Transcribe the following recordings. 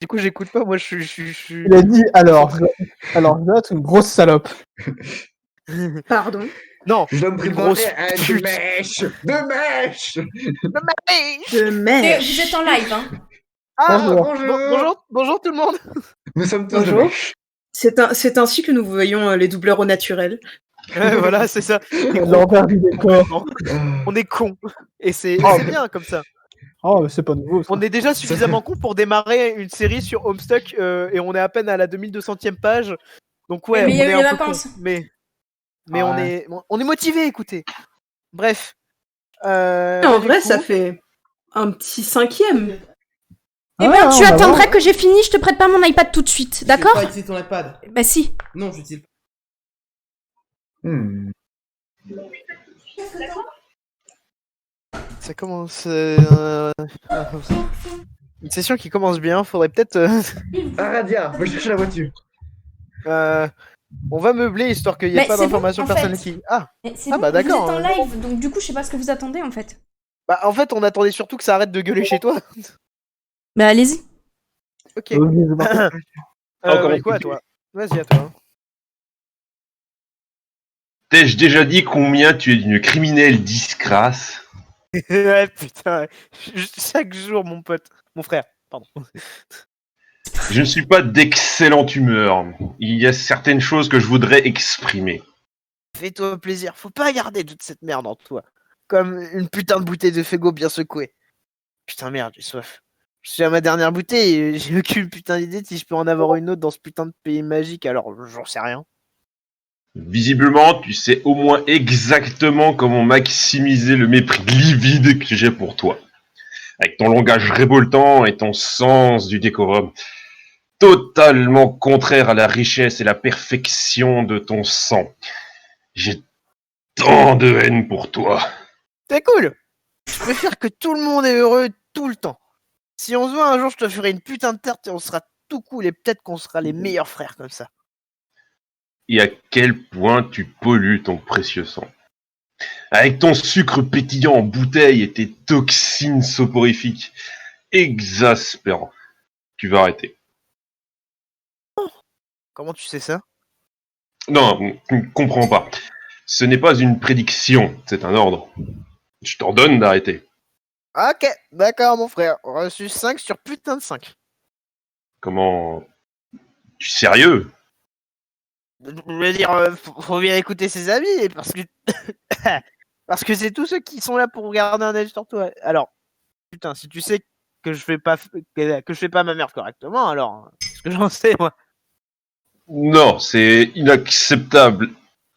Du coup, j'écoute pas, moi je suis. Il a dit alors, je dois être une grosse salope. Pardon. Non, Je dois me une préparer grosse à deux pute. mèches. Deux mèches. De Et mèche. vous êtes en live, hein. Ah, Bonjour. Bonjour tout le monde. Nous sommes tous de Bonjour. mèches. C'est ainsi que nous voyons les doubleurs au naturel. Ouais, voilà, c'est ça. L'envers du décor. On est cons. Et c'est bien comme ça. Oh, mais c'est pas nouveau. Ça. On est déjà suffisamment cons pour démarrer une série sur Homestuck et on est à peine à la 2200e page. Donc ouais, Mais il y a on est eu les un peu vacances. cons. Mais Ouais. on est motivé, écoutez. Bref. En vrai, ça fait un petit 5e. Eh ben, tu attendrais que j'ai fini, je te prête pas mon iPad tout de suite, d'accord? Je vais pas utiliser ton iPad. Bah si. Non, j'utilise pas. Ça commence. Une session qui commence bien, faudrait peut-être. Ah, Radia, va chercher la voiture. On va meubler histoire qu'il n'y ait Mais pas c'est d'informations bon, en personnelles fait. qui. Ah! C'est Ah bon, bah d'accord, vous êtes en live, donc du coup, je sais pas ce que vous attendez en fait. Bah en fait, on attendait surtout que ça arrête de gueuler chez toi. Bah allez-y. Ok. Encore Oui, quoi, à toi? Vas-y, à toi. T'ai-je déjà dit combien tu es une criminelle disgrâce? Ouais, putain. Chaque jour, mon pote. Mon frère, pardon. Je ne suis pas d'excellente humeur. Il y a certaines choses que je voudrais exprimer. Fais-toi plaisir. Faut pas garder toute cette merde en toi. Comme une putain de bouteille de Faygo bien secouée. Putain, merde, j'ai soif. Je suis à ma dernière bouteille et j'ai aucune putain d'idée si je peux en avoir une autre dans ce putain de pays magique, alors j'en sais rien. Visiblement, tu sais au moins exactement comment maximiser le mépris livide que j'ai pour toi. Avec ton langage révoltant et ton sens du décorum. Totalement contraire à la richesse et la perfection de ton sang. J'ai tant de haine pour toi. C'est cool. Je préfère que tout le monde est heureux tout le temps. Si on se voit un jour, je te ferai une putain de tarte et on sera tout cool et peut-être qu'on sera les meilleurs frères comme ça. Et à quel point tu pollues ton précieux sang. Avec ton sucre pétillant en bouteille et tes toxines soporifiques. Exaspérant. Tu vas arrêter. Comment tu sais ça? Non, tu ne comprends pas. Ce n'est pas une prédiction, c'est un ordre. Je t'ordonne d'arrêter. Ok, d'accord mon frère. Reçu 5 sur putain de 5. Comment... Tu es sérieux? Je veux dire, faut bien écouter ses amis parce que... parce que c'est tous ceux qui sont là pour garder un œil sur toi. Alors, putain, si tu sais que je fais pas ma merde correctement, alors... Parce que j'en sais, moi. Non, c'est inacceptable.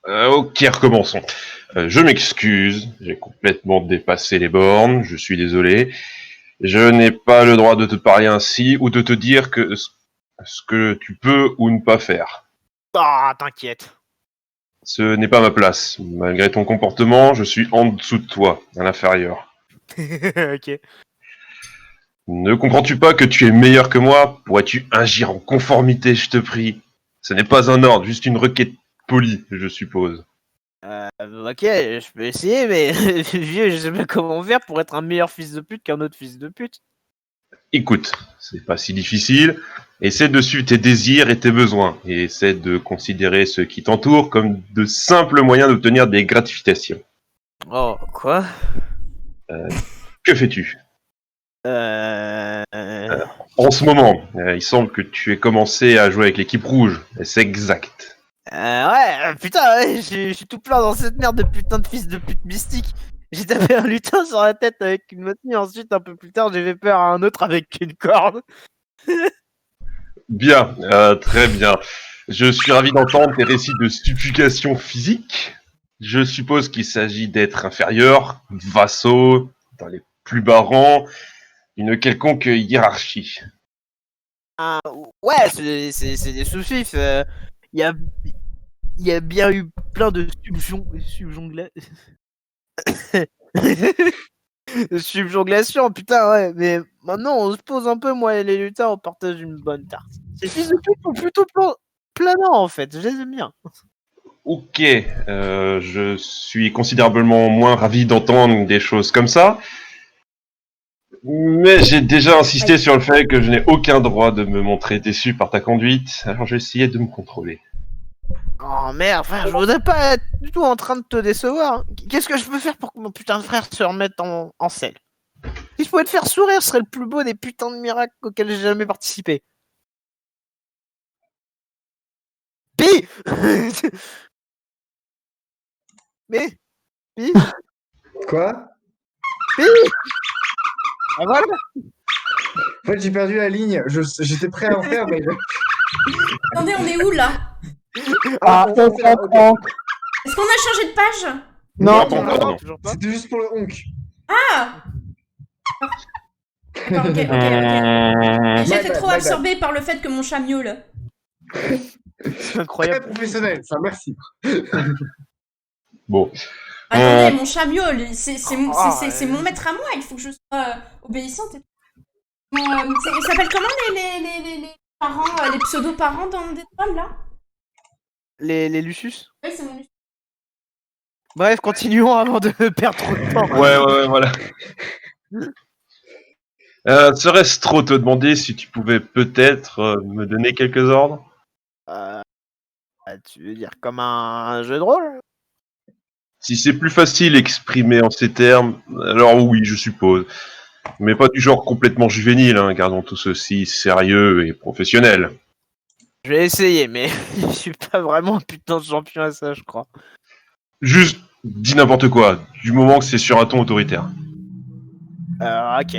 Ok, recommençons. Je m'excuse, j'ai complètement dépassé les bornes, je suis désolé. Je n'ai pas le droit de te parler ainsi ou de te dire que ce que tu peux ou ne pas faire. Ah, t'inquiète. Ce n'est pas ma place. Malgré ton comportement, je suis en dessous de toi, à l'inférieur. Ok. Ne comprends-tu pas que tu es meilleur que moi? Pourrais-tu agir en conformité, je te prie? Ce n'est pas un ordre, juste une requête polie, je suppose. Ok, je peux essayer, mais vieux, je sais pas comment faire pour être un meilleur fils de pute qu'un autre fils de pute. Écoute, c'est pas si difficile. Essaie de suivre tes désirs et tes besoins, et essaie de considérer ceux qui t'entourent comme de simples moyens d'obtenir des gratifications. Oh, quoi? Que fais-tu? En ce moment, il semble que tu aies commencé à jouer avec l'équipe rouge, et c'est exact. Ouais, putain, ouais, je suis tout plein dans cette merde de putain de fils de pute mystique. J'ai tapé un lutin sur la tête avec une motte, ensuite un peu plus tard j'ai fait peur à un autre avec une corde. Bien, très bien. Je suis ravi d'entendre tes récits de stupéfaction physique. Je suppose qu'il s'agit d'être inférieur, vassaux, dans les plus bas rangs, une quelconque hiérarchie. Ouais, c'est des sous-fifs. Il y a bien eu plein de subjonglation, putain, ouais. Mais maintenant, on se pose un peu, moi et les lutins, on partage une bonne tarte. Ces fils de pute sont plutôt planants, en fait. Je les aime bien. Ok, je suis considérablement moins ravi d'entendre des choses comme ça. Mais j'ai déjà insisté sur le fait que je n'ai aucun droit de me montrer déçu par ta conduite, alors j'ai essayé de me contrôler. Oh merde, frère, je voudrais pas être du tout en train de te décevoir. Qu'est-ce que je peux faire pour que mon putain de frère se remette en selle? Si je pouvais te faire sourire, ce serait le plus beau des putains de miracles auxquels j'ai jamais participé. Pi Mais Pi Quoi? Pi Ah voilà. En fait, j'ai perdu la ligne. J'étais prêt à en faire, mais. Attendez, on est où là? Ah, on- ça, on- ça, ok. prend. Est-ce qu'on a changé de page? Non, Non. Toujours pas. C'était juste pour le honk. Ah! D'accord, ok. Mmh. J'ai My été bad, trop my bad. absorbée par le fait que mon chat miaule. C'est Très incroyable. professionnel, ça, merci. Bon. Attendez, mon chat miaule, c'est mon, Ah, c'est mon maître à moi, il faut que je sois obéissante. Et... il s'appelle comment les parents, les pseudo-parents dans des trolls là? Les Lucius. Oui, c'est mon. Bref, continuons avant de perdre trop de temps. Ouais, voilà. Serait-ce trop te demander si tu pouvais peut-être me donner quelques ordres? Tu veux dire comme un jeu de rôle? Si c'est plus facile exprimé en ces termes, alors oui, je suppose. Mais pas du genre complètement juvénile, hein, gardons tout ceci sérieux et professionnel. Je vais essayer, mais je suis pas vraiment un putain de champion à ça, je crois. Juste, dis n'importe quoi, du moment que c'est sur un ton autoritaire. Ok.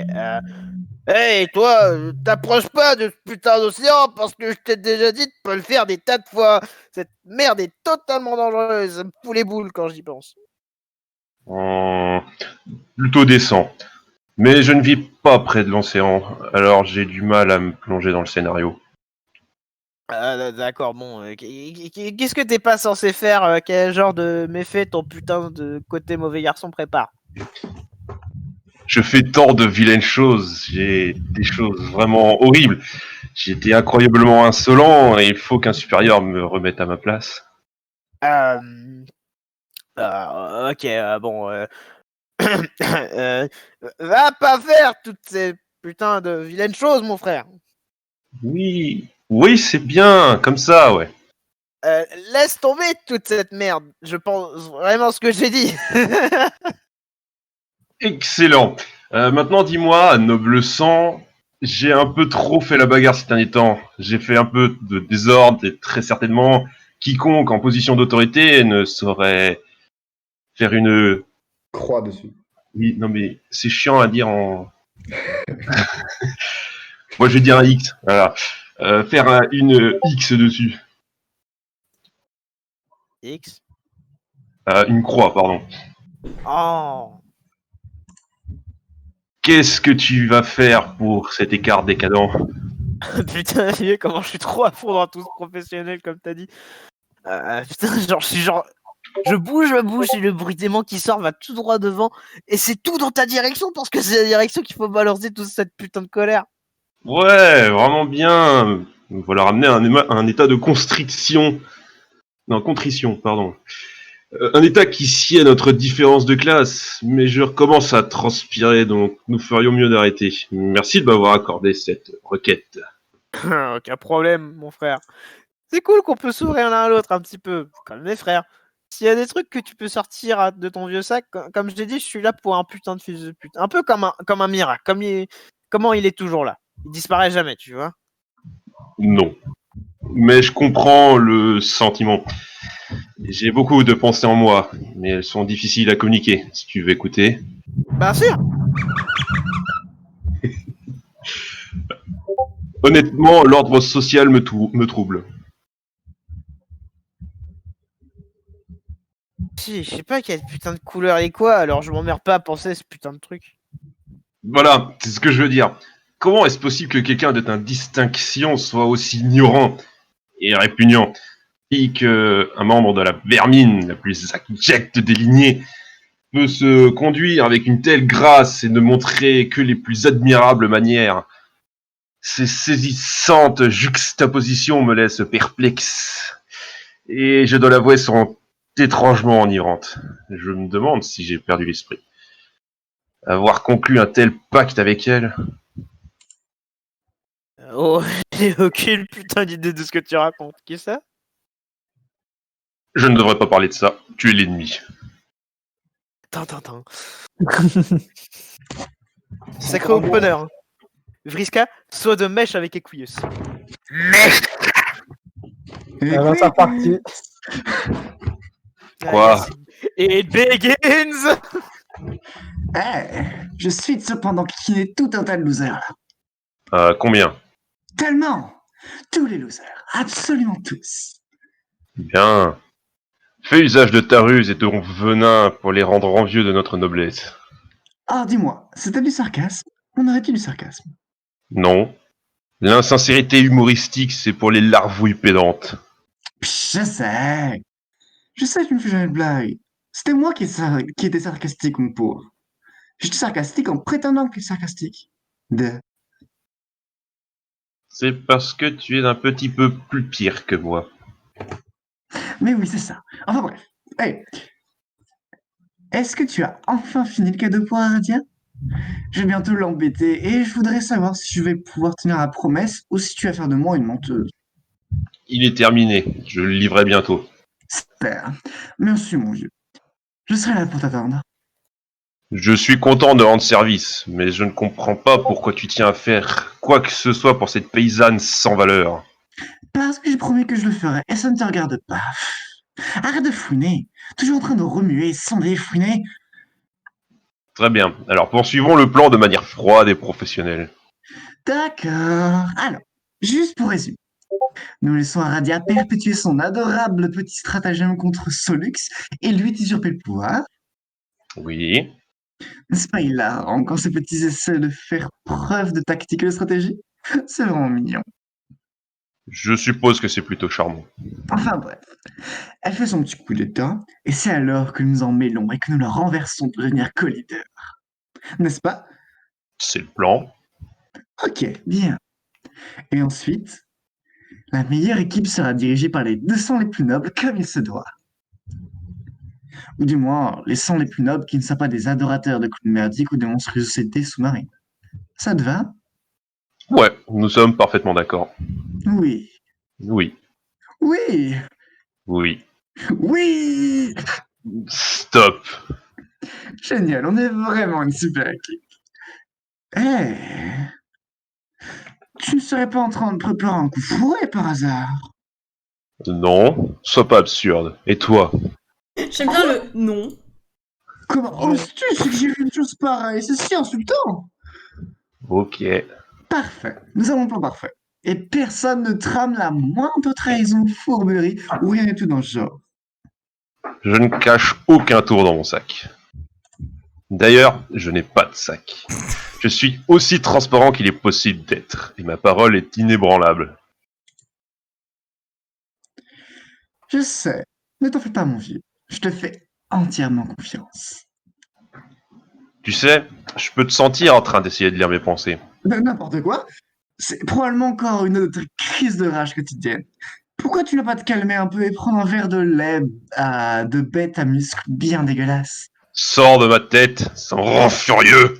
Hey, toi, t'approches pas de ce putain d'océan parce que je t'ai déjà dit de pas le faire des tas de fois. Cette merde est totalement dangereuse. Ça me fout les boules quand j'y pense. Plutôt décent. Mais je ne vis pas près de l'océan, alors j'ai du mal à me plonger dans le scénario. D'accord, bon. Qu'est-ce que t'es pas censé faire? Quel genre de méfait ton putain de côté mauvais garçon prépare? Je fais tant de vilaines choses, j'ai des choses vraiment horribles. J'ai été incroyablement insolent et il faut qu'un supérieur me remette à ma place. Ok, bon. Va pas faire toutes ces putains de vilaines choses, mon frère. Oui, c'est bien, comme ça, ouais. Laisse tomber toute cette merde. Je pense vraiment ce que j'ai dit. Excellent. Maintenant, dis-moi, noble sang, j'ai un peu trop fait la bagarre ces derniers temps. J'ai fait un peu de désordre et très certainement, quiconque en position d'autorité ne saurait faire une... Croix dessus. Oui, non mais c'est chiant à dire en... Moi je vais dire un X, voilà. Faire une X dessus. X. Une croix, pardon. Oh. Qu'est-ce que tu vas faire pour cet écart décadent? Putain, vieux, comment je suis trop à fond dans tout ce professionnel, comme t'as dit. Putain, genre, je bouge ma bouche et le bruit d'aimant qui sort va tout droit devant. Et c'est tout dans ta direction parce que c'est la direction qu'il faut balancer toute cette putain de colère. Ouais, vraiment bien. Il va leur amener un état de constriction. Non, contrition, pardon. Un état qui sied à notre différence de classe, mais je recommence à transpirer, donc nous ferions mieux d'arrêter. Merci de m'avoir accordé cette requête. Aucun problème, mon frère. C'est cool qu'on peut s'ouvrir l'un à l'autre un petit peu, comme mes frères. S'il y a des trucs que tu peux sortir de ton vieux sac, comme je t'ai dit, je suis là pour un putain de fils de pute. Un peu comme un miracle, comment il est toujours là. Il disparaît jamais, tu vois. Non. Mais je comprends le sentiment. J'ai beaucoup de pensées en moi, mais elles sont difficiles à communiquer, si tu veux écouter. Bien sûr. Honnêtement, l'ordre social me trouble. Si, je sais pas quelle putain de couleur est quoi, alors je m'emmerde pas à penser à ce putain de truc. Voilà, c'est ce que je veux dire. Comment est-ce possible que quelqu'un de ta distinction soit aussi ignorant et répugnant, et qu'un membre de la vermine la plus abjecte des lignées peut se conduire avec une telle grâce et ne montrer que les plus admirables manières? Ces saisissantes juxtapositions me laissent perplexe, et je dois l'avouer sont étrangement enivrantes. Je me demande si j'ai perdu l'esprit. Avoir conclu un tel pacte avec elle. Oh, j'ai aucune putain d'idée de ce que tu racontes. Qui est ça? Je ne devrais pas parler de ça. Tu es l'ennemi. Tintin. Sacré opener. Hein. Vriska, soit de mèche avec Equius. Mèche. Alors, c'est reparti. Quoi? Et it begins. Je suis cependant qui est tout un tas de losers là. Combien? Tellement. Tous les losers, absolument tous. Bien. Fais usage de ta ruse et de ton venin pour les rendre envieux de notre noblesse. Ah, dis-moi, c'était du sarcasme? On aurait-il du sarcasme? Non. L'insincérité humoristique, c'est pour les larvouilles pédantes. Je sais. Je sais que tu ne fais jamais de blague. C'était moi qui étais sarcastique, mon pauvre. J'étais sarcastique en prétendant que tu es sarcastique. C'est parce que tu es un petit peu plus pire que moi. Mais oui, c'est ça. Enfin bref. Hey. Est-ce que tu as enfin fini le cadeau pour Aradia? Je vais bientôt l'embêter et je voudrais savoir si je vais pouvoir tenir la promesse ou si tu vas faire de moi une menteuse. Il est terminé. Je le livrerai bientôt. Super. Merci, mon vieux. Je serai là pour t'attendre. Je suis content de rendre service, mais je ne comprends pas pourquoi tu tiens à faire quoi que ce soit pour cette paysanne sans valeur. Parce que j'ai promis que je le ferai et ça ne te regarde pas. Arrête de fouiner. Toujours en train de remuer, sonder, fouiner. Très bien. Alors poursuivons le plan de manière froide et professionnelle. D'accord. Alors, juste pour résumer. Nous laissons Aradia perpétuer son adorable petit stratagème contre Solux et lui usurper le pouvoir. Oui. N'est-ce pas hilarant quand ces petits essaient de faire preuve de tactique et de stratégie? C'est vraiment mignon. Je suppose que c'est plutôt charmant. Enfin bref, elle fait son petit coup d'état, et c'est alors que nous nous en mêlons et que nous la renversons pour devenir co-leader. N'est-ce pas? C'est le plan. Ok, bien. Et ensuite, la meilleure équipe sera dirigée par les 200 les plus nobles comme il se doit. Ou du moins, les 100 les plus nobles qui ne soient pas des adorateurs de clowns merdiques ou de monstruosités sous-marines. Ça te va? Ouais, nous sommes parfaitement d'accord. Oui. Oui. Oui. Oui. Oui. Stop. Génial, on est vraiment une super équipe. Eh, tu ne serais pas en train de préparer un coup fourré par hasard? Non, sois pas absurde. Et toi? J'aime bien le non. Comment oses-tu suggérer une chose pareille? C'est si insultant! Ok. Parfait, nous avons le plan parfait. Et personne ne trame la moindre trahison, fourberie ou rien du tout dans ce genre. Je ne cache aucun tour dans mon sac. D'ailleurs, je n'ai pas de sac. Je suis aussi transparent qu'il est possible d'être, et ma parole est inébranlable. Je sais, ne t'en fais pas mon vieux, je te fais entièrement confiance. Tu sais, je peux te sentir en train d'essayer de lire mes pensées. N'importe quoi, c'est probablement encore une autre crise de rage quotidienne. Pourquoi tu n'as pas te calmer un peu et prendre un verre de lait de bête à muscles bien dégueulasse? Sors de ma tête, ça me rend furieux.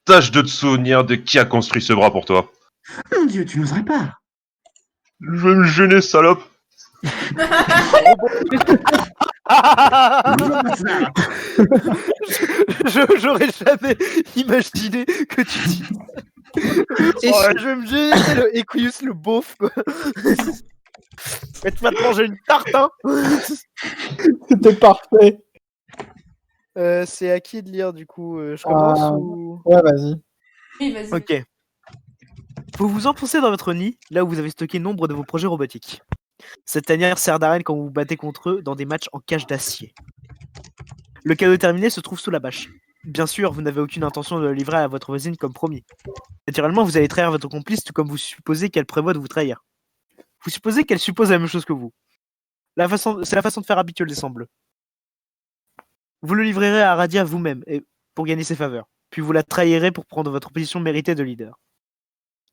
Tâche de te souvenir de qui a construit ce bras pour toi. Mon Dieu, tu n'oserais pas. Je vais me gêner, salope. J'aurais jamais imaginé que tu dis. Je vais me gêner, c'est le Equius, le beauf, quoi. Mais tu vas te manger une tarte, hein. C'était parfait. C'est à qui de lire, du coup? Je commence ou... Ouais, vas-y. Oui, vas-y. Ok. Vous vous enfoncez dans votre nid, là où vous avez stocké nombre de vos projets robotiques. Cette tanière sert d'arène quand vous vous battez contre eux dans des matchs en cage d'acier. Le cadeau terminé se trouve sous la bâche. Bien sûr, vous n'avez aucune intention de le livrer à votre voisine comme promis. Naturellement, vous allez trahir votre complice tout comme vous supposez qu'elle prévoit de vous trahir. Vous supposez qu'elle suppose la même chose que vous. C'est la façon de faire habituelle des sangs bleus. Vous le livrerez à Aradia vous-même pour gagner ses faveurs. Puis vous la trahirez pour prendre votre position méritée de leader.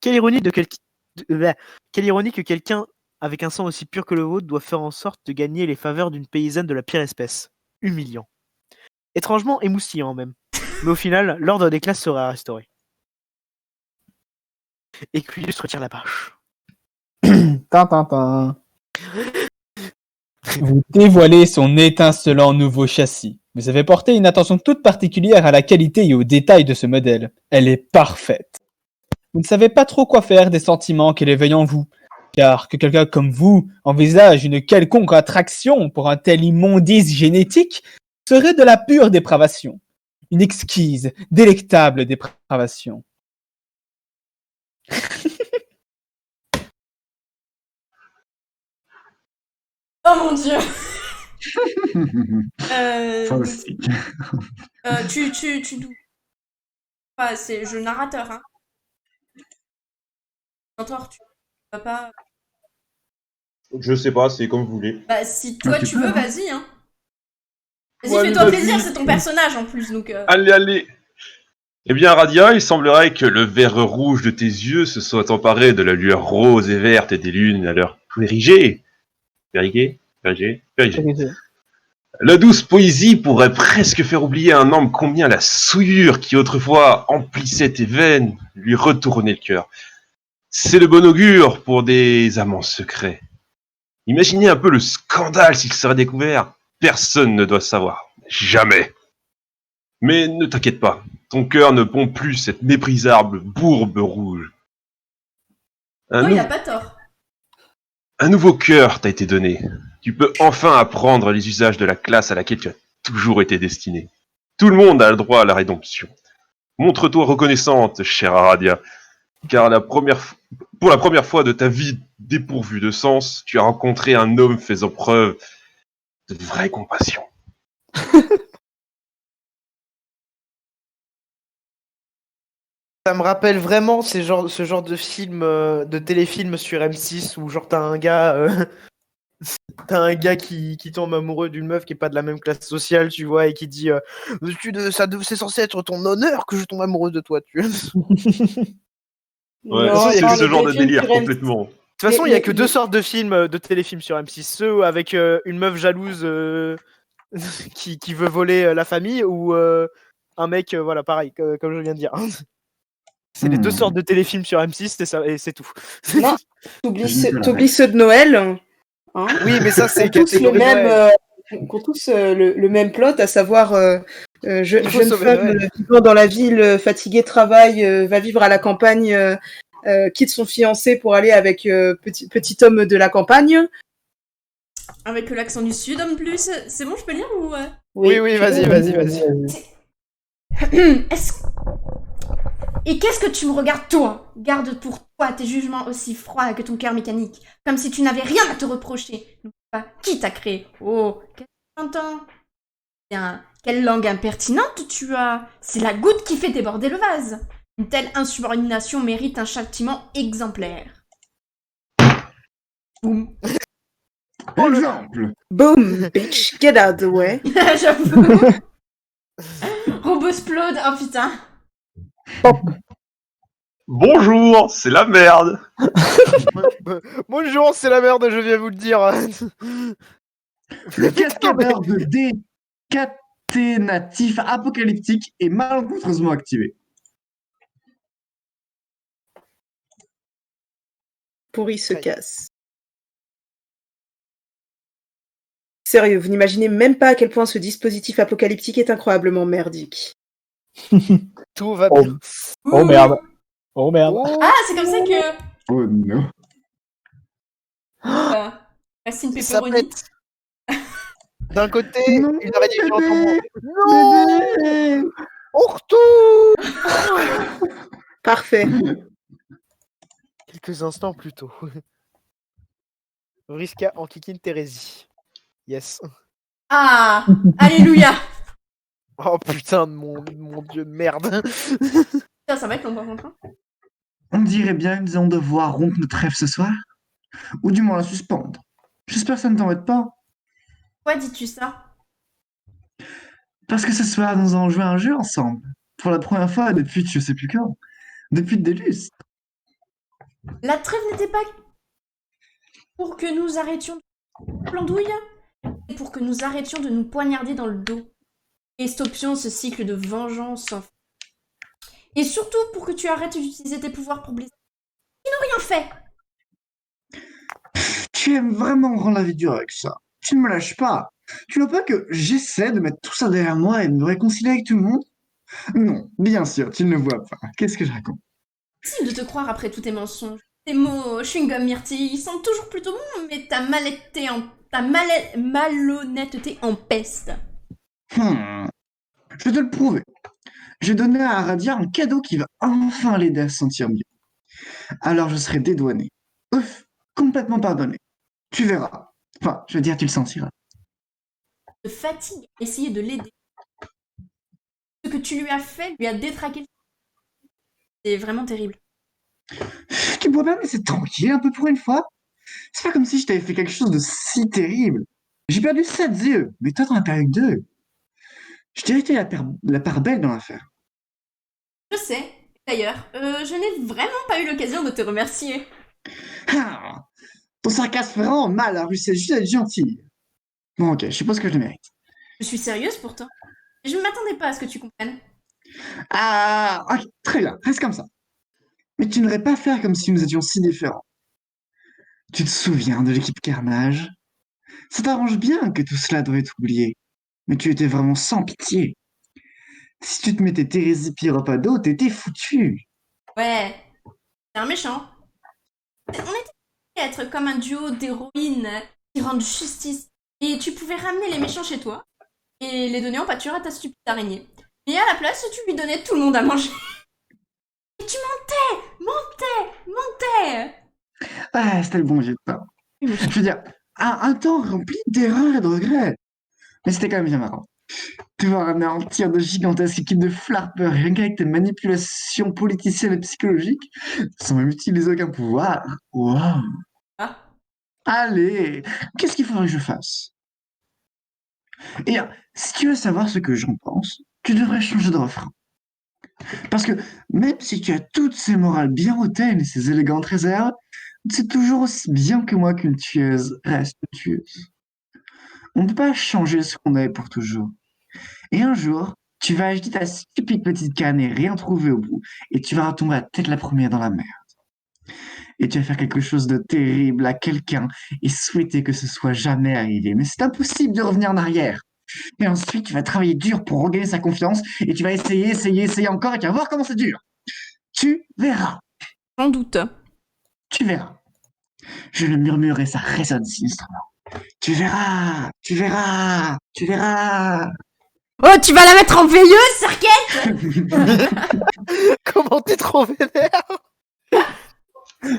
Quelle ironie que quelqu'un avec un sang aussi pur que le vôtre doit faire en sorte de gagner les faveurs d'une paysanne de la pire espèce. Humiliant. Étrangement émoustillant même. Mais au final, l'ordre des classes sera restauré. Et Quilius retire la page. Tintintin. Vous dévoilez son étincelant nouveau châssis. Vous avez porté une attention toute particulière à la qualité et aux détails de ce modèle. Elle est parfaite. Vous ne savez pas trop quoi faire des sentiments qu'elle éveille en vous, car que quelqu'un comme vous envisage une quelconque attraction pour un tel immondice génétique serait de la pure dépravation. Une exquise, délectable dépravation. Oh mon dieu. Fantastique. Tu c'est je narrateur, hein. Mentor, tu vas pas. Je sais pas, c'est comme vous voulez. Bah, si toi tu tu peux, veux, hein. vas-y, hein. Vas-y, Ouais, fais-toi vas-y. plaisir, c'est ton personnage en plus, donc. Allez, allez. Eh bien, Radia, il semblerait que le verre rouge de tes yeux se soit emparé de la lueur rose et verte des lunes à leur érigée. Érigée. La douce poésie pourrait presque faire oublier à un homme combien la souillure qui autrefois emplissait tes veines lui retournait le cœur. C'est le bon augure pour des amants secrets. Imaginez un peu le scandale s'il serait découvert. Personne ne doit savoir. Jamais. Mais ne t'inquiète pas, ton cœur ne pompe plus cette méprisable bourbe rouge. Non, il a pas tort. Un nouveau cœur t'a été donné. Tu peux enfin apprendre les usages de la classe à laquelle tu as toujours été destiné. Tout le monde a le droit à la rédemption. Montre-toi reconnaissante, chère Aradia, car pour la première fois de ta vie dépourvue de sens, tu as rencontré un homme faisant preuve de vraie compassion. Ça me rappelle vraiment ce genre de film, de téléfilm sur M6 où genre t'as un gars qui tombe amoureux d'une meuf qui est pas de la même classe sociale, tu vois, et qui dit c'est censé être ton honneur que je tombe amoureux de toi, tu vois. Ouais, Non, c'est dans ce les genre de films délire sur M6. complètement. De toute façon, il y a Mais- que deux sortes de films, de téléfilms sur M6. Ceux avec une meuf jalouse qui veut voler la famille ou un mec, voilà, pareil, comme je viens de dire. C'est les deux sortes de téléfilms sur M6 et c'est tout. Non, t'oublies Je ne peux la t'oublies ceux de Noël. Hein, Oui, mais ça, c'est qui ont tous le catégorie même, Noël. qui ont tous le même plot, à savoir faut jeune sauver femme Noël. vivant dans la ville, fatiguée de travail, va vivre à la campagne, quitte son fiancé pour aller avec petit homme de la campagne. Avec l'accent du sud en plus. C'est bon, je peux lire ou. Oui, vas-y. Et qu'est-ce que tu me regardes, toi? Garde pour toi tes jugements aussi froids que ton cœur mécanique, comme si tu n'avais rien à te reprocher. N'oublie pas qui t'a créé. Oh, qu'est-ce que t'entends? Bien, quelle langue impertinente tu as. C'est la goutte qui fait déborder le vase. Une telle insubordination mérite un châtiment exemplaire. Boum. Exemple. Boom, bitch, get out the way. J'avoue. Robot explode, oh putain. Bonjour, c'est la merde. Bonjour, c'est la merde, je viens vous le dire. Le cascadeur de décaténatif apocalyptique est malencontreusement activé. Pourri se casse. Sérieux, vous n'imaginez même pas à quel point ce dispositif apocalyptique est incroyablement merdique. Tout va Oh. bien. Oh merde. Oh merde. Ah, c'est comme ça que. Oh non. Reste une Ça pepperoni. pète. D'un côté, Non, une rédiction en bébé. Non, Bébé. on retourne. Parfait. Quelques instants plus tôt. Vriska en kikine Thérésie. Yes. Ah, alléluia. Oh putain de mon dieu de merde. Putain, ça va être long par contre. Hein. On dirait bien que nous allons devoir rompre notre rêve ce soir. Ou du moins la suspendre. J'espère que ça ne t'embête pas. Pourquoi dis-tu ça? Parce que ce soir, nous allons jouer à un jeu ensemble. Pour la première fois depuis je sais plus quand. Depuis le Délus. La trêve n'était pas pour que nous arrêtions de plandouille, pour que nous arrêtions de nous poignarder dans le dos. Et stoppions ce cycle de vengeance sans fin. Et surtout pour que tu arrêtes d'utiliser tes pouvoirs pour blesser. Ils n'ont rien fait. Tu aimes vraiment me rendre la vie dure avec ça. Tu ne me lâches pas. Tu vois pas que j'essaie de mettre tout ça derrière moi et de me réconcilier avec tout le monde? Non, bien sûr, tu ne le vois pas. Qu'est-ce que je raconte? Impossible de te croire après tous tes mensonges. Tes mots, chewing-gum myrtille, ils sont toujours plutôt bons, mais malhonnêteté en peste. Je vais te le prouver. J'ai donné à Aradia un cadeau qui va enfin l'aider à se sentir mieux. Alors je serai dédouané. Ouf, complètement pardonné. Tu verras. Enfin, je veux dire, tu le sentiras. Te fatigue à essayer de l'aider. Ce que tu lui as fait lui a détraqué. C'est vraiment terrible. Tu pourrais pas me laisser tranquille un peu pour une fois? C'est pas comme si je t'avais fait quelque chose de si terrible. J'ai perdu 7 yeux, mais toi t'en as perdu 2. Je dirais que t'es la part belle dans l'affaire. Je sais. D'ailleurs, je n'ai vraiment pas eu l'occasion de te remercier. Ah, ton sarcasme fait vraiment mal, la rue, c'est juste d'être gentil. Bon, ok, je suppose que je le mérite. Je suis sérieuse pourtant. Je ne m'attendais pas à ce que tu comprennes. Ah, ok, très bien, reste comme ça. Mais tu n'aurais pas faire comme si nous étions si différents. Tu te souviens de l'équipe Carnage? Ça t'arrange bien que tout cela doit être oublié. Mais tu étais vraiment sans pitié. Si tu te mettais Thérèse Piropado, t'étais foutu. Ouais, c'est un méchant. On était censés être comme un duo d'héroïnes qui rendent justice. Et tu pouvais ramener les méchants chez toi et les donner en pâture à ta stupide araignée. Et à la place, tu lui donnais tout le monde à manger. Et tu mentais. Ah, c'était le bon jet de pain. Je veux dire, un temps rempli d'erreurs et de regrets. Mais c'était quand même bien marrant. Devoir anéantir de gigantesques équipes de flarpeurs rien qu'avec tes manipulations politiciennes et psychologiques, sans même utiliser aucun pouvoir. Waouh! Ah, Allez, qu'est-ce qu'il faudrait que je fasse? Et si tu veux savoir ce que j'en pense, tu devrais changer de refrain. Parce que même si tu as toutes ces morales bien hautaines et ces élégantes réserves, c'est toujours aussi bien que moi qu'une tueuse reste tueuse. On ne peut pas changer ce qu'on est pour toujours. Et un jour, tu vas agiter ta stupide petite canne et rien trouver au bout, et tu vas retomber la tête la première dans la mer. Et tu vas faire quelque chose de terrible à quelqu'un et souhaiter que ce soit jamais arrivé. Mais c'est impossible de revenir en arrière. Et ensuite, tu vas travailler dur pour regagner sa confiance et tu vas essayer encore et tu vas voir comment c'est dur. Tu verras. sans doute. Tu verras. Je le murmure et ça résonne sinistrement. Tu verras. Tu verras. Tu verras. Oh, tu vas la mettre en veilleuse, Cirquette. Comment t'es trop vénère?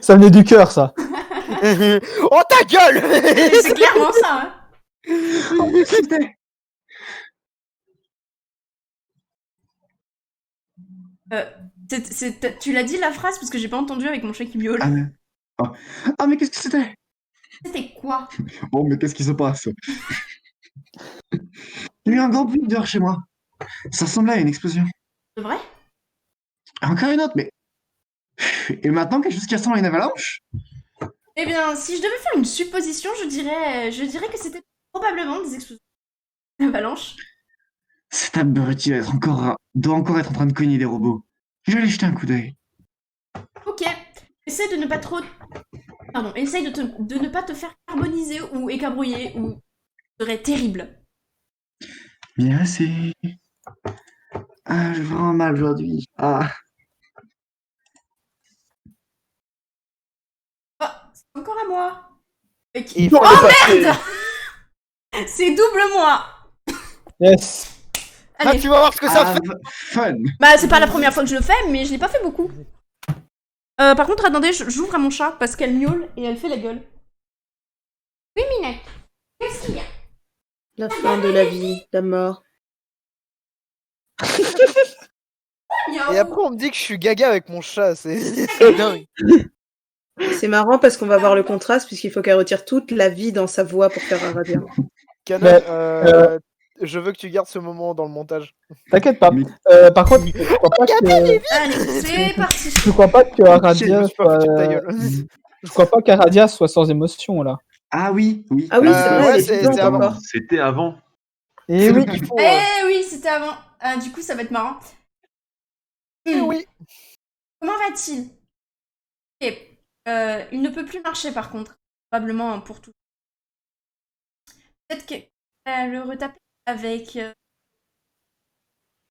Ça venait du cœur, ça. Oh ta gueule! C'est clairement ça, hein. Oh, c'était- Tu l'as dit la phrase parce que j'ai pas entendu avec mon chat qui miaule. Ah, mais... oh. Ah, mais qu'est-ce que c'était? C'était quoi? Oh, mais qu'est-ce qui se passe? Il y a eu un grand bruit dehors chez moi. Ça ressemblait à une explosion. C'est vrai? Encore une autre, mais... Et maintenant, quelque chose qui ressemble à une avalanche? Eh bien, si je devais faire une supposition, je dirais que c'était probablement des explosions d'avalanche. Cet abruti doit encore être en train de cogner des robots. Je vais aller jeter un coup d'œil. Ok. Essaye de ne pas trop... Pardon, essaye de ne pas te faire carboniser ou écabrouiller ou... Ce serait terrible. Merci. Ah, j'ai vraiment mal aujourd'hui. Ah. Oh, c'est encore à moi. Il Oh faut passer. merde. C'est double moi. Yes. Ah, Allez. tu vas voir ce que ça Ah, fait. fun. Bah, c'est pas la première fois que je le fais, mais je l'ai pas fait beaucoup. Par contre, attendez, j'ouvre à mon chat parce qu'elle miaule et elle fait la gueule. Oui, Minette. Qu'est-ce qu'il y a? La fin de la vie, la mort. Et après, on me dit que je suis gaga avec mon chat. C'est dingue. C'est marrant parce qu'on va voir le contraste puisqu'il faut qu'elle retire toute la vie dans sa voix pour faire Aradia. Cana, je veux que tu gardes ce moment dans le montage. T'inquiète pas. Par contre, je crois pas que, Allez, c'est parti. je crois pas que Aradia Je me suis pas foutu de ta soit... gueule. Je crois pas qu'Aradia soit sans émotion, là. Ah oui, oui. Ah oui, c'est vrai, ouais, elle est c'est vivante avant. encore. C'était avant. Et oui. Il faut, Eh oui, c'était avant. Du coup, ça va être marrant. Oui. Comment va-t-il? Ok. Il ne peut plus marcher par contre. Probablement pour tout. Peut-être que le retaper avec...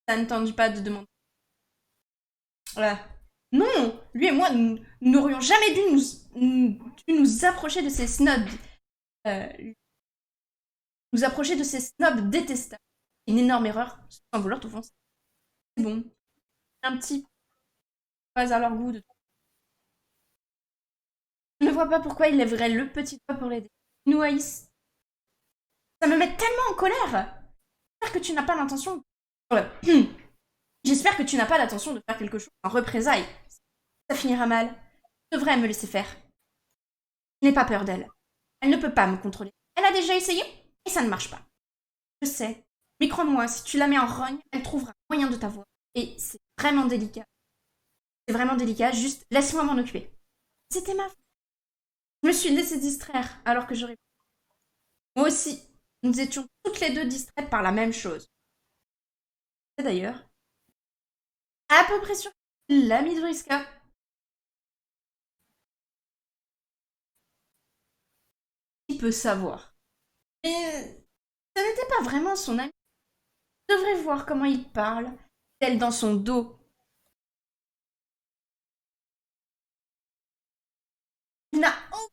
Ça ne tendit pas de demander. Voilà. Non, lui et moi, nous n'aurions jamais dû nous approcher de ces snobs. Nous approcher de ces snobs détestables. Une énorme erreur, sans vouloir t'offenser. C'est bon. Un petit pas à leur goût de... Je ne vois pas pourquoi il lèverait le petit doigt pour l'aider. Ils nous haïssent. Ça me met tellement en colère. J'espère que tu n'as pas l'intention... J'espère que tu n'as pas l'intention de faire quelque chose en représailles. Ça finira mal. Tu devrais me laisser faire. Je n'ai pas peur d'elle. Elle ne peut pas me contrôler. Elle a déjà essayé et ça ne marche pas. Je sais. Mais crois-moi, si tu la mets en rogne, elle trouvera moyen de t'avoir. Et c'est vraiment délicat. C'est vraiment délicat, juste laisse-moi m'en occuper. C'était ma faute. Je me suis laissée distraire alors que j'aurais... Moi aussi, nous étions toutes les deux distraites par la même chose. Et d'ailleurs, à peu près sûr, l'ami de Vriska. Il peut savoir. Mais ça n'était pas vraiment son ami. Tu devrais voir comment il parle, tel dans son dos. Il n'a aucune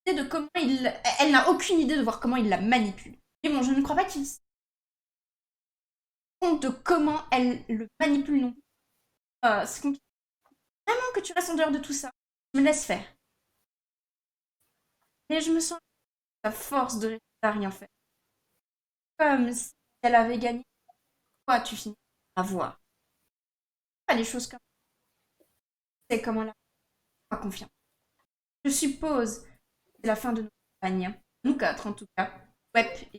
idée de comment il... Elle n'a aucune idée de voir comment il la manipule. Mais bon, je ne crois pas qu'il se rende compte de comment elle le manipule non. C'est compliqué. Vraiment que tu restes en dehors de tout ça. Je me laisse faire. Mais je me sens à force de rester à rien faire. Comme si elle avait gagné. Toi, tu finis à voir. Pas les choses comme ça. C'est comment la... Pas confiance. Je suppose que c'est la fin de notre campagne. Nous quatre, en tout cas. Ouais.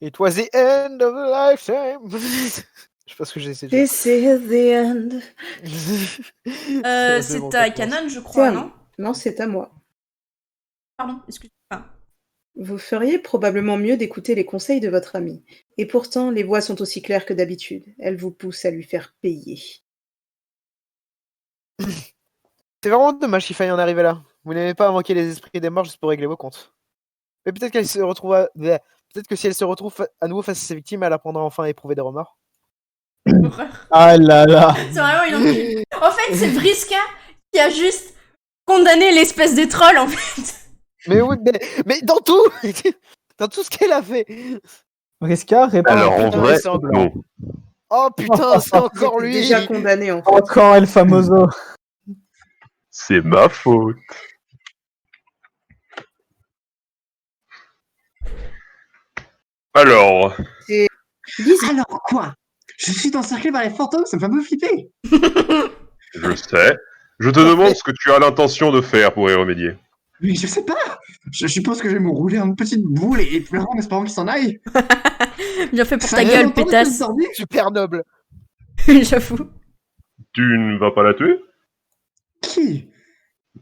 It was the end of a lifetime. Je sais pas ce que j'ai essayé de This is the end. faire. C'est à Canon, je crois, non? Non, c'est à moi. Pardon, excuse-moi. Vous feriez probablement mieux d'écouter les conseils de votre ami. Et pourtant, les voix sont aussi claires que d'habitude. Elles vous poussent à lui faire payer. C'est vraiment dommage qu'il faille en arriver là. Vous n'aimez pas invoquer les esprits des morts juste pour régler vos comptes. Mais peut-être qu'elle se retrouve peut-être que si elle se retrouve à nouveau face à ses victimes, elle apprendra enfin à éprouver des remords. Horreur. Ah là là. C'est vraiment une enculée. En fait, c'est Vriska qui a juste condamné l'espèce de troll, en fait. Mais oui, mais dans tout dans tout ce qu'elle a fait. Vriska répond Alors, en putain, vrai, c'est encore- non. Oh putain, c'est encore J'étais lui. déjà condamné, en fait. encore El Famoso. C'est ma faute. Alors, Lise, Alors quoi? Je suis encerclé par les fantômes, ça me fait un peu flipper. je sais. Je te demande ce que tu as l'intention de faire pour y remédier. Mais je sais pas. Je suppose que je vais me rouler en une petite boule et pleurer en espérant qu'il s'en aille. Bien fait pour Ça ta fait gueule, longtemps que pétasse. je l'ai entendu. Super noble. J'avoue. Tu ne vas pas la tuer? Qui?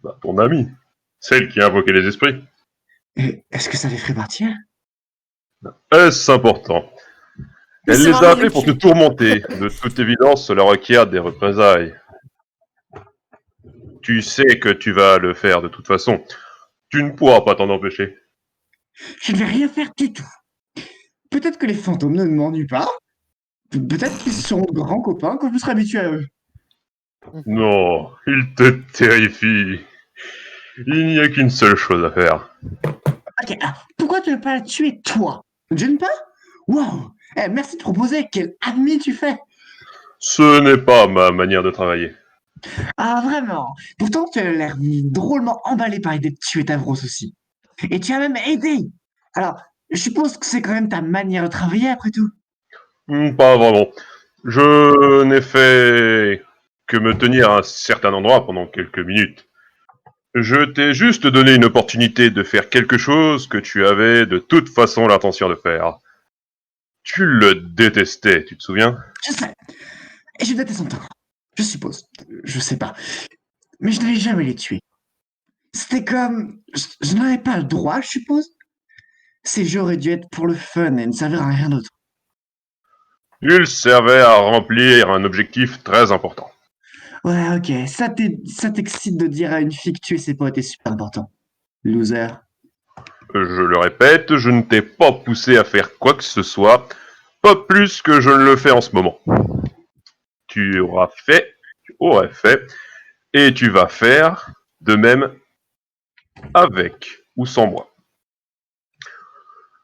Bah, ton amie. Celle qui a invoqué les esprits. Et est-ce que ça les ferait partir? Est-ce important? Elle C'est les vraiment a appelés pour te inutile. tourmenter. De toute évidence, cela requiert des représailles. Tu sais que tu vas le faire de toute façon. Tu ne pourras pas t'en empêcher. Je ne vais rien faire du tout. Peut-être que les fantômes ne m'ennuient pas. Peut-être qu'ils seront de grands copains quand je me serai habitué à eux. Non, ils te terrifient. Il n'y a qu'une seule chose à faire. Ok, alors, pourquoi tu ne veux pas la tuer, toi? Ne te gêne pas? Wow! Merci de proposer, quel admis tu fais! Ce n'est pas ma manière de travailler. Ah, vraiment? Pourtant, tu as l'air drôlement emballé par l'idée de tuer Tavros aussi. Et tu as même aidé! Alors, je suppose que c'est quand même ta manière de travailler, après tout. Pas vraiment. Je n'ai fait que me tenir à un certain endroit pendant quelques minutes. Je t'ai juste donné une opportunité de faire quelque chose que tu avais de toute façon l'intention de faire. Tu le détestais, tu te souviens? Je sais. Et je déteste son temps. Je suppose. Je sais pas. Mais je n'allais jamais les tuer. C'est C'était comme... Je n'avais pas le droit, je suppose. Ces jeux auraient dû être pour le fun et ne servir à rien d'autre. Il servait à remplir un objectif très important. Ouais, ok. Ça t'excite de dire à une fille que tuer ses potes est super important. Loser. Je le répète, je ne t'ai pas poussé à faire quoi que ce soit, pas plus que je ne le fais en ce moment. Tu aurais fait, et tu vas faire de même avec ou sans moi.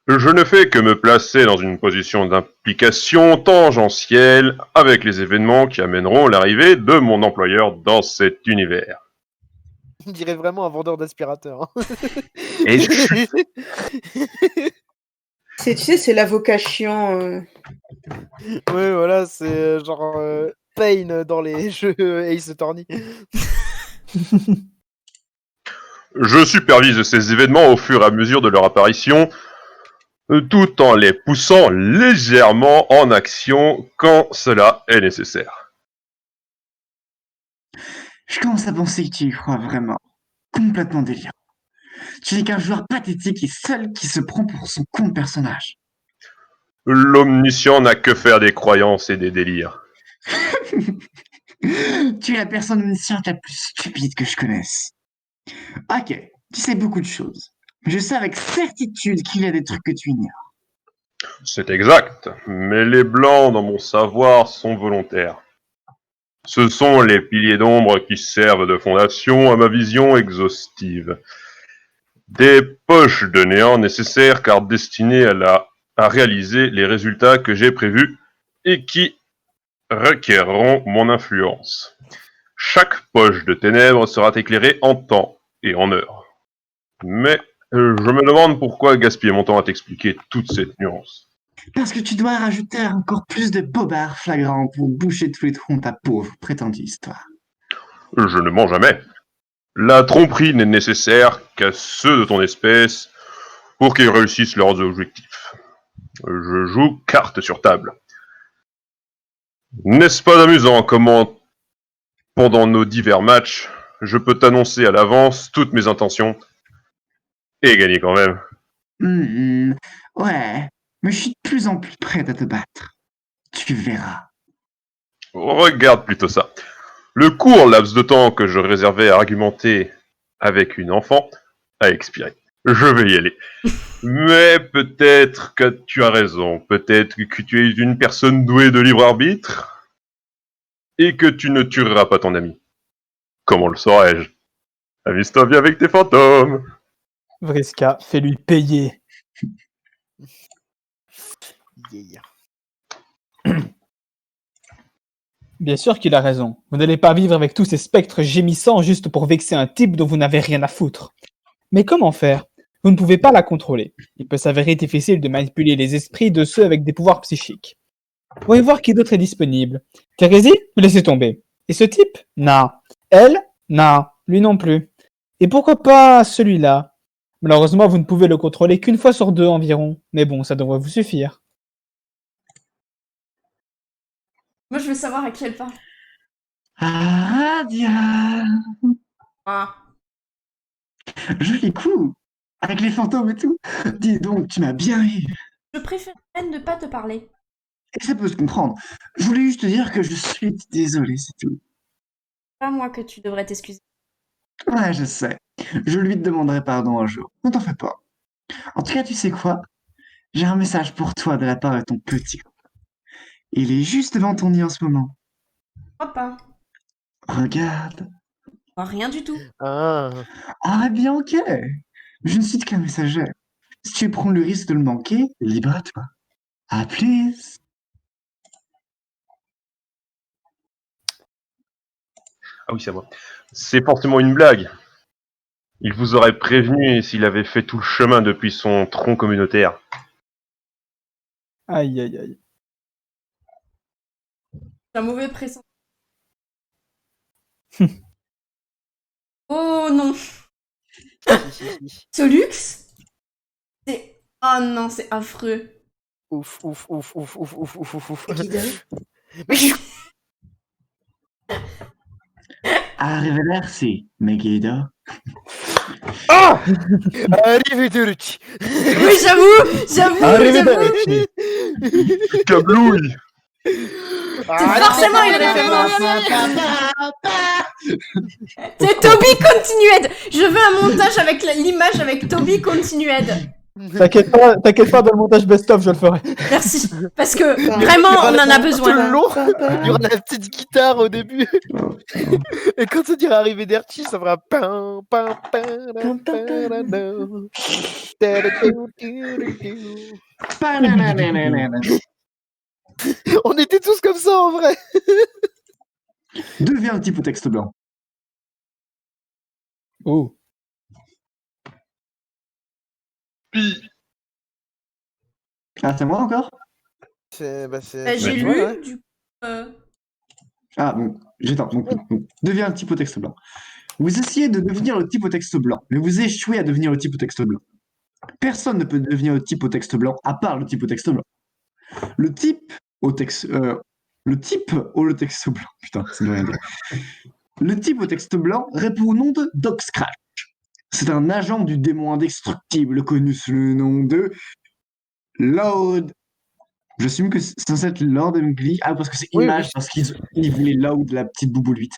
Je ne fais que me placer dans une position d'implication tangentielle avec les événements qui amèneront l'arrivée de mon employeur dans cet univers. On dirait vraiment un vendeur d'aspirateur. Hein. Et je... Tu sais, c'est l'avocat chiant. Ouais, voilà, c'est genre Pain dans les jeux Ace Attorney. Je supervise ces événements au fur et à mesure de leur apparition, tout en les poussant légèrement en action quand cela est nécessaire. Je commence à penser que tu y crois vraiment. Complètement délirant. Tu n'es qu'un joueur pathétique et seul qui se prend pour son con personnage. L'omniscient n'a que faire des croyances et des délires. Tu es la personne omnisciente la plus stupide que je connaisse. Ok, tu sais beaucoup de choses. Mais je sais avec certitude qu'il y a des trucs que tu ignores. C'est exact, mais les blancs dans mon savoir sont volontaires. Ce sont les piliers d'ombre qui servent de fondation à ma vision exhaustive. Des poches de néant nécessaires car destinées à réaliser les résultats que j'ai prévus et qui requerront mon influence. Chaque poche de ténèbres sera éclairée en temps et en heure. Mais je me demande pourquoi gaspiller mon temps à t'expliquer toute cette nuance. Parce que tu dois rajouter encore plus de bobards flagrants pour boucher tous les trous de ta pauvre prétendue histoire. Je ne mens jamais. La tromperie n'est nécessaire qu'à ceux de ton espèce pour qu'ils réussissent leurs objectifs. Je joue carte sur table. N'est-ce pas amusant comment, pendant nos divers matchs, je peux t'annoncer à l'avance toutes mes intentions et gagner quand même. Ouais, mais je suis de plus en plus prête à te battre. Tu verras. Regarde plutôt ça. Le court laps de temps que je réservais à argumenter avec une enfant a expiré. Je vais y aller. Mais peut-être que tu as raison. Peut-être que tu es une personne douée de libre arbitre et que tu ne tueras pas ton ami. Comment le saurais-je? Amuse-toi bien avec tes fantômes. Vriska, fais-lui payer. Yeah. Bien sûr qu'il a raison. Vous n'allez pas vivre avec tous ces spectres gémissants juste pour vexer un type dont vous n'avez rien à foutre. Mais comment faire? Vous ne pouvez pas la contrôler. Il peut s'avérer difficile de manipuler les esprits de ceux avec des pouvoirs psychiques. Voyez voir qui d'autre est disponible. Thérèse, laissez tomber. Et ce type? Non. Elle? Non. Lui non plus. Et pourquoi pas celui-là? Malheureusement, vous ne pouvez le contrôler qu'une fois sur 2 environ. Mais bon, ça devrait vous suffire. Moi, je veux savoir à qui elle parle. Radia. Ah. Joli coup. Avec les fantômes et tout. Dis donc, tu m'as bien eu. Je préférerais ne pas te parler. Et ça peut se comprendre. Je voulais juste te dire que je suis désolé, c'est tout. Pas moi que tu devrais t'excuser. Ouais, je sais. Je lui demanderai pardon un jour. Ne t'en fais pas. En tout cas, tu sais quoi? J'ai un message pour toi de la part de ton petit copain. Il est juste devant ton lit en ce moment. Papa. Regarde. Oh, rien du tout. Ah. Ah, bien, ok. Je ne suis qu'un messager. Si tu prends le risque de le manquer, libre à toi. À plus. Ah oui, c'est à moi. C'est forcément une blague. Il vous aurait prévenu s'il avait fait tout le chemin depuis son tronc communautaire. Aïe, aïe, aïe. C'est un mauvais pressentiment. Oh non. Solux? C'est... Oh non, c'est affreux. Ouf, ouf, ouf, ouf, ouf, ouf, ouf, ouf, ouf. Mais Arrivederci, Megiddo. Ah Arrivederci. Oui, j'avoue. Arrivederci. Cablouille. C'est forcément une référence. C'est Toby Continued. Je veux un montage avec l'image avec Toby Continued. T'inquiète pas, dans le montage best-of, je le ferai. Merci. Parce que vraiment, on en a Tout le besoin. long, il y aura la petite guitare au début. Et quand ça dira Arrivederci, ça fera pam pam pam pam pam. On était tous comme ça en vrai. Deviens un type au texte blanc. Oh. Puis, Ah, c'est moi encore? J'ai Ouais. lu, du coup. Ah, bon, j'étends. Donc, deviens un type au texte blanc. Vous essayez de devenir le type au texte blanc, mais vous échouez à devenir le type au texte blanc. Personne ne peut devenir le type au texte blanc à part le type au texte blanc. Le type au texte blanc. Putain, ça ne veut rien dire. Le type au texte blanc répond au nom de Doc Scratch. C'est un agent du démon indestructible connu sous le nom de Lord. J'assume que c'est censé être Lord English. Ah, parce que c'est Oui, image, oui. parce qu'il voulait Loud, la petite bouboulite.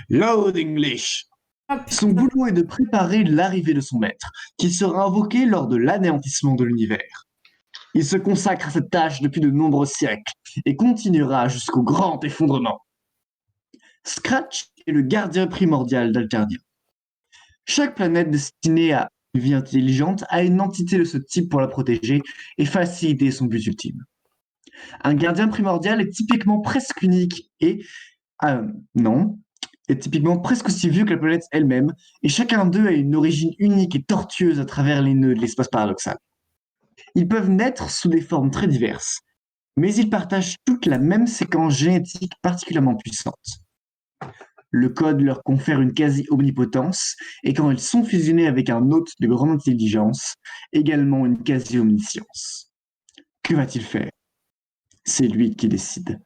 Lord English. Oh, Son putain. boulot est de préparer l'arrivée de son maître, qui sera invoqué lors de l'anéantissement de l'univers. Il se consacre à cette tâche depuis de nombreux siècles et continuera jusqu'au grand effondrement. Scratch est le gardien primordial d'Alternia. Chaque planète destinée à une vie intelligente a une entité de ce type pour la protéger et faciliter son but ultime. Un gardien primordial est typiquement presque unique et... est typiquement presque aussi vieux que la planète elle-même, et chacun d'eux a une origine unique et tortueuse à travers les nœuds de l'espace paradoxal. Ils peuvent naître sous des formes très diverses, mais ils partagent toutes la même séquence génétique particulièrement puissante. Le code leur confère une quasi-omnipotence, et quand ils sont fusionnés avec un hôte de grande intelligence, également une quasi-omniscience. Que va-t-il faire? C'est lui qui décide.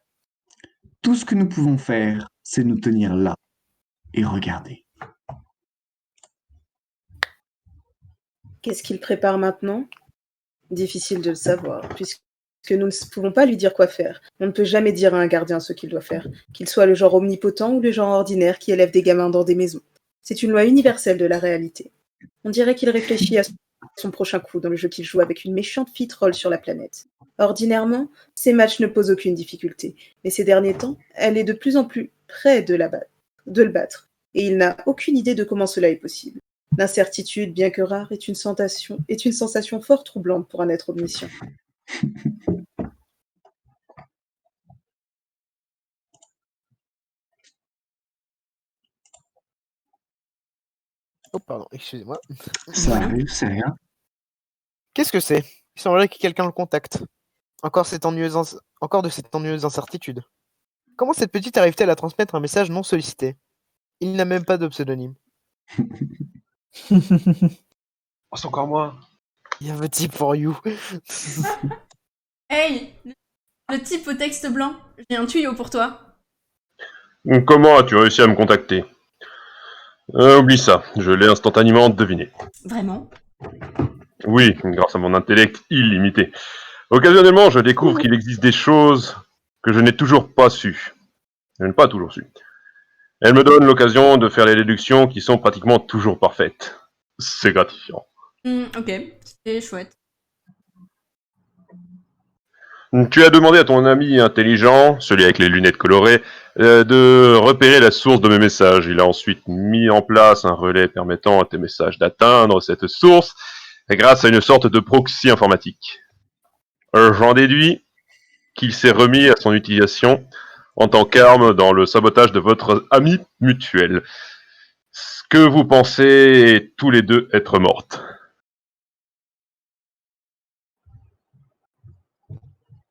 Tout ce que nous pouvons faire, c'est nous tenir là et regarder. Qu'est-ce qu'il prépare maintenant? Difficile de le savoir, puisque nous ne pouvons pas lui dire quoi faire. On ne peut jamais dire à un gardien ce qu'il doit faire, qu'il soit le genre omnipotent ou le genre ordinaire qui élève des gamins dans des maisons. C'est une loi universelle de la réalité. On dirait qu'il réfléchit à son prochain coup dans le jeu qu'il joue avec une méchante fille troll sur la planète. Ordinairement, ces matchs ne posent aucune difficulté, mais ces derniers temps, elle est de plus en plus près de le battre, et il n'a aucune idée de comment cela est possible. L'incertitude, bien que rare, est une sensation fort troublante pour un être omniscient. Oh pardon, excusez-moi. Ça arrive, c'est rien. Qu'est-ce que c'est? Il semblerait que quelqu'un le contacte. Encore de cette ennuyeuse incertitude. Comment cette petite arrive-t-elle à transmettre un message non sollicité? Il n'a même pas de pseudonyme. oh, c'est encore moi. Il y a un petit for you. Hey, le type au texte blanc, j'ai un tuyau pour toi. Comment as-tu réussi à me contacter? Oublie ça, je l'ai instantanément deviné. Vraiment? Oui, grâce à mon intellect illimité. Occasionnellement, je découvre qu'il existe des choses que je n'ai toujours pas su. Je n'ai pas toujours su. Elle me donne l'occasion de faire les déductions qui sont pratiquement toujours parfaites. C'est gratifiant. Ok, c'est chouette. Tu as demandé à ton ami intelligent, celui avec les lunettes colorées, de repérer la source de mes messages. Il a ensuite mis en place un relais permettant à tes messages d'atteindre cette source grâce à une sorte de proxy informatique. J'en déduis qu'il s'est remis à son utilisation en tant qu'arme dans le sabotage de votre ami mutuel. Ce que vous pensez tous les deux être mortes.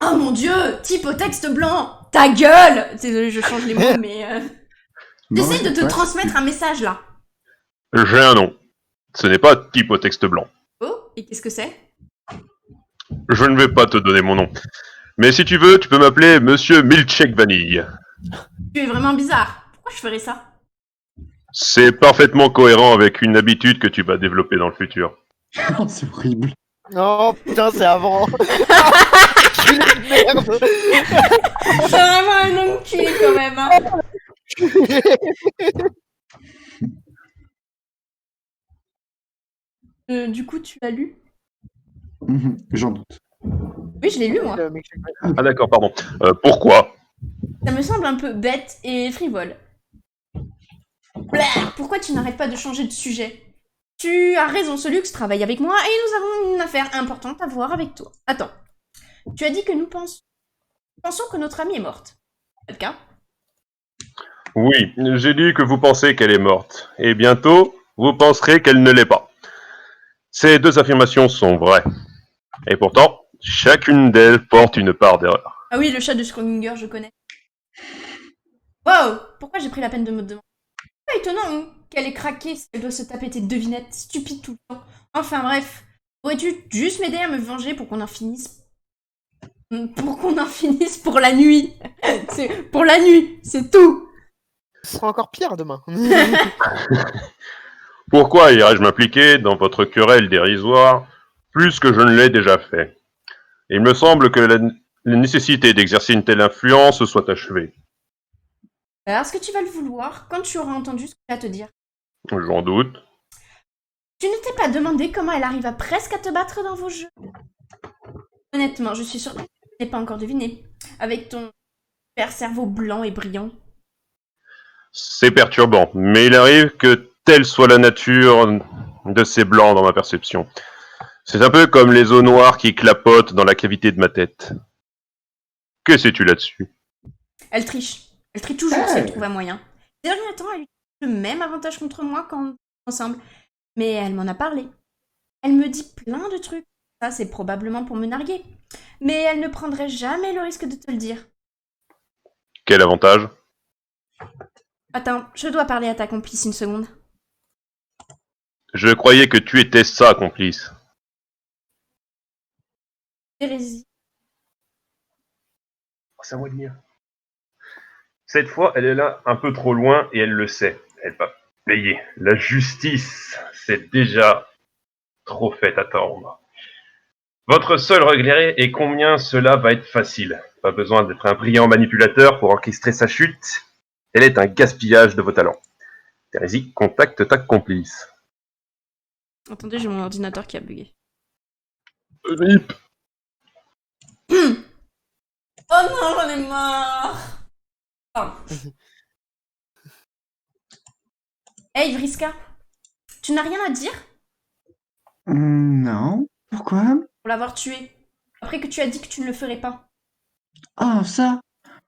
Oh mon dieu, type au texte blanc, ta gueule! Désolé, je change les mots, mais... J'essaie de te transmettre un message, là. J'ai un nom. Ce n'est pas type au texte blanc. Oh, et qu'est-ce que c'est? Je ne vais pas te donner mon nom. Mais si tu veux, tu peux m'appeler Monsieur Milkshake Vanille. Tu es vraiment bizarre. Pourquoi je ferais ça? C'est parfaitement cohérent avec une habitude que tu vas développer dans le futur. Oh, c'est horrible. Non, putain, c'est avant. Culé de merde. C'est vraiment un enculé quand même. Hein. Du coup, tu l'as lu? J'en doute. Oui, je l'ai lu moi. Ah d'accord, pardon. Pourquoi? Ça me semble un peu bête et frivole. Blair, pourquoi tu n'arrêtes pas de changer de sujet? Tu as raison, ce luxe travaille avec moi et nous avons une affaire importante à voir avec toi. Attends, tu as dit que nous pensons que notre amie est morte. C'est le cas? Oui, j'ai dit que vous pensez qu'elle est morte. Et bientôt, vous penserez qu'elle ne l'est pas. Ces deux affirmations sont vraies. Et pourtant, chacune d'elles porte une part d'erreur. Ah oui, le chat de Schrödinger, je connais. Wow, pourquoi j'ai pris la peine de me demander? Pas étonnant, hein, qu'elle ait craqué si elle doit se taper tes devinettes stupides tout le temps. Enfin bref, aurais-tu juste m'aider à me venger pour qu'on en finisse? Pour qu'on en finisse pour la nuit. C'est pour la nuit, c'est tout. Ce sera encore pire demain. Pourquoi irais-je m'impliquer dans votre querelle dérisoire plus que je ne l'ai déjà fait? Il me semble que la nécessité d'exercer une telle influence soit achevée. Est-ce que tu vas le vouloir quand tu auras entendu ce que j'ai à te dire? J'en doute. Tu ne t'es pas demandé comment elle arrive à presque à te battre dans vos jeux? Honnêtement, je suis sûre que tu n'as pas encore deviné. Avec ton super cerveau blanc et brillant. C'est perturbant, mais il arrive que telle soit la nature de ces blancs dans ma perception. C'est un peu comme les eaux noires qui clapotent dans la cavité de ma tête. Que sais-tu là-dessus? Elle triche. Elle triche toujours si elle trouve un moyen. Ces derniers temps, elle utilise le même avantage contre moi quand on est ensemble. Mais elle m'en a parlé. Elle me dit plein de trucs. Ça, c'est probablement pour me narguer. Mais elle ne prendrait jamais le risque de te le dire. Quel avantage? Attends, je dois parler à ta complice une seconde. Je croyais que tu étais sa complice. Hérésie. C'est à moi de lire. Cette fois, elle est là un peu trop loin et elle le sait. Elle va payer. La justice, c'est déjà trop fait attendre. Votre seul regret est combien cela va être facile. Pas besoin d'être un brillant manipulateur pour orchestrer sa chute. Elle est un gaspillage de vos talents. Thérèse, contacte ta complice. Attendez, j'ai mon ordinateur qui a bugué. Philippe. Oh non, j'en ai marre. Oh. Hey, Vriska, tu n'as rien à dire Non. Pourquoi? pour l'avoir tué, après que tu as dit que tu ne le ferais pas. Ah, ça.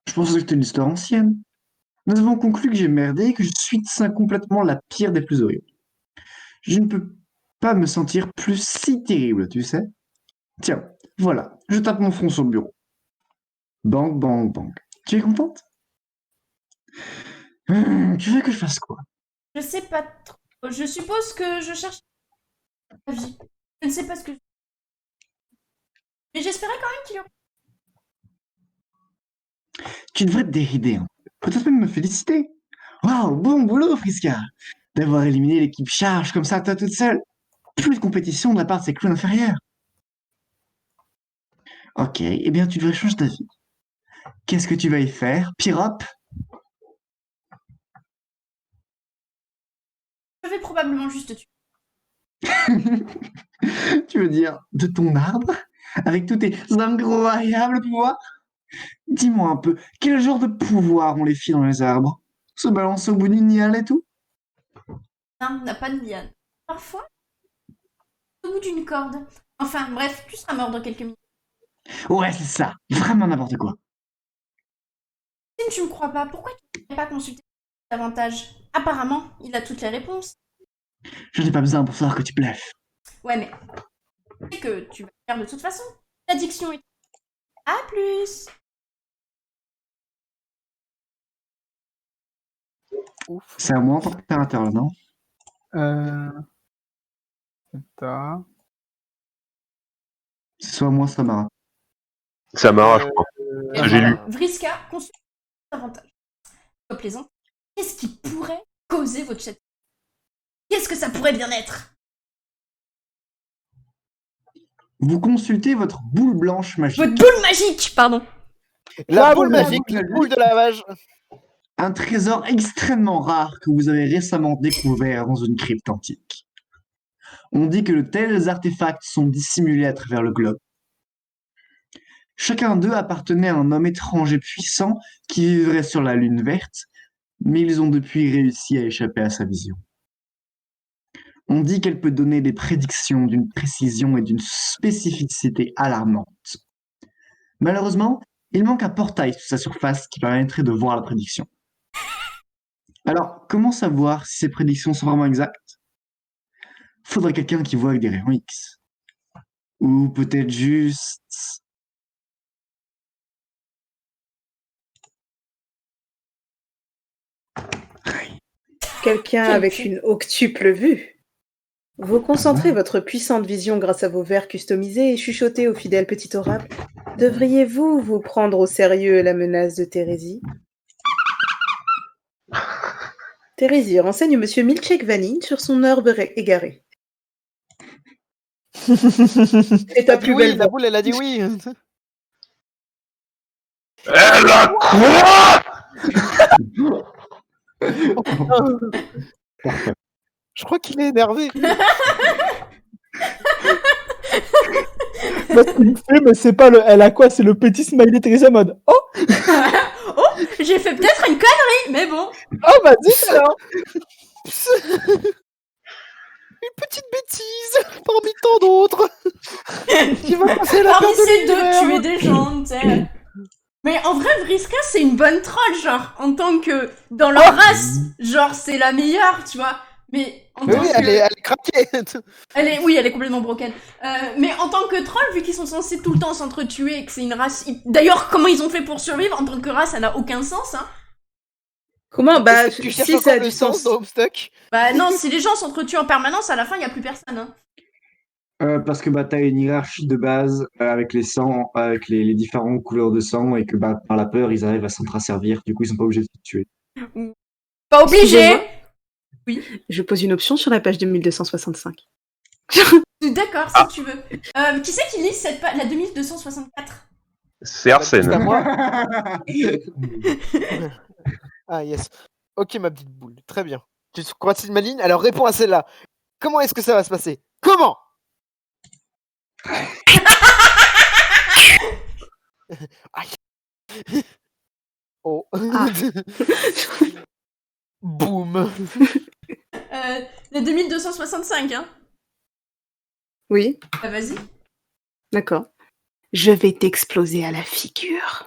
Je pensais que c'était une histoire ancienne. Nous avons conclu que j'ai merdé et que je suis complètement la pire des plus horribles. Je ne peux pas me sentir plus si terrible, tu sais. Tiens, voilà, je tape mon front sur le bureau. Bang, bang, bang. Tu es contente? Tu veux que je fasse quoi? Je sais pas trop. Je suppose que je cherche la vie. Je ne sais pas ce que... Mais j'espérais quand même qu'il y aurait... Tu devrais te dérider, hein. Peut-être même me féliciter. Waouh, bon boulot, Friska. D'avoir éliminé l'équipe charge comme ça, toi toute seule. Plus de compétition de la part de ces clowns inférieurs. Ok, eh bien tu devrais changer d'avis. Qu'est-ce que tu vas y faire, Pirop? Je vais probablement juste tuer. Tu veux dire de ton arbre? Avec tous tes incroyables pouvoirs? Dis-moi un peu, quel genre de pouvoir ont les filles dans les arbres? Se balancer au bout d'une liane et tout? Non, n'a pas de liane. Parfois, au bout d'une corde. Enfin, bref, tu seras mort dans quelques minutes. Ouais, c'est ça. Vraiment n'importe quoi. Si tu me crois pas, pourquoi tu n'as pas consulté davantage? Apparemment, il a toutes les réponses. Je n'ai pas besoin pour savoir que tu bluffes. Ouais, mais... c'est que tu vas le faire de toute façon. L'addiction est... À plus. Ouf. C'est à moi en tant qu'opérateur, là, non? Attends. C'est soit moi, soit Mara. Ça m'arrache, je crois. J'ai lu. Vriska, consulte davantage. Sois plaisant. Qu'est-ce qui pourrait causer votre châtiment. Qu'est-ce que ça pourrait bien être? Vous consultez votre boule blanche magique. Votre boule magique, pardon. La boule boule magique, magique. boule de lavage. Un trésor extrêmement rare que vous avez récemment découvert dans une crypte antique. On dit que de tels artefacts sont dissimulés à travers le globe. Chacun d'eux appartenait à un homme étranger puissant qui vivrait sur la Lune verte, mais ils ont depuis réussi à échapper à sa vision. On dit qu'elle peut donner des prédictions d'une précision et d'une spécificité alarmantes. Malheureusement, il manque un portail sur sa surface qui permettrait de voir la prédiction. Alors, comment savoir si ces prédictions sont vraiment exactes? Faudrait quelqu'un qui voit avec des rayons X. Ou peut-être juste... Quelqu'un avec une octuple vue. Vous concentrez votre puissante vision grâce à vos verres customisés et chuchotez au fidèle petit oracle. Devriez-vous vous prendre au sérieux la menace de Thérésie? Thérésie, renseigne Monsieur Milkshake Vanille sur son herbe égarée. Et ta Elle a dit plus oui, belle la voix. boule, elle a dit oui. Elle a quoi? Je crois qu'il est énervé. Bah, c'est une fée, mais c'est pas le elle a quoi, c'est le petit smiley Teresa mode. Oh, Oh, j'ai fait peut-être une connerie, mais bon. oh vas-y alors. Une petite bêtise parmi tant d'autres. Qui va passer la Parmi peur de ces deux, l'univers. tuer des gens, tu sais. Mais en vrai, Vriska, c'est une bonne troll, genre, en tant que... Dans leur race, genre, c'est la meilleure, tu vois. Mais en Mais tant oui, que... elle est craquée. Oui, elle est complètement broken. Mais en tant que troll, vu qu'ils sont censés tout le temps s'entretuer et que c'est une race... D'ailleurs, comment ils ont fait pour survivre en tant que race, ça n'a aucun sens, hein. Comment? Bah, Est-ce que tu cherches si ça encore a le du sens sens. dans Homestuck. Bah non, si les gens s'entretuent en permanence, à la fin, il n'y a plus personne, hein. Parce que t'as une hiérarchie de base avec les sangs, avec les différentes couleurs de sang, et que par la peur, ils arrivent à s'entre-servir. Du coup, ils sont pas obligés de se tuer. Pas obligé. Excusez-moi. Je pose une option sur la page 2265. D'accord, si tu veux. Qui c'est qui lit cette page, la 2264? C'est Arsène. C'est à moi. Ah yes. Ok ma petite boule, très bien. Tu crois-tu de ma ligne? Alors réponds à celle-là. Comment est-ce que ça va se passer? Comment? Aïe. Oh. Ah. Boum. La 2265, hein. Oui, Bah vas-y. d'accord. Je vais t'exploser à la figure.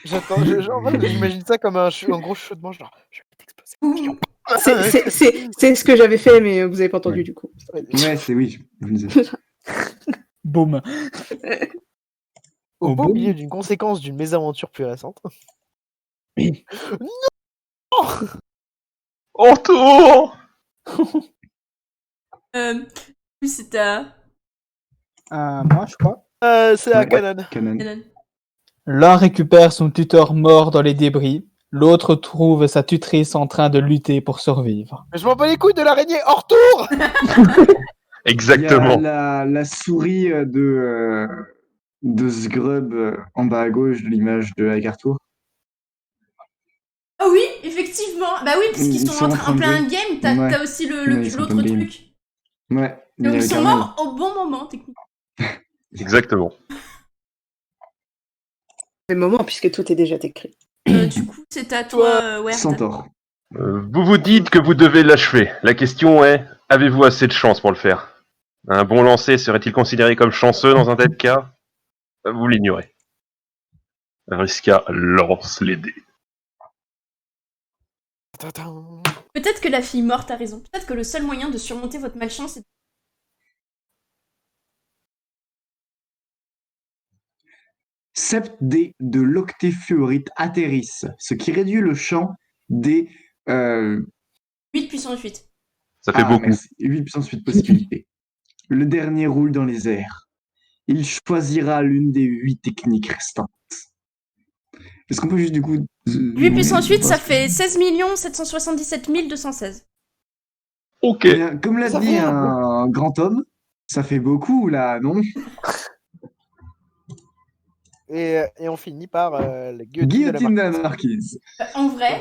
J'imagine ça comme un gros chaudement, genre je vais t'exploser. Ouh. C'est ce que j'avais fait, mais vous avez pas entendu Ouais. du coup. Ouais, c'est oui. Vous nous avez- Boum. Au Oh, beau boum. milieu d'une conséquence d'une mésaventure plus récente. Entour. Oui, c'est à... Moi je crois. C'est à Ouais. Canon. Canon. L'un récupère son tuteur mort dans les débris, l'autre trouve sa tutrice en train de lutter pour survivre. Je m'en bats les couilles de l'araignée hors tour. Exactement. Il y a la souris de Scrub en bas à gauche de l'image de Agartour. Ah oui, effectivement. Bah oui, parce qu'ils sont en de plein jouer. game, Ouais. t'as aussi Ouais, ils sont en l'autre plein game. truc. Ouais. Donc ils sont Carmel. morts au bon moment, techniquement. Exactement. Le moment, puisque tout est déjà écrit. Du coup, c'est à toi, Werd. Centaure. Vous vous dites que vous devez l'achever. La question est, avez-vous assez de chance pour le faire? Un bon lancer serait-il considéré comme chanceux dans un tel cas? Vous l'ignorez. Vriska lance les dés. Peut-être que la fille morte a raison. Peut-être que le seul moyen de surmonter votre malchance est... 7 dés de l'octéfluorite atterrissent, ce qui réduit le champ des 8 puissance 8. Ça fait beaucoup. 8 puissance 8 possibilités. Le dernier roule dans les airs. Il choisira l'une des 8 techniques restantes. Est-ce qu'on peut juste du coup... 8 puissance 8, ça fait 16 777 216. Ok. Eh bien, comme l'a Ça dit fait un grand homme, ça fait beaucoup là, non? Et on finit par la guillotine de la Guillotine de la marquise. marquise. En vrai.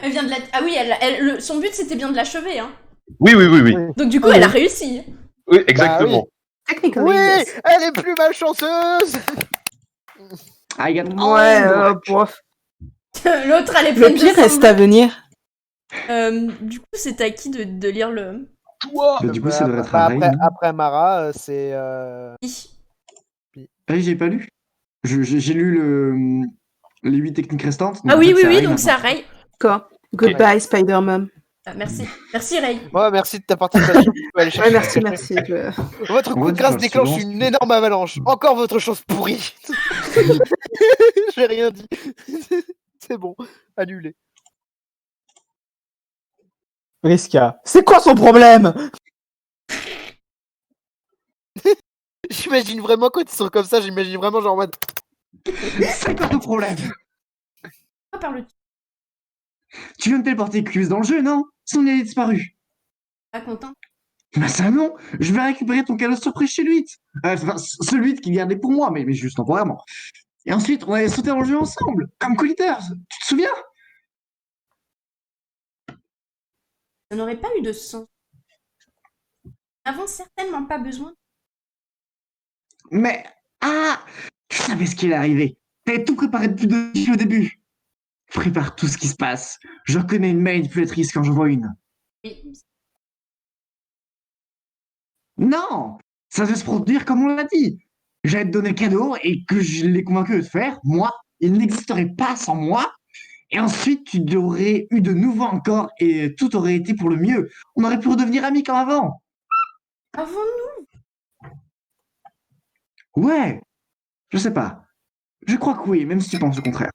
Elle vient de la. Ah oui, son but c'était bien de l'achever, hein. Oui, oui, oui, oui. Donc du coup, Oui. elle a réussi. Oui, exactement. Technically, Oui, yes. elle est plus malchanceuse. I got Ouais, all the luck. bof. L'autre, elle est Le pleine de pire reste sanglots. à venir. Du coup, c'est à qui de lire le. Toi. Bah, du coup, ça devrait être à Ray, après, non? après Mara, c'est. Ray, j'ai pas lu. J'ai lu les 8 techniques restantes. Donc Ah en oui, fait, oui, c'est à oui, Ray donc maintenant. c'est à Ray. Quoi? Goodbye, Spider-Man. Ah, merci. Merci, Ray. Ouais, merci de ta participation. Tu peux aller chercher Ouais, merci, le café. merci. Votre En coup vrai, de tu grâce parles déclenche silence, une tu- énorme avalanche. Encore votre chance pourrie. J'ai rien dit. C'est bon, annulé. Vriska, c'est quoi son problème? J'imagine vraiment quand ils sont comme ça, j'imagine vraiment genre en mode. C'est quoi ton problème? Pourquoi parles-tu Tu viens de téléporter Cuse dans le jeu, non? Son est disparu. pas content? Bah ça non, je vais récupérer ton cadeau surprise chez lui. Enfin, celui qu'il gardait pour moi, mais juste temporairement. Et ensuite, on allait sauter dans le jeu ensemble, comme co-leaders. Tu te souviens? Ça n'aurait pas eu de sens. Nous n'avons certainement pas besoin. Mais, ah, je savais ce qui allait arriver. T'avais tout préparé depuis le début. Prépare tout ce qui se passe. Je reconnais une manipulatrice quand je vois une. Oui. Non, ça va se produire comme on l'a dit. J'allais te donner le cadeau et que je l'ai convaincu de faire, moi, il n'existerait pas sans moi. Et ensuite, tu l'aurais eu de nouveau encore et tout aurait été pour le mieux. On aurait pu redevenir amis comme avant. Avons-nous? Ouais, je sais pas. Je crois que oui, même si tu penses le contraire.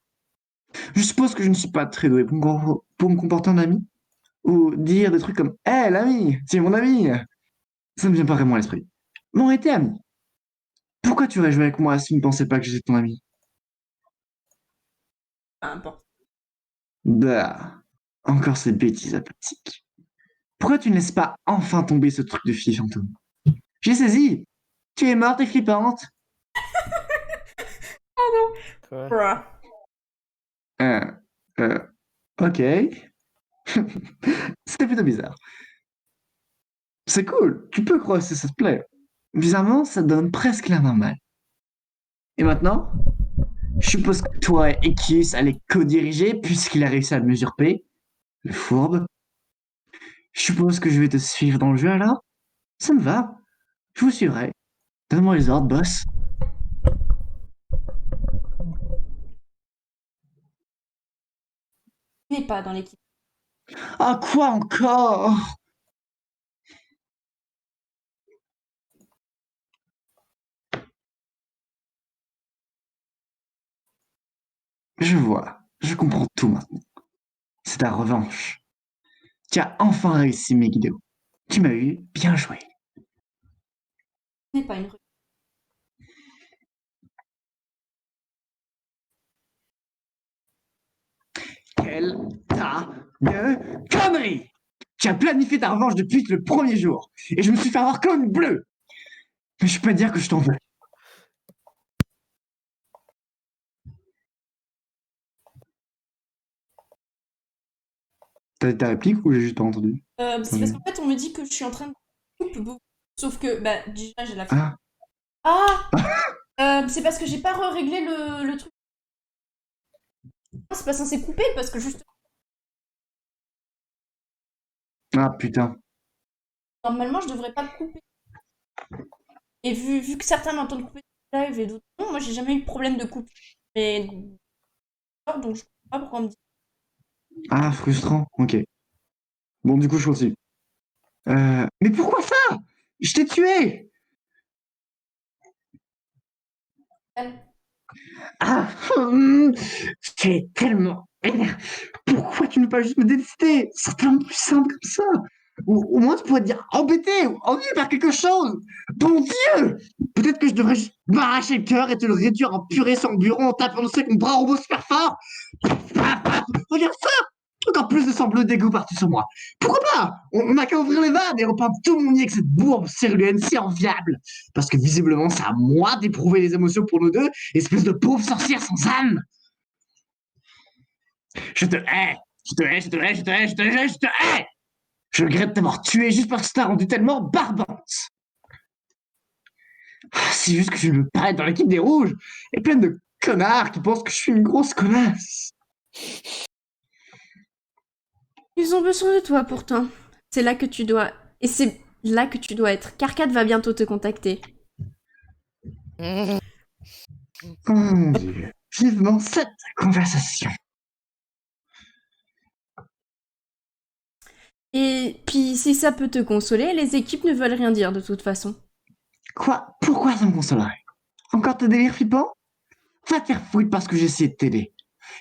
Je suppose que je ne suis pas très doué pour me comporter en ami. Ou dire des trucs comme hé, l'ami, c'est mon ami. Ça ne me vient pas vraiment à l'esprit. Mais on était amis. Pourquoi tu aurais joué avec moi si tu ne pensais pas que j'étais ton ami? Peu importe. Bah, encore ces bêtises apathiques. Pourquoi tu ne laisses pas enfin tomber ce truc de fille fantôme? J'ai saisi. Tu es morte et flippante. Bruh. Euh, euh, ok. C'était plutôt bizarre. C'est cool, tu peux croire si ça te plaît. Bizarrement, ça donne presque l'air normal. Et maintenant, je suppose que toi et Kius allez co-diriger puisqu'il a réussi à m'usurper. Le fourbe. Je suppose que je vais te suivre dans le jeu alors? Ça me va. Je vous suivrai. Donne-moi les ordres, boss. Tu n'es pas dans l'équipe. Ah, quoi encore? Je vois. Je comprends tout maintenant. C'est ta revanche. Tu as enfin réussi mes vidéos. Tu m'as eu, bien joué. Tu n'es pas une. Quel tas de conneries! Tu as planifié ta revanche depuis le premier jour. Et je me suis fait avoir comme une bleue. Mais je peux pas dire que je t'en veux. T'as ta réplique ou j'ai juste pas entendu? C'est parce qu'en fait, on me dit que je suis en train de couper beaucoup. Sauf que, bah, déjà, j'ai la Ah, Ah c'est parce que j'ai pas réglé le truc. Non, c'est pas censé couper parce que juste. ah putain. Normalement, je devrais pas le couper. Et vu que certains m'entendent couper le live et d'autres non, moi j'ai jamais eu de problème de coupe. Mais. Donc je comprends pas pourquoi on me dit. Ah, frustrant. Ok. Bon, du coup, je continue. Mais pourquoi ça? Je t'ai tué! Ah, tu es tellement énervé. Pourquoi tu ne peux pas juste me détester? C'est tellement plus simple comme ça. Ou au moins, tu pourrais te dire embêté ou ennuyé par quelque chose. Bon Dieu! Peut-être que je devrais juste m'arracher le cœur et te le réduire en purée sur le bureau en tapant dessus avec mon bras robot super fort. Regarde ça! Encore plus de sang bleu dégoût partout sur moi. Pourquoi pas? On n'a qu'à ouvrir les vannes et repeindre tout mon nid avec cette bourbe céruléenne si enviable. Parce que visiblement, c'est à moi d'éprouver les émotions pour nous deux, espèce de pauvre sorcière sans âme. Je te hais! Je te hais, je te hais, je te hais, je te hais, je te hais! Je regrette t'avoir tué juste parce que t'as rendu tellement barbante. C'est juste que je veux pas être dans l'équipe des rouges et pleine de connards qui pensent que je suis une grosse connasse. Ils ont besoin de toi pourtant. C'est là que tu dois... Et c'est là que tu dois être. Carcade va bientôt te contacter. Oh mon Dieu. Vivement cette conversation. Et puis, si ça peut te consoler, les équipes ne veulent rien dire de toute façon. Quoi? Pourquoi ça me consolerait? Encore tes délires flippants? Va te faire foutre parce que j'ai essayé de t'aider.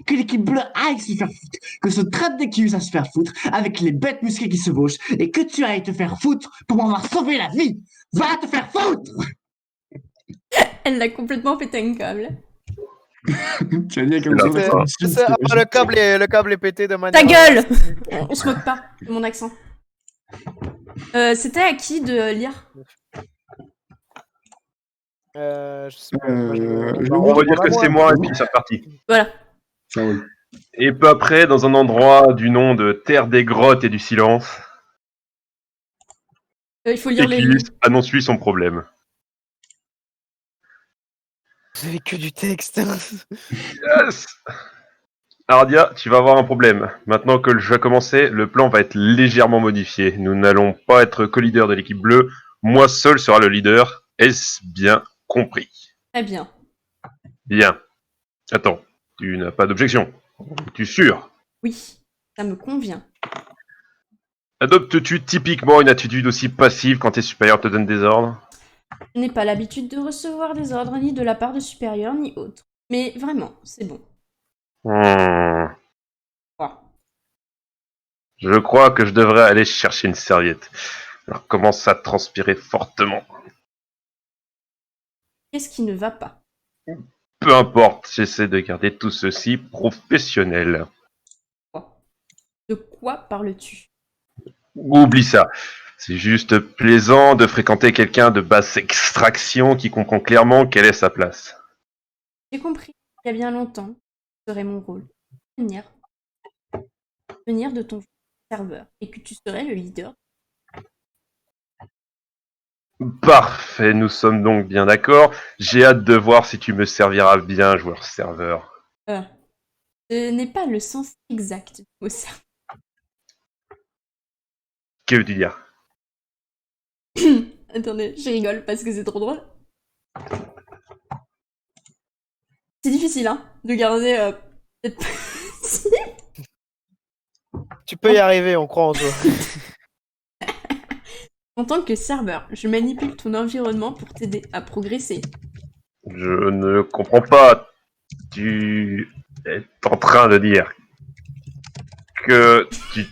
Que l'équipe bleue aille se faire foutre. Que ce traite d'équipes à se faire foutre avec les bêtes musclées qui se vauchent. Et que tu ailles te faire foutre pour m'avoir sauvé la vie. Va te faire foutre! Elle l'a complètement pété un câble. Tu as dit comme ça, Le câble est pété de manière... Ta gueule! On se moque pas de mon accent. C'était à qui de lire? Je sais pas. On va dire que c'est moi et puis c'est reparti. Voilà. Ça roule. Et peu après, dans un endroit du nom de Terre des Grottes et du Silence, Il faut lire les lignes. Equus annonce lui son problème. Vous avez que du texte. Yes! Ardia, tu vas avoir un problème. Maintenant que le jeu a commencé, le plan va être légèrement modifié. Nous n'allons pas être co-leader de l'équipe bleue. Moi seul sera le leader. Est-ce bien compris? Très bien. Bien. Attends, tu n'as pas d'objection? Es-tu sûr? Oui, ça me convient. Adoptes-tu typiquement une attitude aussi passive quand tes supérieurs te donnent des ordres? Je n'ai pas l'habitude de recevoir des ordres ni de la part de supérieurs ni autres. Mais vraiment, c'est bon. Quoi? Je crois que je devrais aller chercher une serviette. Alors commence à transpirer fortement. Qu'est-ce qui ne va pas? Peu importe, j'essaie de garder tout ceci professionnel. De quoi parles-tu? Oublie ça. C'est juste plaisant de fréquenter quelqu'un de basse extraction qui comprend clairement quelle est sa place. J'ai compris, il y a bien longtemps, ce serait mon rôle. Venir de ton serveur et que tu serais le leader. Parfait, nous sommes donc bien d'accord. J'ai hâte de voir si tu me serviras bien, joueur-serveur. Ce n'est pas le sens exact du mot serveur. Que veux-tu dire? Attendez, je rigole parce que c'est trop drôle. C'est difficile, hein, de garder cette... Tu peux y arriver, on croit en toi. En tant que serveur, je manipule ton environnement pour t'aider à progresser. Je ne comprends pas. Tu es en train de dire que tu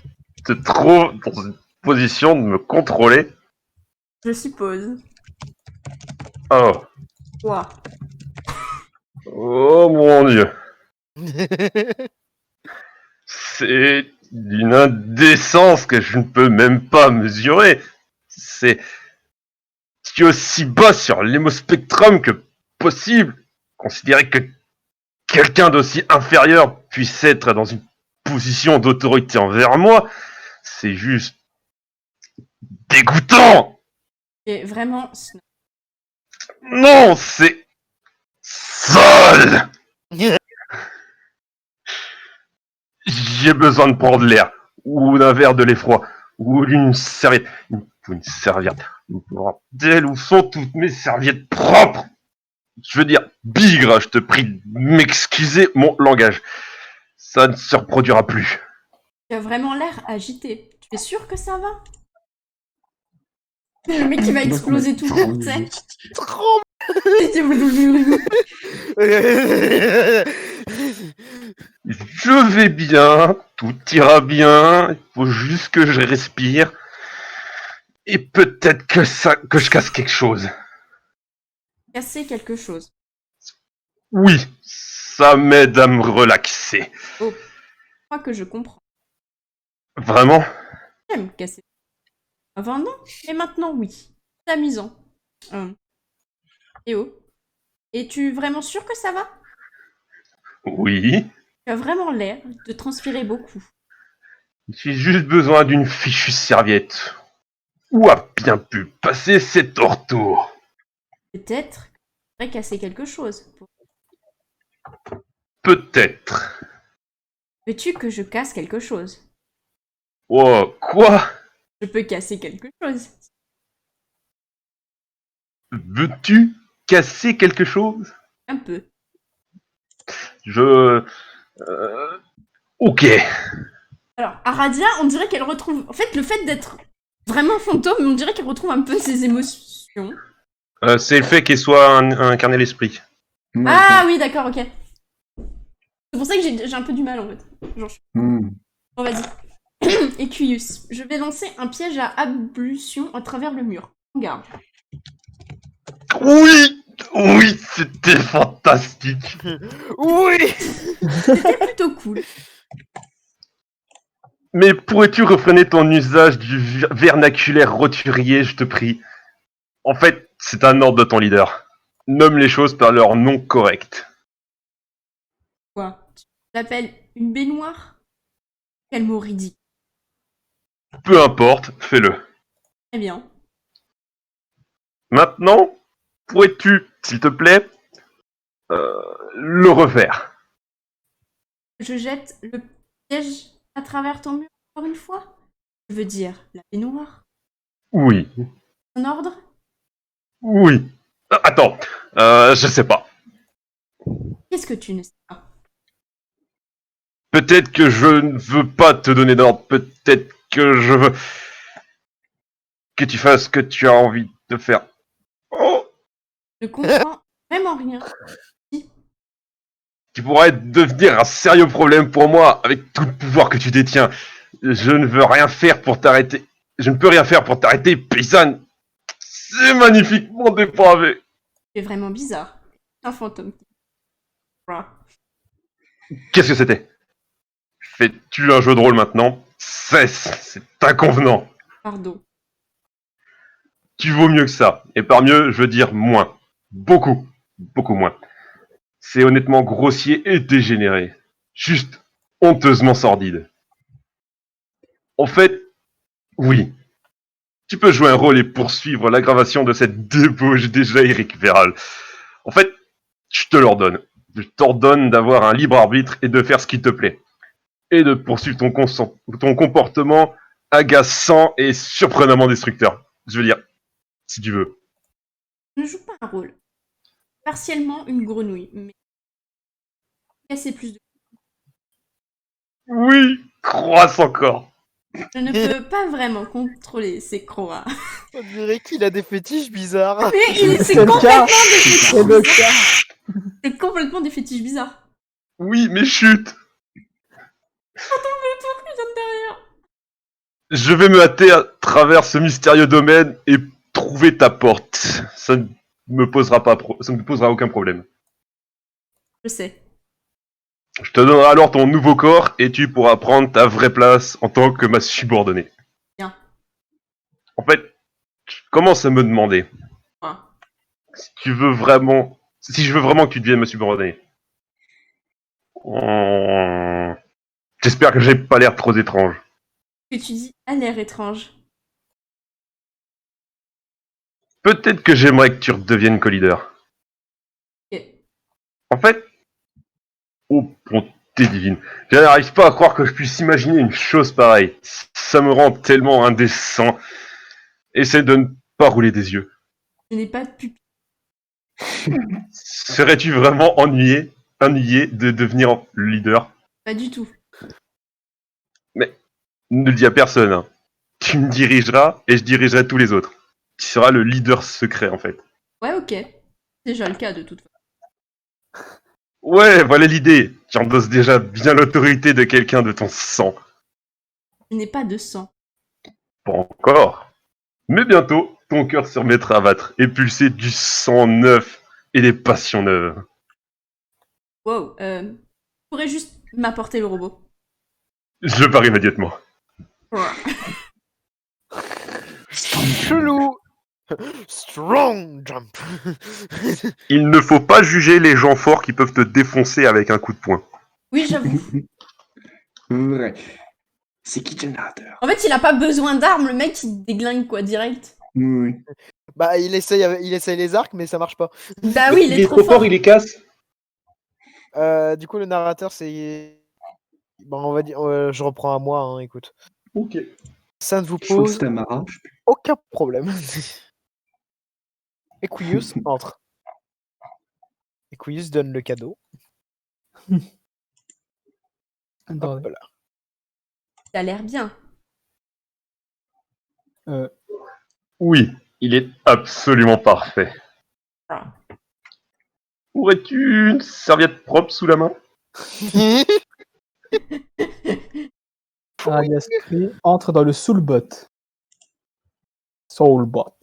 te trouves dans une position de me contrôler? Je suppose. Oh. Quoi? Oh mon Dieu. C'est d'une indécence que je ne peux même pas mesurer. C'est... Tu es aussi bas sur l'hémospectrum que possible. Considérer que quelqu'un d'aussi inférieur puisse être dans une position d'autorité envers moi, c'est juste dégoûtant. Et vraiment... Non, c'est sale. J'ai besoin de prendre l'air, ou d'un verre de lait froid, ou d'une serviette. Une serviette. Bordel, où sont toutes mes serviettes propres? Je veux dire, bigre, je te prie de m'excuser mon langage. Ça ne se reproduira plus. Tu as vraiment l'air agité. Tu es sûr que ça va? Le mec qui va exploser tout court, tu sais. Trop. Je vais bien, tout ira bien, il faut juste que je respire. Et peut-être que je casse quelque chose. Casser quelque chose. Oui, ça m'aide à me relaxer. Je crois que je comprends. Vraiment? J'aime casser. Avant non, mais maintenant oui. C'est amusant. Oh. Es-tu vraiment sûr que ça va? Oui. Tu as vraiment l'air de transpirer beaucoup. J'ai juste besoin d'une fichue serviette. Où a bien pu passer cet orto? Peut-être que tu pourrais casser quelque chose. Peut-être. Veux-tu que je casse quelque chose? Oh, quoi? Je peux casser quelque chose. Veux-tu casser quelque chose? Un peu. Ok. Alors, Aradia, on dirait qu'elle retrouve... En fait, le fait d'être vraiment fantôme, on dirait qu'elle retrouve un peu ses émotions. C'est le fait qu'il soit incarné l'esprit. Ouais, Ah oui, d'accord, ok. C'est pour ça que j'ai un peu du mal, en fait. Genre, Hmm. Bon, vas-y. Equius, je vais lancer un piège à ablution à travers le mur. Regarde. Oui! Oui, c'était fantastique! Oui. C'était plutôt cool. Mais pourrais-tu refréner ton usage du vernaculaire roturier, je te prie? En fait, c'est un ordre de ton leader. Nomme les choses par leur nom correct. Quoi? Tu l'appelles une baignoire? Quel mot ridicule. Peu importe, fais-le. Très bien. Maintenant, pourrais-tu, s'il te plaît, le refaire? Je jette le piège à travers ton mur encore une fois? Je veux dire, la baignoire? Oui. En ordre? Oui. Attends, je sais pas. Qu'est-ce que tu ne sais pas? Peut-être que je ne veux pas te donner d'ordre. Peut-être que je veux que tu fasses ce que tu as envie de faire. Oh! Je comprends vraiment rien. Tu pourrais devenir un sérieux problème pour moi avec tout le pouvoir que tu détiens. Je ne veux rien faire pour t'arrêter. Je ne peux rien faire pour t'arrêter, paysanne. C'est magnifiquement dépravé. C'est vraiment bizarre. Un fantôme. Voilà. Qu'est-ce que c'était? Fais-tu un jeu de rôle maintenant? Cesse, c'est inconvenant. Pardon. Tu vaux mieux que ça. Et par mieux, je veux dire moins. Beaucoup. Beaucoup moins. C'est honnêtement grossier et dégénéré. Juste honteusement sordide. En fait, oui. Tu peux jouer un rôle et poursuivre l'aggravation de cette débauche déjà irrécupérable. En fait, je te l'ordonne. Je t'ordonne d'avoir un libre arbitre et de faire ce qui te plaît. Et de poursuivre ton comportement agaçant et surprenamment destructeur. Je veux dire, si tu veux. Je ne joue pas un rôle. Partiellement une grenouille, mais casser plus de... Oui, croisse encore. Je ne peux pas vraiment contrôler ces croix. On dirait qu'il a des fétiches bizarres. Mais c'est C'est le cas. complètement des fétiches C'est le bizarres. cas. C'est complètement des fétiches bizarres. Oui, mais chut. Je vais me hâter à travers ce mystérieux domaine et trouver ta porte. Ça ne me posera aucun problème. Je sais. Je te donnerai alors ton nouveau corps et tu pourras prendre ta vraie place en tant que ma subordonnée. Bien. En fait, je commence à me demander Quoi? si je veux vraiment que tu deviennes ma subordonnée. J'espère que j'ai pas l'air trop étrange. Ce que tu dis a l'air étrange. Peut-être que j'aimerais que tu redeviennes co-leader. Ok. En fait, oh bonté divine, je n'arrive pas à croire que je puisse imaginer une chose pareille. Ça me rend tellement indécent. Essaie de ne pas rouler des yeux. Je n'ai pas de pupille. Serais-tu vraiment ennuyé de devenir le leader? Pas du tout. Ne le dis à personne. Hein. Tu me dirigeras et je dirigerai tous les autres. Tu seras le leader secret en fait. Ouais, ok. C'est déjà le cas de toute façon. Ouais, voilà l'idée. Tu endosses déjà bien l'autorité de quelqu'un de ton sang. Je n'ai pas de sang. Pas encore. Mais bientôt, ton cœur se remettra à battre et pulser du sang neuf et des passions neuves. Wow. Tu pourrais juste m'apporter le robot. Je pars immédiatement. Chelou. Strong jump. Il ne faut pas juger les gens forts qui peuvent te défoncer avec un coup de poing. Oui, j'avoue. Vrai. C'est qui générateur? En fait, il a pas besoin d'armes, le mec, il déglingue, quoi, direct. Oui. Bah, il essaye les arcs, mais ça marche pas. Bah oui, il est trop fort. il les casse. Du coup, le narrateur, c'est. Bon, on va dire. Je reprends à moi, hein, écoute. Ok. Ça ne vous Je crois que pose c'était Amara. aucun problème. Equius entre. Equius donne le cadeau. Attendez. Hop là. Ça a l'air bien. Oui, il est absolument parfait. Ah. Aurais-tu une serviette propre sous la main? Radiascrit entre dans le Soulbot. Soulbot.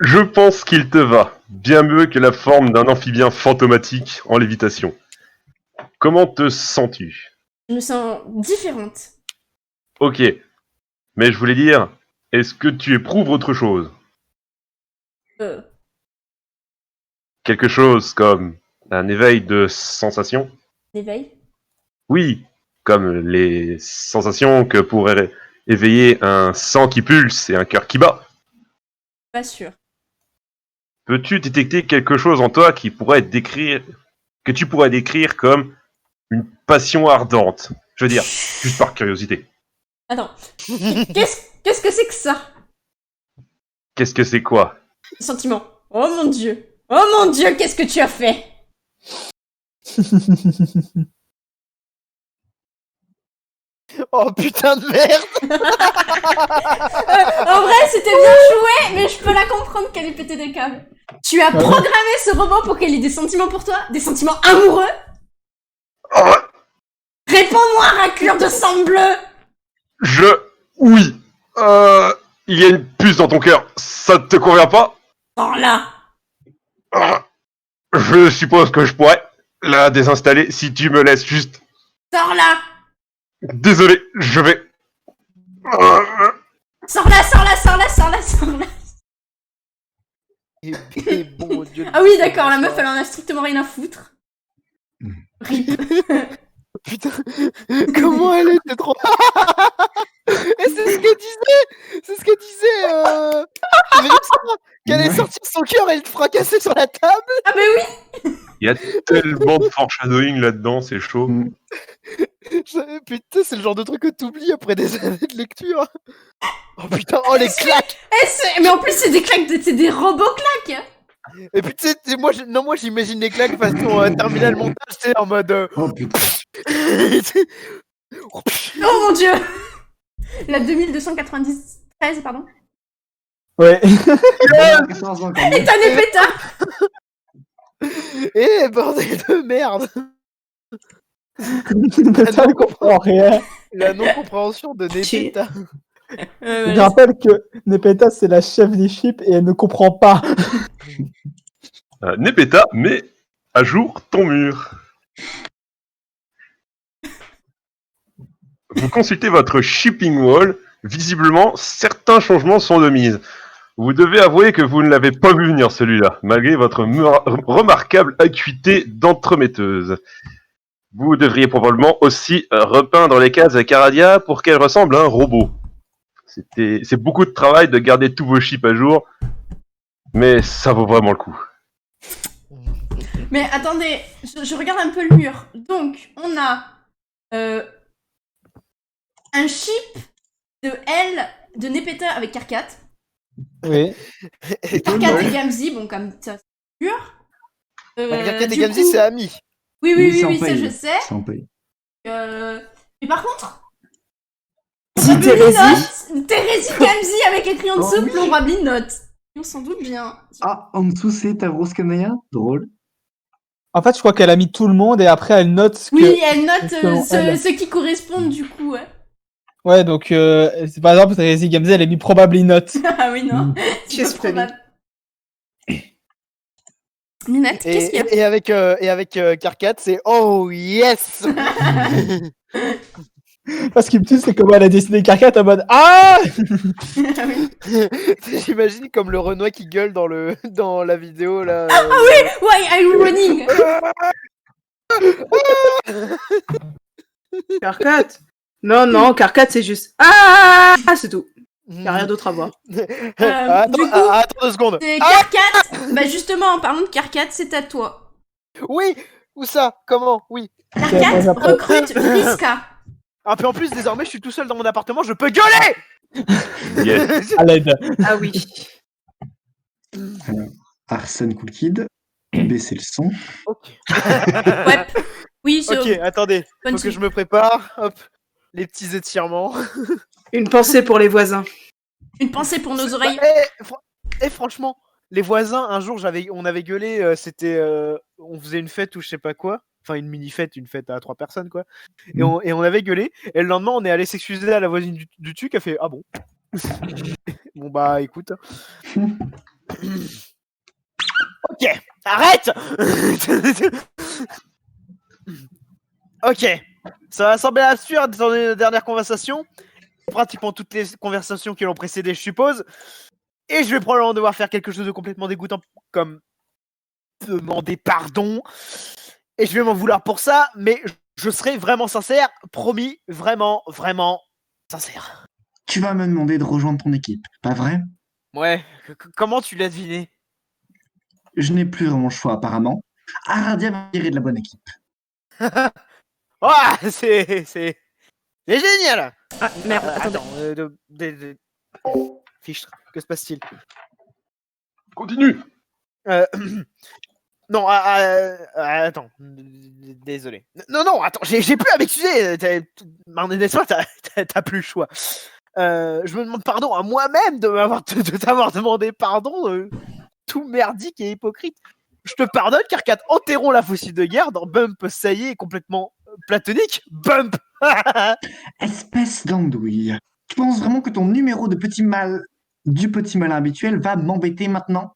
Je pense qu'il te va, bien mieux que la forme d'un amphibien fantomatique en lévitation. Comment te sens-tu? Je me sens différente. Ok, mais je voulais dire, est-ce que tu éprouves autre chose? Quelque chose comme un éveil de sensations? L'éveil. Oui, comme les sensations que pourrait éveiller un sang qui pulse et un cœur qui bat. Pas sûr. Peux-tu détecter quelque chose en toi qui pourrait décrire, que tu pourrais décrire comme une passion ardente? Je veux dire, juste par curiosité. Attends. Qu'est-ce que c'est que ça? Qu'est-ce que c'est quoi? Sentiment. Oh mon dieu. Oh mon dieu, qu'est-ce que tu as fait? Oh putain de merde. En vrai, c'était bien joué, mais je peux la comprendre qu'elle ait pété des câbles. Tu as programmé ce robot pour qu'elle ait des sentiments pour toi? Des sentiments amoureux? Oh, Réponds-moi, raclure de sang bleu! Oui. Il y a une puce dans ton cœur. Ça te convient pas? Sors là! Je suppose que je pourrais la désinstaller si tu me laisses juste. Sors là! Désolé, je vais. Sors là, sors là, sors là, sors là, sors là! Et bon Dieu. Ah oui, d'accord, la meuf, elle en a strictement rien à foutre. Rip. Putain, comment elle était trop. Et c'est ce qu'elle disait. C'est ce qu'elle disait. Qu'elle est sortie de son cœur et elle te fracassait sur la table. Ah mais oui! Il y a tellement de foreshadowing là-dedans, c'est chaud. Putain, c'est le genre de truc que t'oublies après des années de lecture. Oh putain, oh les claques. Mais en plus, c'est des claques, c'est des robots claques! Et puis tu sais, moi j'imagine les claques façon terminal montage, c'est en mode. Oh putain. Oh mon dieu! La 2293, pardon. Ouais. 14 ans quand même. Et t'as des pétards! Eh bordel de merde. Nepeta ne comprend rien. La non-compréhension de Nepeta. Je rappelle que Nepeta, c'est la chef des chips et elle ne comprend pas. Nepeta, mets à jour ton mur. Vous consultez votre shipping wall. Visiblement, certains changements sont de mise. Vous devez avouer que vous ne l'avez pas vu venir celui-là, malgré votre remarquable acuité d'entremetteuse. Vous devriez probablement aussi repeindre les cases Caradia pour qu'elles ressemblent à un robot. C'est beaucoup de travail de garder tous vos chips à jour, mais ça vaut vraiment le coup. Mais attendez, je regarde un peu le mur. Donc, on a un chip de L de Nepeta avec Karkat. Oui. Karkat et Gamzi, bon, comme ça, c'est sûr. Karkat et du Gamzi, coup- c'est ami. Oui, ça je sais. C'est en paye. Mais par contre, Si Thérésie. Thérésie Gamzi avec écrit en dessous Oh oui. Plombrabli note. On s'en doute bien. Ah, en dessous c'est Tavros Kanaya. Drôle. En fait, je crois qu'elle a mis tout le monde et après elle note ce que. Oui, elle note selon elle. ceux qui correspondent du coup, ouais. Ouais, donc, par exemple, Rési Gamze, elle a mis probably not. Ah oui, non. C'est Just pas probable. Minette, qu'est-ce qu'il y a? Et avec Carcat, c'est oh yes. Ce qui me tue, c'est comment elle a dessiné Carcat en mode ah. Ah oui. J'imagine comme le Renoir qui gueule dans la vidéo là. Why are you running? Carcat. Non, Carcat, c'est juste ah, c'est tout. Y a rien d'autre à voir. Attends, du coup, attends 2 secondes. C'est Carcat. Bah justement, en parlant de Carcat, c'est à toi. Oui, où ça? Comment? Oui. Carcat recrute Vriska. Ah, puis en plus, désormais, je suis tout seul dans mon appartement, je peux gueuler. Yes. À l'aide. Ah oui. Alors, Arsène Cool Kid, baissez le son. Ok. Ouais. Oui, c'est Ok, attendez, bonne faut que suite. je me prépare. Hop, les petits étirements. Une pensée pour les voisins. Une pensée pour nos oreilles. Et franchement, les voisins, un jour, on avait gueulé, c'était, on faisait une fête ou je sais pas quoi. Enfin, une mini-fête, une fête à 3 personnes, quoi. Et on avait gueulé, et le lendemain, on est allé s'excuser à la voisine du dessus qui a fait « Ah bon ?» Bon bah, écoute. Ok, arrête. Ok, ça va sembler absurde dans les dernières conversations. Pratiquement toutes les conversations qui l'ont précédé, je suppose. Et je vais probablement devoir faire quelque chose de complètement dégoûtant, comme demander pardon. Et je vais m'en vouloir pour ça, mais je serai vraiment sincère. Promis, vraiment, vraiment sincère. Tu vas me demander de rejoindre ton équipe, pas vrai? Ouais, comment tu l'as deviné? Je n'ai plus vraiment le choix apparemment. Aradia va virer de la bonne équipe. Ah, c'est génial. Ah, merde, attendez. Fichtre, que se passe-t-il? Continue. Non, attends, désolé. Non, attends, j'ai plus à m'excuser. N'est-ce pas, t'as plus le choix. Je me demande pardon à moi-même de t'avoir demandé pardon, tout merdique et hypocrite. Je te pardonne, Carcat. Enterrons la fossile de guerre dans Bump, ça y est, complètement platonique. Bump. Espèce d'andouille. Tu penses vraiment que ton numéro de petit mal, du petit malin habituel, va m'embêter maintenant?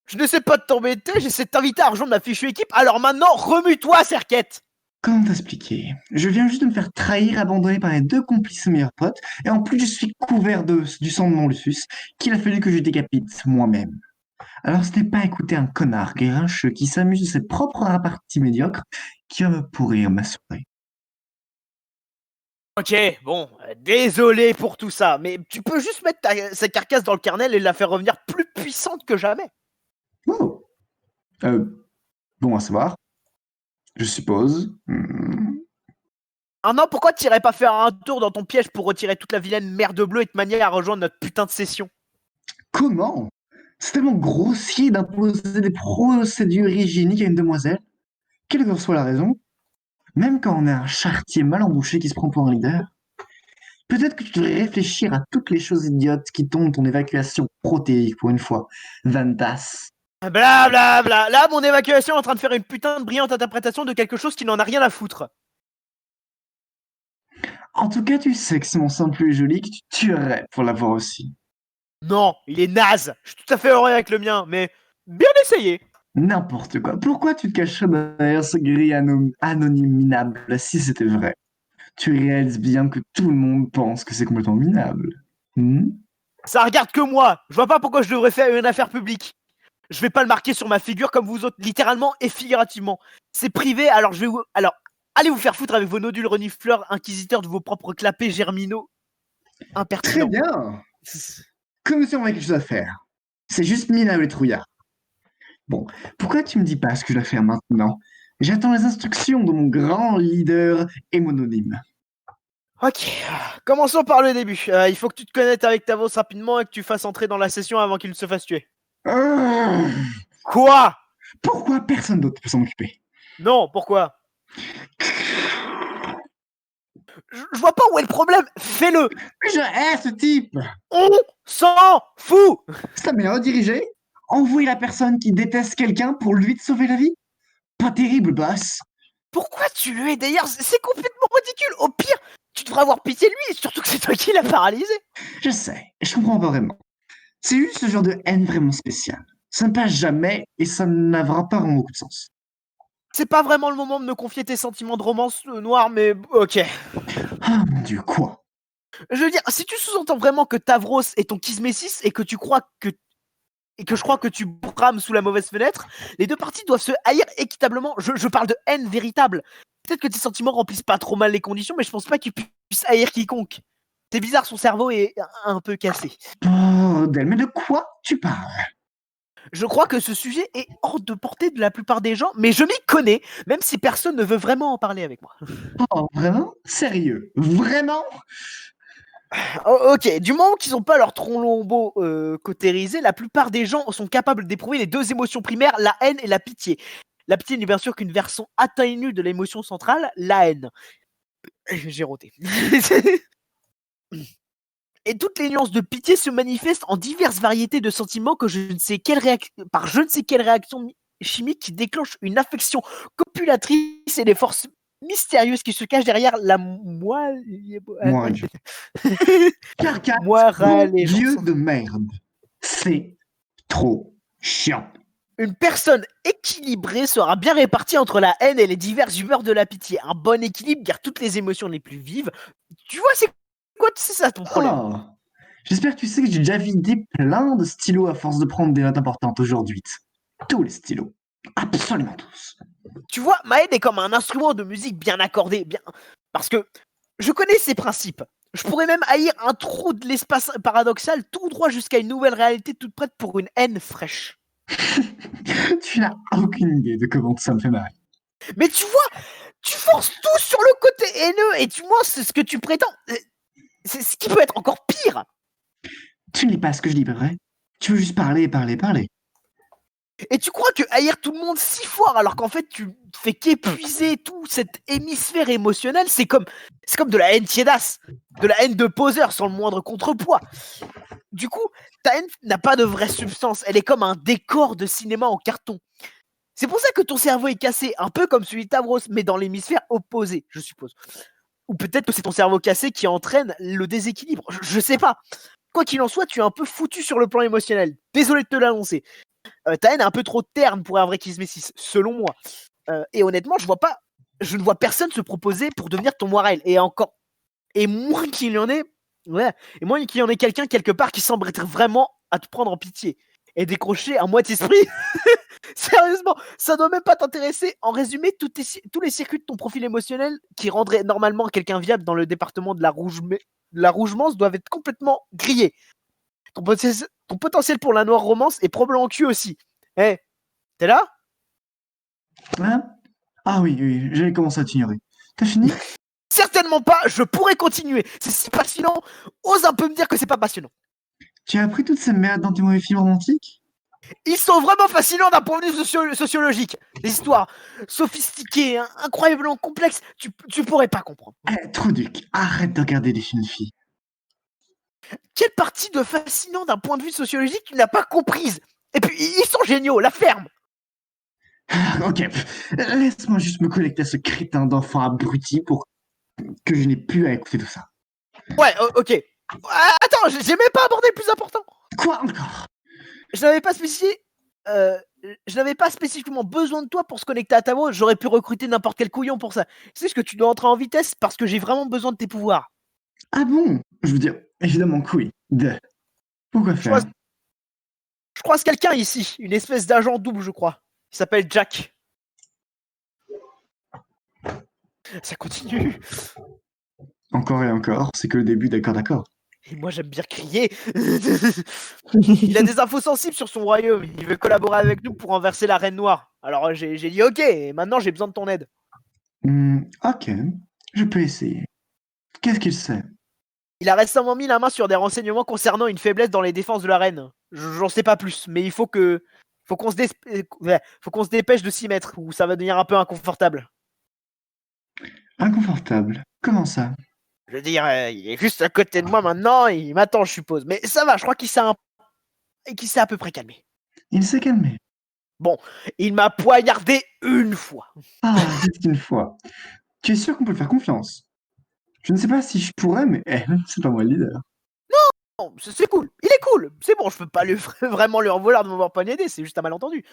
Je n'essaie pas de t'embêter, j'essaie de t'inviter à rejoindre ma fichue équipe, alors maintenant, remue-toi, Serquette. Comment t'expliquer? Je viens juste de me faire trahir, abandonné par les 2 complices meilleurs potes, et en plus je suis couvert du sang de mon Lucius, qu'il a fallu que je décapite moi-même. Alors ce n'est pas écouter un connard grincheux qui s'amuse de ses propres reparties médiocres qui va me pourrir ma soirée. Ok, bon, désolé pour tout ça, mais tu peux juste mettre cette carcasse dans le kernel et la faire revenir plus puissante que jamais. Oh. Bon à savoir. Je suppose. Ah non, pourquoi t'irais pas faire un tour dans ton piège pour retirer toute la vilaine merde bleue et te manier à rejoindre notre putain de session? Comment? C'est tellement grossier d'imposer des procédures hygiéniques à une demoiselle. Quelle que soit la raison, même quand on est un charretier mal embouché qui se prend pour un leader, peut-être que tu devrais réfléchir à toutes les choses idiotes qui tombent ton évacuation protéique pour une fois. Vantas. Bla bla bla. Là, mon évacuation est en train de faire une putain de brillante interprétation de quelque chose qui n'en a rien à foutre. En tout cas, tu sais que c'est mon sang le plus joli que tu tuerais pour l'avoir aussi. Non, il est naze. Je suis tout à fait heureux avec le mien, mais bien essayé. N'importe quoi. Pourquoi tu te cacherais derrière ce gris anonyme minable si c'était vrai? Tu réalises bien que tout le monde pense que c'est complètement minable. Ça regarde que moi. Je vois pas pourquoi je devrais faire une affaire publique. Je vais pas le marquer sur ma figure comme vous autres, littéralement et figurativement. C'est privé, alors allez vous faire foutre avec vos nodules renifleurs inquisiteurs de vos propres clapets germinaux. Très Impertinent. bien. Comme si on avait quelque chose à faire. C'est juste minable et trouillard. Bon, pourquoi tu me dis pas ce que je dois faire maintenant? J'attends les instructions de mon grand leader hémononyme. Ok, commençons par le début. Il faut que tu te connectes avec Tavos rapidement et que tu fasses entrer dans la session avant qu'il ne se fasse tuer. Quoi? Pourquoi personne d'autre peut s'en occuper? Non, pourquoi? Je vois pas où est le problème. Fais-le. Je hais ce type. On s'en fout. Ça m'est redirigé. Envoyer la personne qui déteste quelqu'un pour lui de sauver la vie? Pas terrible, boss. Pourquoi tu le hais d'ailleurs? C'est complètement ridicule. Au pire, Tu devrais avoir pitié de lui, surtout que c'est toi qui l'as paralysé. Je sais, je comprends pas vraiment. C'est juste ce genre de haine vraiment spéciale. Ça ne passe jamais et ça n'aura pas vraiment beaucoup de sens. C'est pas vraiment le moment de me confier tes sentiments de romance noire, mais ok. Ah mon dieu, quoi? Je veux dire, si tu sous-entends vraiment que Tavros est ton Kismésis et que je crois que tu brames sous la mauvaise fenêtre, les deux parties doivent se haïr équitablement. Je parle de haine véritable. Peut-être que tes sentiments remplissent pas trop mal les conditions, mais je pense pas qu'ils puissent haïr quiconque. C'est bizarre, son cerveau est un peu cassé. Bordel, mais de quoi tu parles? Je crois que ce sujet est hors de portée de la plupart des gens, mais je m'y connais, même si personne ne veut vraiment en parler avec moi. Oh, vraiment? Sérieux? Vraiment? Ok, du moment qu'ils n'ont pas leur tronc lombeau cautérisé, la plupart des gens sont capables d'éprouver les deux émotions primaires, la haine et la pitié. La pitié n'est bien sûr qu'une version atténuée de l'émotion centrale, la haine. J'ai roté. Et toutes les nuances de pitié se manifestent en diverses variétés de sentiments que je ne sais quelle réaction chimique qui déclenche une affection copulatrice et des forces mystérieuses qui se cachent derrière la moelle. Moi, Carcasse, Moira, bon les gens Dieu sont- de merde. C'est trop chiant. Une personne équilibrée sera bien répartie entre la haine et les diverses humeurs de la pitié. Un bon équilibre garde toutes les émotions les plus vives. Tu vois, c'est ça ton problème. Oh. J'espère que tu sais que j'ai déjà vidé plein de stylos à force de prendre des notes importantes aujourd'hui. Tous les stylos. Absolument tous. Tu vois, ma haine est comme un instrument de musique bien accordé, bien... Parce que je connais ses principes. Je pourrais même haïr un trou de l'espace paradoxal tout droit jusqu'à une nouvelle réalité toute prête pour une haine fraîche. Tu n'as aucune idée de comment ça me fait marrer. Mais tu vois, tu forces tout sur le côté haineux et tu vois, c'est ce que tu prétends. C'est ce qui peut être encore pire. Tu ne lis pas ce que je dis, pas vrai? Tu veux juste parler, parler, parler. Et tu crois que haïr tout le monde si fort alors qu'en fait tu fais qu'épuiser tout cet hémisphère émotionnel, c'est comme de la haine tiédasse, de la haine de poseur sans le moindre contrepoids. Du coup, ta haine n'a pas de vraie substance, elle est comme un décor de cinéma en carton. C'est pour ça que ton cerveau est cassé, un peu comme celui de Tavros, mais dans l'hémisphère opposé, je suppose. Ou peut-être que c'est ton cerveau cassé qui entraîne le déséquilibre, je sais pas. Quoi qu'il en soit, tu es un peu foutu sur le plan émotionnel. Désolé de te l'annoncer. Ta haine est un peu trop terne pour un vrai Kismésis, selon moi. Et honnêtement, je ne vois personne se proposer pour devenir ton Moirail. Et moins qu'il y en ait, et moins qu'il y en ait quelqu'un quelque part qui semble être vraiment à te prendre en pitié et décrocher un moitié-esprit. Sérieusement, ça doit même pas t'intéresser. En résumé, tous les circuits de ton profil émotionnel qui rendraient normalement quelqu'un viable dans le département de la rougemance doivent être complètement grillés. Ton potentiel pour la noire romance est probablement cul aussi. Hey, t'es là? Hein? Ah oui, oui, j'avais commencé à t'ignorer. T'as fini? Certainement pas, je pourrais continuer. C'est si passionnant. Ose un peu me dire que c'est pas passionnant. Tu as appris toutes ces merdes dans tes mauvais films romantiques? Ils sont vraiment fascinants d'un point de vue sociologique. Des histoires sophistiquées, incroyablement complexes, tu pourrais pas comprendre. Eh, Truduc, arrête de regarder des films de filles. Quelle partie de fascinant d'un point de vue sociologique tu n'as pas comprise? Et puis, ils sont géniaux, la ferme. Ok, laisse-moi juste me connecter à ce crétin d'enfant abruti pour que je n'ai plus à écouter tout ça. Ouais, ok. Attends, j'ai même pas abordé le plus important. Quoi encore? Je n'avais pas spécifiquement besoin de toi pour se connecter à ta voix. J'aurais pu recruter n'importe quel couillon pour ça. Tu sais ce que tu dois entrer en vitesse parce que j'ai vraiment besoin de tes pouvoirs. Ah bon? Je veux dire, évidemment que oui. Pourquoi faire? Je croise quelqu'un ici, une espèce d'agent double, je crois. Il s'appelle Jack. Ça continue. Encore et encore, c'est que le début, d'accord. Et moi, j'aime bien crier. Il a des infos sensibles sur son royaume. Il veut collaborer avec nous pour renverser la Reine Noire. Alors, j'ai dit ok, et maintenant, j'ai besoin de ton aide. Ok, je peux essayer. Qu'est-ce qu'il sait? Il a récemment mis la main sur des renseignements concernant une faiblesse dans les défenses de la Reine. J'en sais pas plus, mais il faut qu'on se dépêche de s'y mettre, ou ça va devenir un peu inconfortable. Inconfortable. Comment ça? Je veux dire, il est juste à côté de moi maintenant, et il m'attend, je suppose. Mais ça va, je crois qu'il s'est à peu près calmé. Il s'est calmé. Il m'a poignardé une fois. Ah, juste une fois. Tu es sûr qu'on peut faire confiance? Je ne sais pas si je pourrais, mais c'est pas moi le leader. Non, c'est cool. Il est cool. C'est bon, je peux pas vraiment lui en vouloir de m'avoir poignardé. C'est juste un malentendu.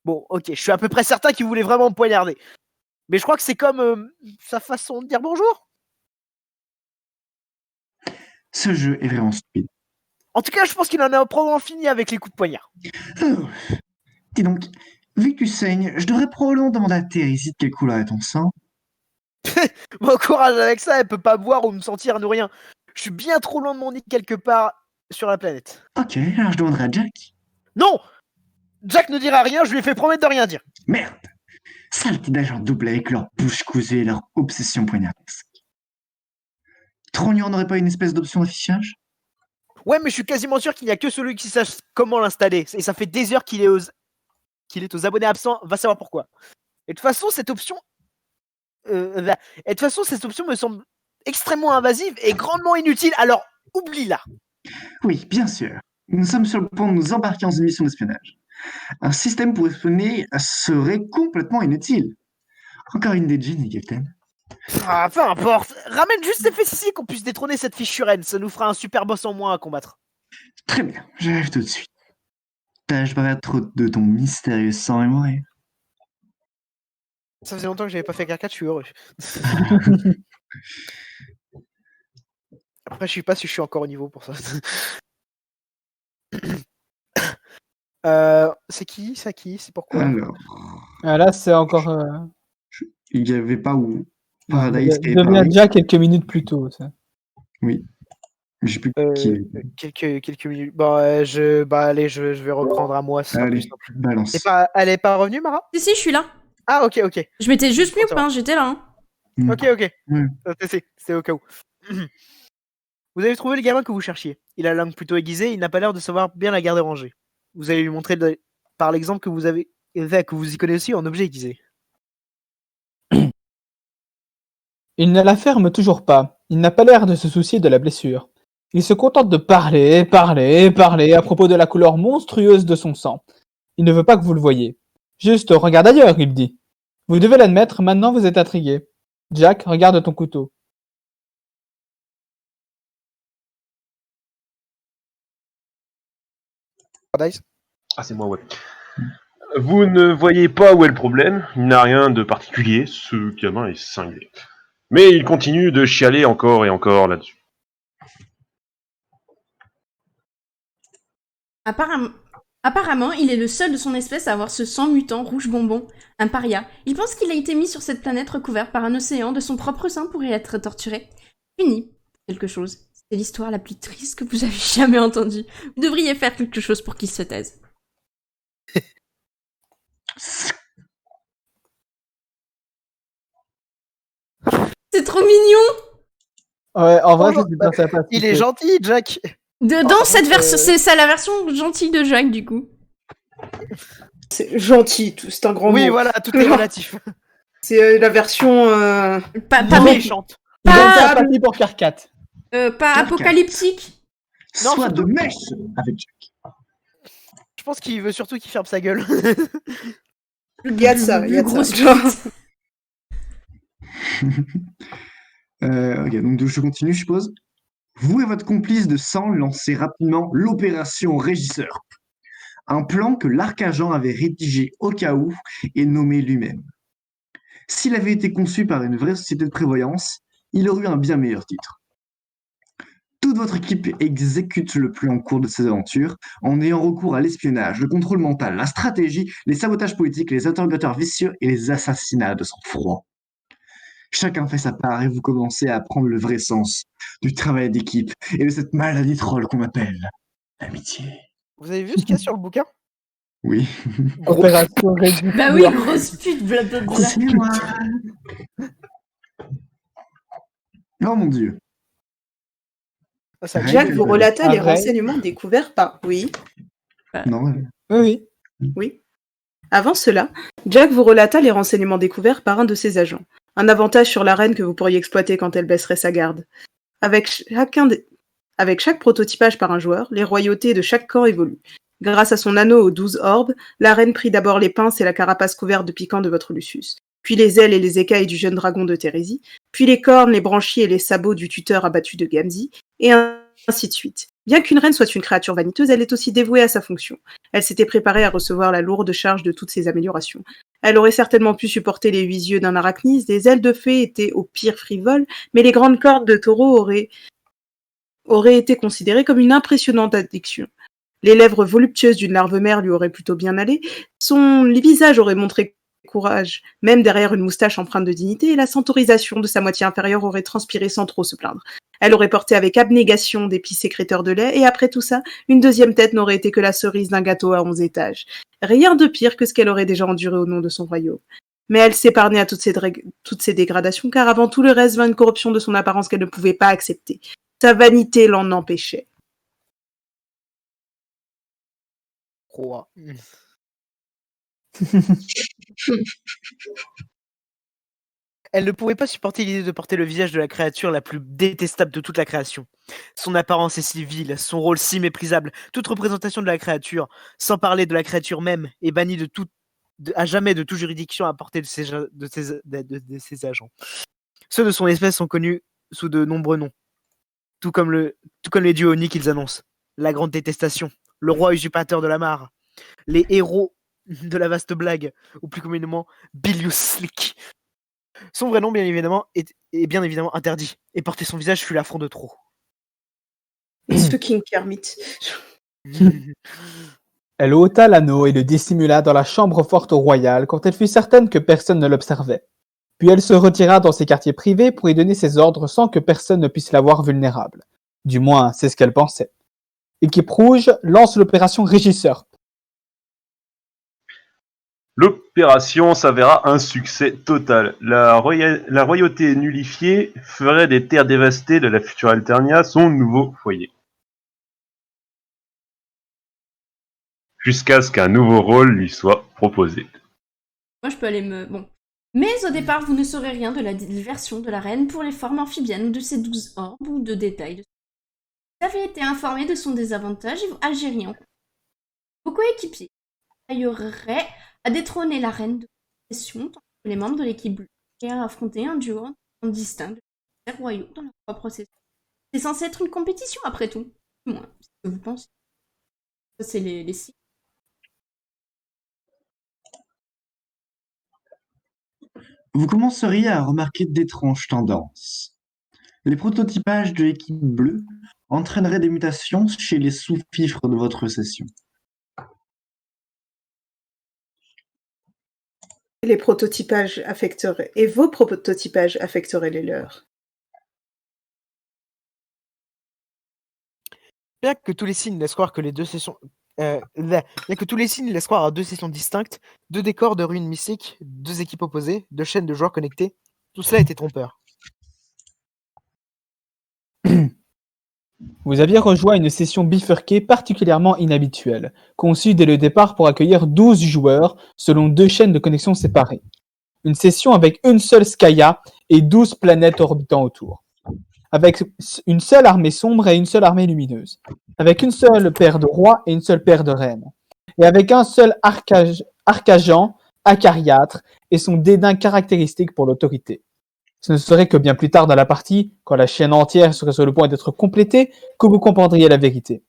Bon, ok, je suis à peu près certain qu'il voulait vraiment me poignarder. Mais je crois que c'est comme sa façon de dire bonjour. Ce jeu est vraiment stupide. En tout cas, je pense qu'il en a probablement fini avec les coups de poignard. Oh. Dis donc, vu que tu saignes, je devrais probablement demander à Thérésie de quelle couleur est ton sang. Bon courage avec ça, elle peut pas boire ou me sentir ni rien. Je suis bien trop loin de mon nid quelque part sur la planète. Ok, alors je demanderai à Jack. Non! Jack ne dira rien, je lui ai fait promettre de rien dire. Merde! Saleté d'agents doublés avec leur bouche cousue et leur obsession poignardesque. Trognon n'aurait pas une espèce d'option d'affichage? Ouais, mais je suis quasiment sûr qu'il n'y a que celui qui sache comment l'installer. Et ça fait des heures qu'il est aux abonnés absents, va savoir pourquoi. Et de toute façon, cette option me semble extrêmement invasive et grandement inutile, alors oublie-la. Oui, bien sûr. Nous sommes sur le point de nous embarquer dans une mission d'espionnage. Un système pour espionner serait complètement inutile. Encore une idée de génie, Captain. Ah, peu importe. Ramène juste ces fesses ici qu'on puisse détrôner cette fichue reine. Ça nous fera un super boss en moins à combattre. Très bien, j'arrive tout de suite. Tâche paraître de ton mystérieux sang et mourir. Ça faisait longtemps que j'avais pas fait caca, je suis heureux. Après, je sais pas si je suis encore au niveau pour ça. C'est qui? C'est pourquoi? Alors, Ah, là, c'est encore. il n'y avait pas où Paradise qui Il avait devient parlé. déjà quelques minutes plus tôt. Ça. Oui. Je sais plus qui. Quelques minutes. Bon, allez, je vais reprendre à moi. Ce sera plus Allez, simple. balance. Elle est pas revenue, Mara? Si, je suis là. Ah, ok. Je m'étais juste mis Ça au va. pain, j'étais là. Hein. Ok. Ouais. C'est au cas où. Vous avez trouvé le gamin que vous cherchiez. Il a la langue plutôt aiguisée, il n'a pas l'air de savoir bien la garder rangée. Vous allez lui montrer par l'exemple que que vous y connaissez en objet aiguisé. Il ne la ferme toujours pas. Il n'a pas l'air de se soucier de la blessure. Il se contente de parler à propos de la couleur monstrueuse de son sang. Il ne veut pas que vous le voyiez. Juste, regarde ailleurs, il dit. Vous devez l'admettre, maintenant vous êtes intrigué. Jack, regarde ton couteau. Paradise. Ah, c'est moi, ouais. Vous ne voyez pas où est le problème, il n'a rien de particulier, ce gamin est cinglé. Mais il continue de chialer encore et encore là-dessus. Apparemment, il est le seul de son espèce à avoir ce sang mutant rouge bonbon, un paria. Il pense qu'il a été mis sur cette planète recouvert par un océan de son propre sang pour y être torturé. Fini. Quelque chose. C'est l'histoire la plus triste que vous avez jamais entendue. Vous devriez faire quelque chose pour qu'il se taise. C'est trop mignon! Ouais, en vrai, Bonjour. c'est super sympa. Il est gentil, Jack. Dans cette version, c'est ça la version gentille de Jack, du coup. C'est gentil, c'est un grand Oui, mot. voilà, tout est relatif. C'est la version... Pas Méchante. Il donne pas- sa partie pour Carcat. pas apocalyptique. Non, Soit surtout- de mèche avec Jack. Je pense qu'il veut surtout qu'il ferme sa gueule. Il y a de ça, il y a de Gros ça. split. Ok, donc je continue, je suppose. Vous et votre complice de sang lancez rapidement l'opération Régisseur. Un plan que l'arc-agent avait rédigé au cas où et nommé lui-même. S'il avait été conçu par une vraie société de prévoyance, il aurait eu un bien meilleur titre. Toute votre équipe exécute le plan en cours de ces aventures en ayant recours à l'espionnage, le contrôle mental, la stratégie, les sabotages politiques, les interrogateurs vicieux et les assassinats de sang-froid. Chacun fait sa part et vous commencez à apprendre le vrai sens du travail d'équipe et de cette maladie troll qu'on appelle l'amitié. Vous avez vu ce qu'il y a sur le bouquin? Oui. Opération Réduction. Bah oui, grosse pute, blablabla. C'est moi. Oh mon dieu. Ah, ça Jack, Jack vous relata les Arrête. renseignements découverts par... Oui. Non, Oui. Oui. Avant cela, Jack vous relata les renseignements découverts par un de ses agents. Un avantage sur la reine que vous pourriez exploiter quand elle baisserait sa garde. Avec chaque prototypage par un joueur, les royautés de chaque camp évoluent. Grâce à son anneau aux 12 orbes, la reine prit d'abord les pinces et la carapace couverte de piquants de votre Lucius. puis les ailes et les écailles du jeune dragon de Thérésie, puis les cornes, les branchies et les sabots du tuteur abattu de Gamzi, et ainsi de suite. Bien qu'une reine soit une créature vaniteuse, elle est aussi dévouée à sa fonction. Elle s'était préparée à recevoir la lourde charge de toutes ces améliorations. Elle aurait certainement pu supporter les 8 yeux d'un arachniste, des ailes de fée étaient au pire frivoles, mais les grandes cordes de taureau auraient été considérées comme une impressionnante addiction. Les lèvres voluptueuses d'une larve mère lui auraient plutôt bien allé, son visage aurait montré courage, même derrière une moustache empreinte de dignité, et la centaurisation de sa moitié inférieure aurait transpiré sans trop se plaindre. Elle aurait porté avec abnégation des plis sécréteurs de lait, et après tout ça, une deuxième tête n'aurait été que la cerise d'un gâteau à 11 étages. Rien de pire que ce qu'elle aurait déjà enduré au nom de son royaume. Mais elle s'épargnait à toutes ces dégradations, car avant tout le reste vint une corruption de son apparence qu'elle ne pouvait pas accepter. Sa vanité l'en empêchait. Roi. Elle ne pouvait pas supporter l'idée de porter le visage de la créature la plus détestable de toute la création. Son apparence est si vile, son rôle si méprisable, toute représentation de la créature, sans parler de la créature même, est bannie à jamais de toute juridiction à portée de ses agents. Ceux de son espèce sont connus sous de nombreux noms, tout comme les dieux Oni qu'ils annoncent. La grande détestation, le roi usurpateur de la mare, les héros de la vaste blague, ou plus communément Bilius Slick. Son vrai nom, bien évidemment, est bien évidemment interdit, et porter son visage fut l'affront de trop. It's fucking Kermit. Elle ôta l'anneau et le dissimula dans la chambre forte royale quand elle fut certaine que personne ne l'observait. Puis elle se retira dans ses quartiers privés pour y donner ses ordres sans que personne ne puisse la voir vulnérable. Du moins, c'est ce qu'elle pensait. Équipe rouge lance l'opération Régisseur. L'opération s'avéra un succès total. La royauté nullifiée ferait des terres dévastées de la future Alternia son nouveau foyer. Jusqu'à ce qu'un nouveau rôle lui soit proposé. Moi, je peux aller Bon. Mais au départ, vous ne saurez rien de la diversion de la reine pour les formes amphibiennes ou de ses 12 orbes ou de détails. Vous avez été informé de son désavantage et vous agiriez en vos coéquipiers ailleraient à détrôner la reine de possession tant que les membres de l'équipe bleue et à affronter un duo distinct des royaux dans leur propre session. C'est censé être une compétition après tout. Moi, c'est ce que vous pensez. Ça, c'est les signes. Vous commenceriez à remarquer d'étranges tendances. Les prototypages de l'équipe bleue entraîneraient des mutations chez les sous-fifres de votre session. Les prototypages affecteraient, et vos prototypages affecteraient les leurs. Bien que tous les signes laissent croire que les deux sessions... bien que tous les signes laissent croire à deux sessions distinctes, deux décors de ruines mystiques, deux équipes opposées, deux chaînes de joueurs connectés, tout cela était trompeur. Vous aviez rejoint une session bifurquée particulièrement inhabituelle, conçue dès le départ pour accueillir 12 joueurs selon deux chaînes de connexion séparées. Une session avec une seule Skaya et 12 planètes orbitant autour. Avec une seule armée sombre et une seule armée lumineuse. Avec une seule paire de rois et une seule paire de reines. Et avec un seul arcagent, acariâtre, et son dédain caractéristique pour l'autorité. Ce ne serait que bien plus tard dans la partie, quand la chaîne entière serait sur le point d'être complétée, que vous comprendriez la vérité.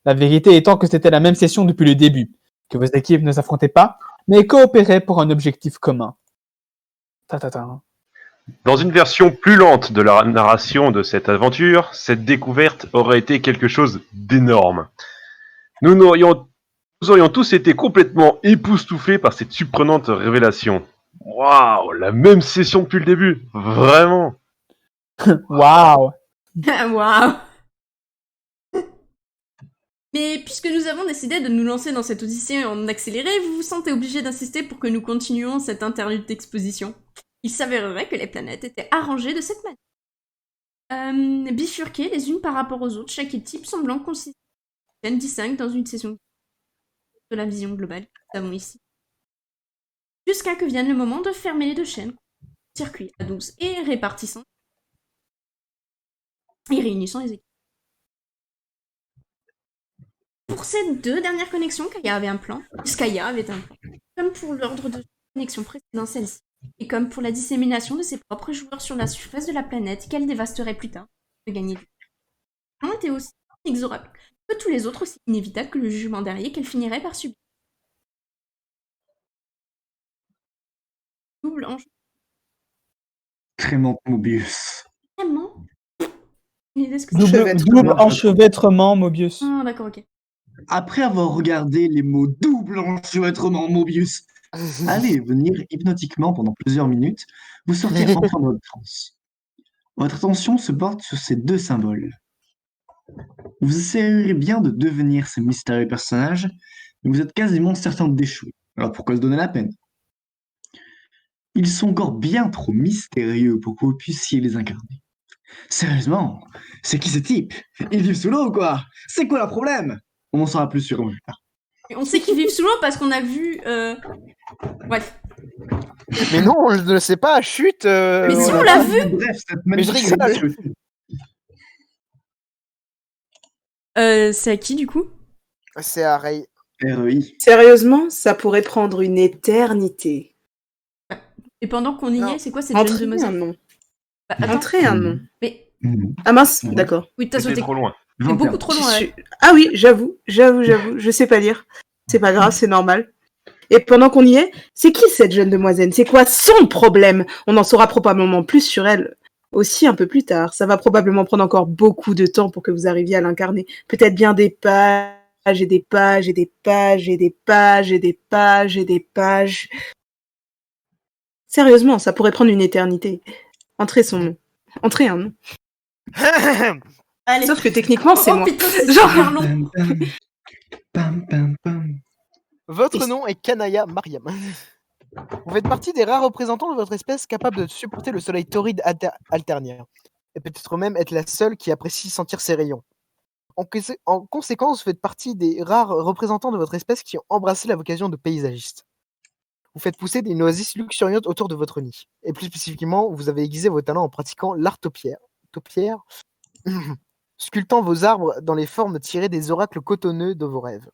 La vérité étant que c'était la même session depuis le début, que vos équipes ne s'affrontaient pas, mais coopéraient pour un objectif commun. Dans une version plus lente de la narration de cette aventure, cette découverte aurait été quelque chose d'énorme. Nous aurions tous été complètement époustouflés par cette surprenante révélation. Waouh, la même session depuis le début, vraiment. Waouh. Waouh. Mais puisque nous avons décidé de nous lancer dans cette odyssée en accéléré, vous vous sentez obligé d'insister pour que nous continuions cette interlude d'exposition. Il s'avérerait que les planètes étaient arrangées de cette manière. Bifurquées les unes par rapport aux autres, chaque équipe semblant consister chaîne distincte dans une session de la vision globale que nous avons ici. Jusqu'à que vienne le moment de fermer les deux chaînes, circuit à 12 et répartissant et réunissant les équipes. Pour ces deux dernières connexions, Skaya avait un plan. Comme pour l'ordre de connexion précédent, celle-ci Et comme pour la dissémination de ses propres joueurs sur la surface de la planète qu'elle dévasterait plus tard, de gagner du temps. Elle était aussi inexorable que tous les autres, aussi inévitable que le jugement dernier qu'elle finirait par subir. Double enjeu. Crémente Mobius. Vraiment une idée ce que Double- c'est. Double enchevêtrement, Mobius. Ah, d'accord, ok. Après avoir regardé les mots double enchevêtrement Mobius aller et venir hypnotiquement pendant plusieurs minutes, vous sortez enfin de votre transe. Votre attention se porte sur ces deux symboles. Vous essayerez bien de devenir ces mystérieux personnages, mais vous êtes quasiment certain d'échouer. Alors pourquoi se donner la peine? Ils sont encore bien trop mystérieux pour que vous puissiez les incarner. Sérieusement, c'est qui ces types? Ils vivent sous l'eau ou quoi? C'est quoi leur problème? On en saura plus sur eux plus tard. Et on sait qu'ils vivent sous l'eau parce qu'on a vu. Bref. Mais non, on ne le sait pas, chut. Mais si, voilà. on l'a vu. Bref, cette Mais je magnifique rigole. C'est à qui du coup? C'est à Ray. REI. Sérieusement, ça pourrait prendre une éternité. Et pendant qu'on y Non. est, c'est quoi cette jeune Entrer un demoiselle? nom. Bah, attends. Entrer un nom. Mais. Ah mince, Mhm. d'accord. Oui, t'as C'était sauté. trop loin. C'est beaucoup trop loin, ouais. Ah oui, j'avoue, je sais pas lire. C'est pas grave, c'est normal. Et pendant qu'on y est, c'est qui cette jeune demoiselle? C'est quoi son problème? On en saura probablement plus sur elle aussi un peu plus tard. Ça va probablement prendre encore beaucoup de temps pour que vous arriviez à l'incarner. Peut-être bien des pages et des pages et des pages et des pages et des pages et des pages. Sérieusement, ça pourrait prendre une éternité. Entrez son nom. Entrez un nom. Allez. Sauf que techniquement, c'est Oh moi. putain, c'est Genre- super long. Pam, pam, pam. Votre nom est Kanaya Mariam. Vous faites partie des rares représentants de votre espèce capables de supporter le soleil torride alternaire. Et peut-être même être la seule qui apprécie sentir ses rayons. En conséquence, vous faites partie des rares représentants de votre espèce qui ont embrassé la vocation de paysagiste. Vous faites pousser des noises luxuriantes autour de votre nid. Et plus spécifiquement, vous avez aiguisé vos talents en pratiquant l'art topiaire. Sculptant vos arbres dans les formes tirées des oracles cotonneux de vos rêves.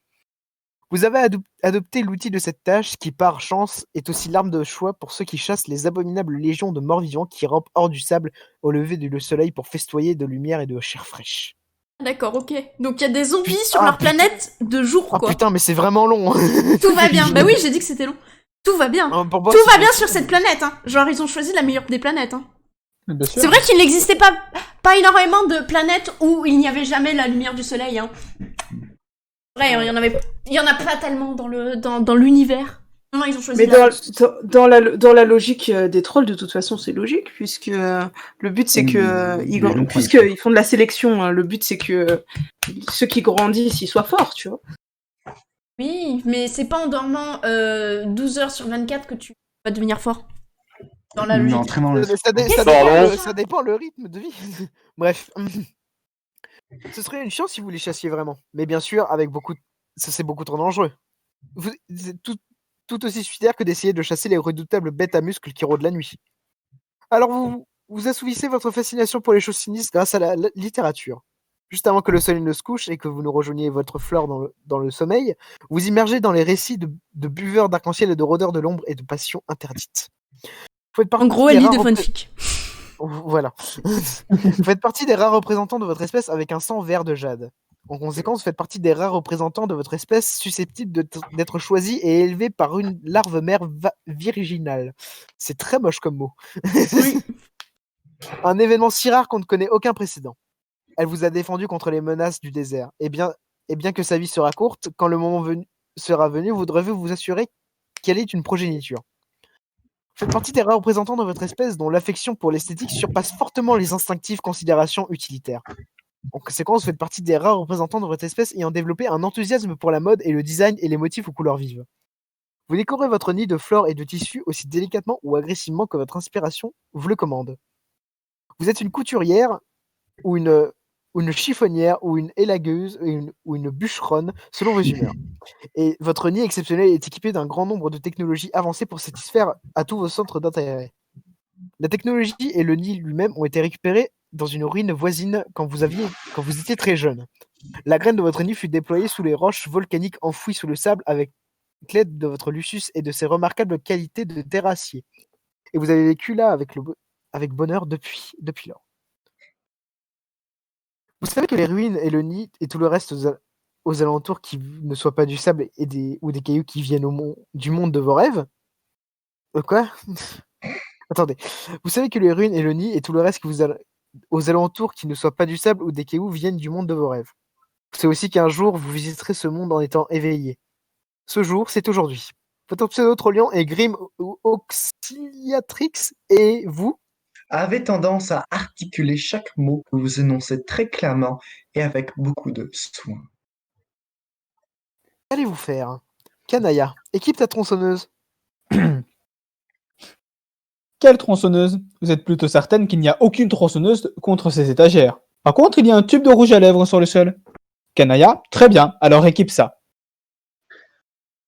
Vous avez adopté l'outil de cette tâche qui, par chance, est aussi l'arme de choix pour ceux qui chassent les abominables légions de morts-vivants qui rampent hors du sable au lever du soleil pour festoyer de lumière et de chair fraîche. D'accord, ok. Donc il y a des zombies sur Ah, leur putain. planète de jour, Oh quoi. putain, mais c'est vraiment long. Tout va bien. Bah oui, j'ai dit que c'était long. Tout va bien. Pour moi, Tout va c'est- bien sur cette planète, hein. Genre, ils ont choisi la meilleure des planètes, hein. Bien sûr. C'est vrai qu'il n'existait pas énormément de planètes où il n'y avait jamais la lumière du soleil, hein. Ouais, il y en a pas tellement dans l'univers. Non, ils ont choisi Mais la- dans la logique des trolls, de toute façon, c'est logique, puisque le but, c'est que, puisqu'ils font de la sélection, hein, le but, c'est que ceux qui grandissent, ils soient forts, tu vois. Oui, mais c'est pas en dormant 12 heures sur 24 que tu vas devenir fort. Dans la logique. Non, très dans le... Ça dépend le rythme de vie. Bref. Ce serait une chance si vous les chassiez vraiment. Mais bien sûr, ça c'est beaucoup trop dangereux. C'est tout aussi suicidaire que d'essayer de chasser les redoutables bêtes à muscles qui rôdent la nuit. Alors vous assouvissez votre fascination pour les choses sinistres grâce à la littérature. Juste avant que le soleil ne se couche et que vous ne rejoigniez votre fleur dans le sommeil, vous immergez dans les récits de buveurs d'arc-en-ciel et de rôdeurs de l'ombre et de passions interdites. Vous faites En partie gros, des elle lit rares des fanfics. Voilà. Vous faites partie des rares représentants de votre espèce avec un sang vert de jade. En conséquence, vous faites partie des rares représentants de votre espèce susceptibles d'être choisis et élevés par une larve mère virginale. C'est très moche comme mot. Oui. Un événement si rare qu'on ne connaît aucun précédent. Elle vous a défendu contre les menaces du désert. Et bien que sa vie sera courte, quand le moment sera venu, vous devrez vous assurer qu'elle est une progéniture. Vous faites partie des rares représentants de votre espèce dont l'affection pour l'esthétique surpasse fortement les instinctives considérations utilitaires. En conséquence, vous faites partie des rares représentants de votre espèce ayant développé un enthousiasme pour la mode et le design et les motifs aux couleurs vives. Vous décorez votre nid de fleurs et de tissus aussi délicatement ou agressivement que votre inspiration vous le commande. Vous êtes une couturière ou une chiffonnière ou une élagueuse ou une bûcheronne selon vos humeurs. Et votre nid exceptionnel est équipé d'un grand nombre de technologies avancées pour satisfaire à tous vos centres d'intérêt. La technologie et le nid lui-même ont été récupérés dans une ruine voisine quand vous étiez très jeune. La graine de votre nid fut déployée sous les roches volcaniques enfouies sous le sable avec l'aide de votre Lucius et de ses remarquables qualités de terrassier. et vous avez vécu là avec bonheur depuis lors. Vous savez que les ruines et le nid et tout le reste aux alentours qui ne soient pas du sable ou des cailloux qui viennent du monde de vos rêves. Quoi? Attendez. Vous savez que les ruines et le nid et tout le reste aux alentours qui ne soient pas du sable ou des cailloux viennent du monde de vos rêves. C'est aussi qu'un jour vous visiterez ce monde en étant éveillé. Ce jour, c'est aujourd'hui. Votre pseudo Trollian est Grim Auxiliatrix et vous? Avez tendance à articuler chaque mot que vous énoncez très clairement et avec beaucoup de soin. Qu'allez-vous faire? Kanaya, équipe ta tronçonneuse. Quelle tronçonneuse? Vous êtes plutôt certaine qu'il n'y a aucune tronçonneuse contre ces étagères. Par contre, il y a un tube de rouge à lèvres sur le sol. Kanaya, très bien, alors équipe ça.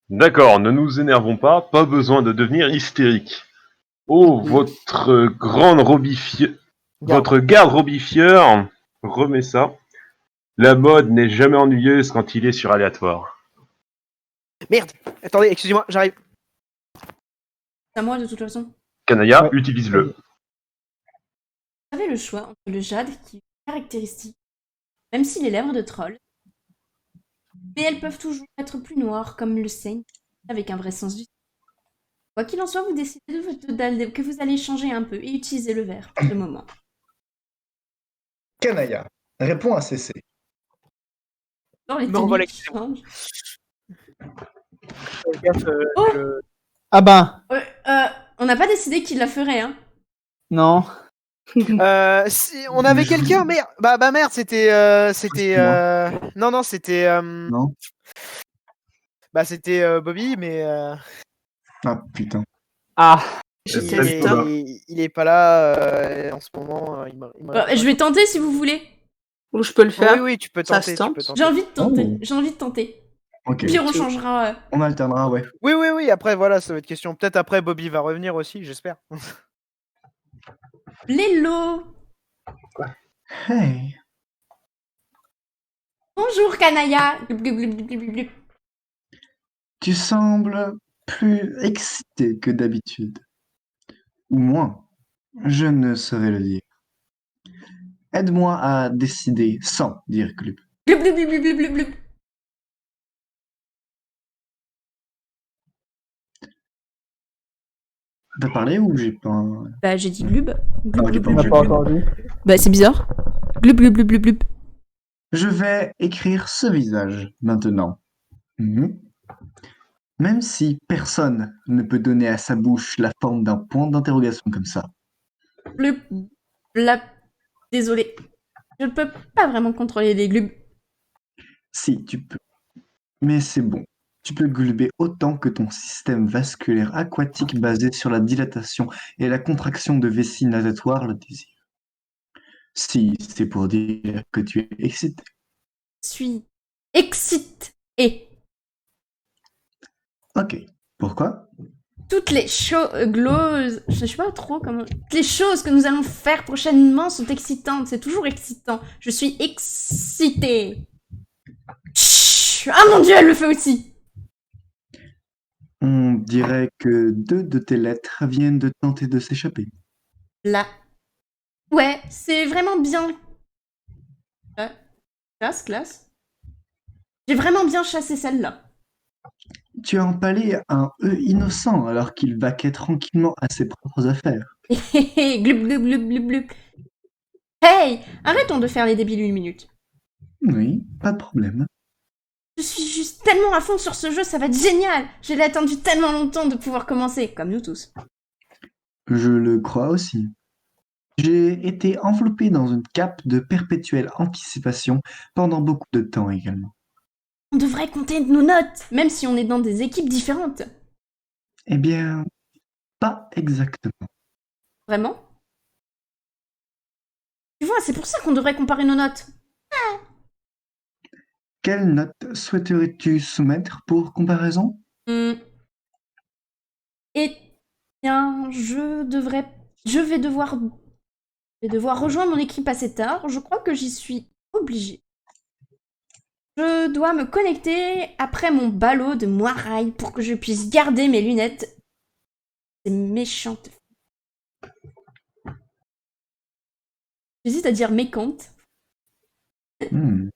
D'accord, ne nous énervons pas besoin de devenir hystérique. Oh, votre garde robifieur, remets ça. La mode n'est jamais ennuyeuse quand il est sur aléatoire. Merde! Attendez, excusez-moi, j'arrive. C'est à moi de toute façon. Kanaya, Ouais. utilise-le. Vous avez le choix entre le jade qui est caractéristique, même si les lèvres de troll, mais elles peuvent toujours être plus noires comme le saigne, avec un vrai sens du Quoi qu'il en soit, vous décidez que vous allez changer un peu et utiliser le vert pour le moment. Kanaya, réponds à CC. Dans les Me revoilà, tenues qui changent. Oh Ah ben, On n'a pas décidé qui la ferait, hein. non. Si on avait quelqu'un, merde. Bah merde, c'était. Non, c'était. Non? Bah c'était Bobby, mais. Ah putain. Ah, Il J'étais est pas là en ce moment. Je vais tenter si vous voulez. Ou je peux le faire. Oui, tu peux Ça tenter. se tente. Tu peux tenter. J'ai envie de tenter. Oh. J'ai envie de tenter. Ok. Puis on changera. On alternera, ouais. Oui. Après, voilà, ça va être question. Peut-être après, Bobby va revenir aussi, j'espère. Lélo. Hey. Bonjour Kanaya. Gloup, gloup, gloup, gloup, gloup, gloup. Tu sembles plus excité que d'habitude. Ou moins. Je ne saurais le dire. Aide-moi à décider sans dire club. Gloup, gloup, gloup, gloup, gloup, gloup. T'as parlé ou j'ai pas... Bah j'ai dit glub. Glub, ok, glub, pardon, glub, j'ai pas glub. entendu. Bah c'est bizarre. Glub, glub, glub, glub, glub. Je vais écrire ce visage maintenant. Mhm. Même si personne ne peut donner à sa bouche la forme d'un point d'interrogation comme ça. Glub, blap. Désolé. Je ne peux pas vraiment contrôler les glubs. Si, tu peux. Mais c'est bon. Tu peux gluber autant que ton système vasculaire aquatique basé sur la dilatation et la contraction de vessie natatoire le désire. Si c'est pour dire que tu es excité. Je suis excitée. Ok. Pourquoi? Toutes les choses, je sais pas trop comment. Toutes les choses que nous allons faire prochainement sont excitantes. C'est toujours excitant. Je suis excitée. Chut. Ah mon dieu, elle le fait aussi. On dirait que 2 de tes lettres viennent de tenter de s'échapper. Là. Ouais, c'est vraiment bien. Classe. J'ai vraiment bien chassé celle-là. Tu as empalé un E innocent alors qu'il vaquait tranquillement à ses propres affaires. Glub, glub, glub, glub, glub. Hey, arrêtons de faire les débiles une minute. Oui, pas de problème. Je suis juste tellement à fond sur ce jeu, ça va être génial. Je l'ai attendu tellement longtemps de pouvoir commencer, comme nous tous. Je le crois aussi. J'ai été enveloppé dans une cape de perpétuelle anticipation pendant beaucoup de temps également. On devrait compter nos notes, même si on est dans des équipes différentes. Eh bien, pas exactement. Vraiment? Tu vois, c'est pour ça qu'on devrait comparer nos notes. Quelle note souhaiterais-tu soumettre pour comparaison? Eh bien, je vais devoir rejoindre mon équipe assez tard. Je crois que j'y suis obligée. Je dois me connecter après mon ballot de moirail pour que je puisse garder mes lunettes. C'est méchante. J'hésite à dire mécompte. Hmm.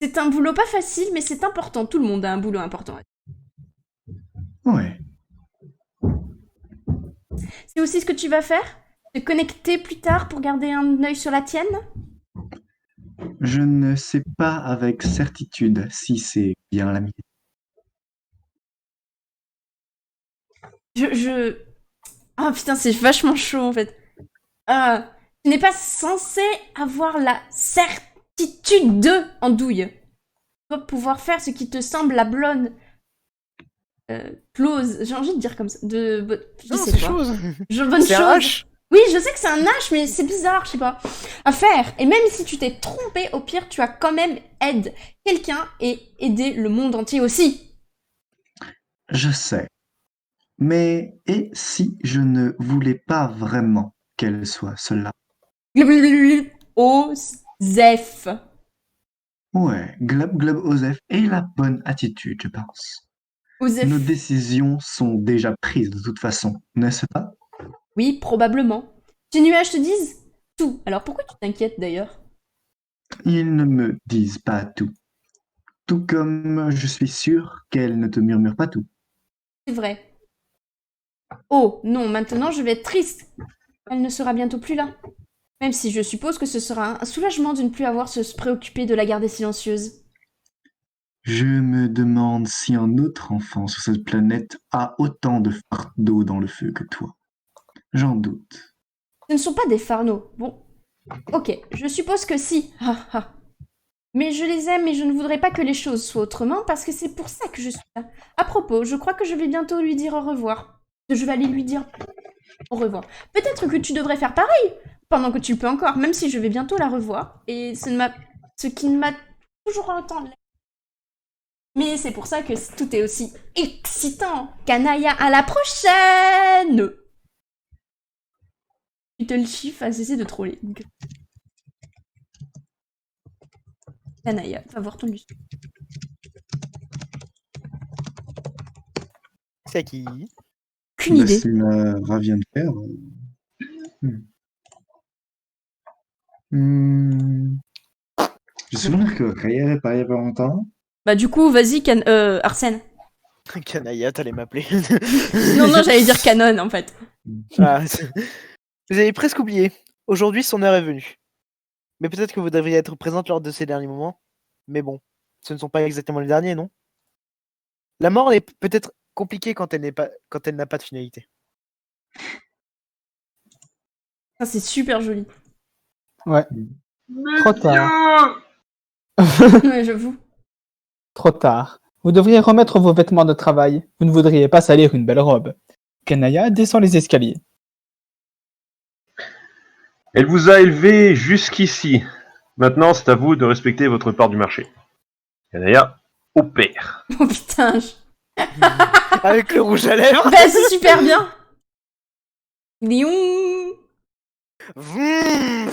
C'est un boulot pas facile, mais c'est important. Tout le monde a un boulot important. Ouais. C'est aussi ce que tu vas faire? Te connecter plus tard pour garder un œil sur la tienne? Je ne sais pas avec certitude si c'est bien la mienne. Ah putain, c'est vachement chaud en fait. Tu n'es pas censé avoir la certitude de andouille. Tu dois pouvoir faire ce qui te semble la bonne clause. J'ai envie de dire comme ça. Je Non, sais c'est pas. chose. Bonne C'est un chose. H. Oui, je sais que c'est un H, mais c'est bizarre, je sais pas. À faire. Et même si tu t'es trompé, au pire, tu as quand même aidé quelqu'un et aidé le monde entier aussi. Je sais. Mais et si je ne voulais pas vraiment qu'elle soit cela? Osef. Ouais, Glob Glob Osef est la bonne attitude, je pense. Osef. Nos décisions sont déjà prises de toute façon, n'est-ce pas? Oui, probablement. Ces nuages te disent tout. Alors pourquoi tu t'inquiètes d'ailleurs? Ils ne me disent pas tout. Tout comme je suis sûr qu'elles ne te murmurent pas tout. C'est vrai. Oh, non, maintenant je vais être triste. Elle ne sera bientôt plus là. Même si je suppose que ce sera un soulagement de ne plus avoir à se préoccuper de la garder silencieuse. Je me demande si un autre enfant sur cette planète a autant de fardeaux dans le feu que toi. J'en doute. Ce ne sont pas des fardeaux. Bon, ok, je suppose que si. Ha, ha. Mais je les aime et je ne voudrais pas que les choses soient autrement parce que c'est pour ça que je suis là. À propos, je crois que je vais bientôt lui dire au revoir. Je vais aller lui dire au revoir. Peut-être que tu devrais faire pareil pendant que tu le peux encore, même si je vais bientôt la revoir. Et ce qui ne m'a toujours autant. Mais c'est pour ça que tout est aussi excitant. Kanaya, à la prochaine! Tu te le chiffres à cesser de troller. Kanaya, va voir ton lustre. C'est qui? Aucune idée. Ce Lara vient de faire. J'ai souvenir que Raya est pas il y a pas longtemps. Bah du coup, vas-y, Arsène. Kanaya, t'allais m'appeler. Non, j'allais dire Canon en fait. Ah, vous avez presque oublié. Aujourd'hui, son heure est venue. Mais peut-être que vous devriez être présente lors de ces derniers moments. Mais bon, ce ne sont pas exactement les derniers, non? La mort est peut-être compliquée quand elle n'a pas de finalité. Ça, c'est super joli. Ouais. Trop tard. Ouais, j'avoue. Trop tard. Vous devriez remettre vos vêtements de travail. Vous ne voudriez pas salir une belle robe. Kanaya descend les escaliers. Elle vous a élevé jusqu'ici. Maintenant, c'est à vous de respecter votre part du marché. Kanaya, au père. Oh putain. Avec le rouge à lèvres. Bah, c'est super bien. Lion. Vroom.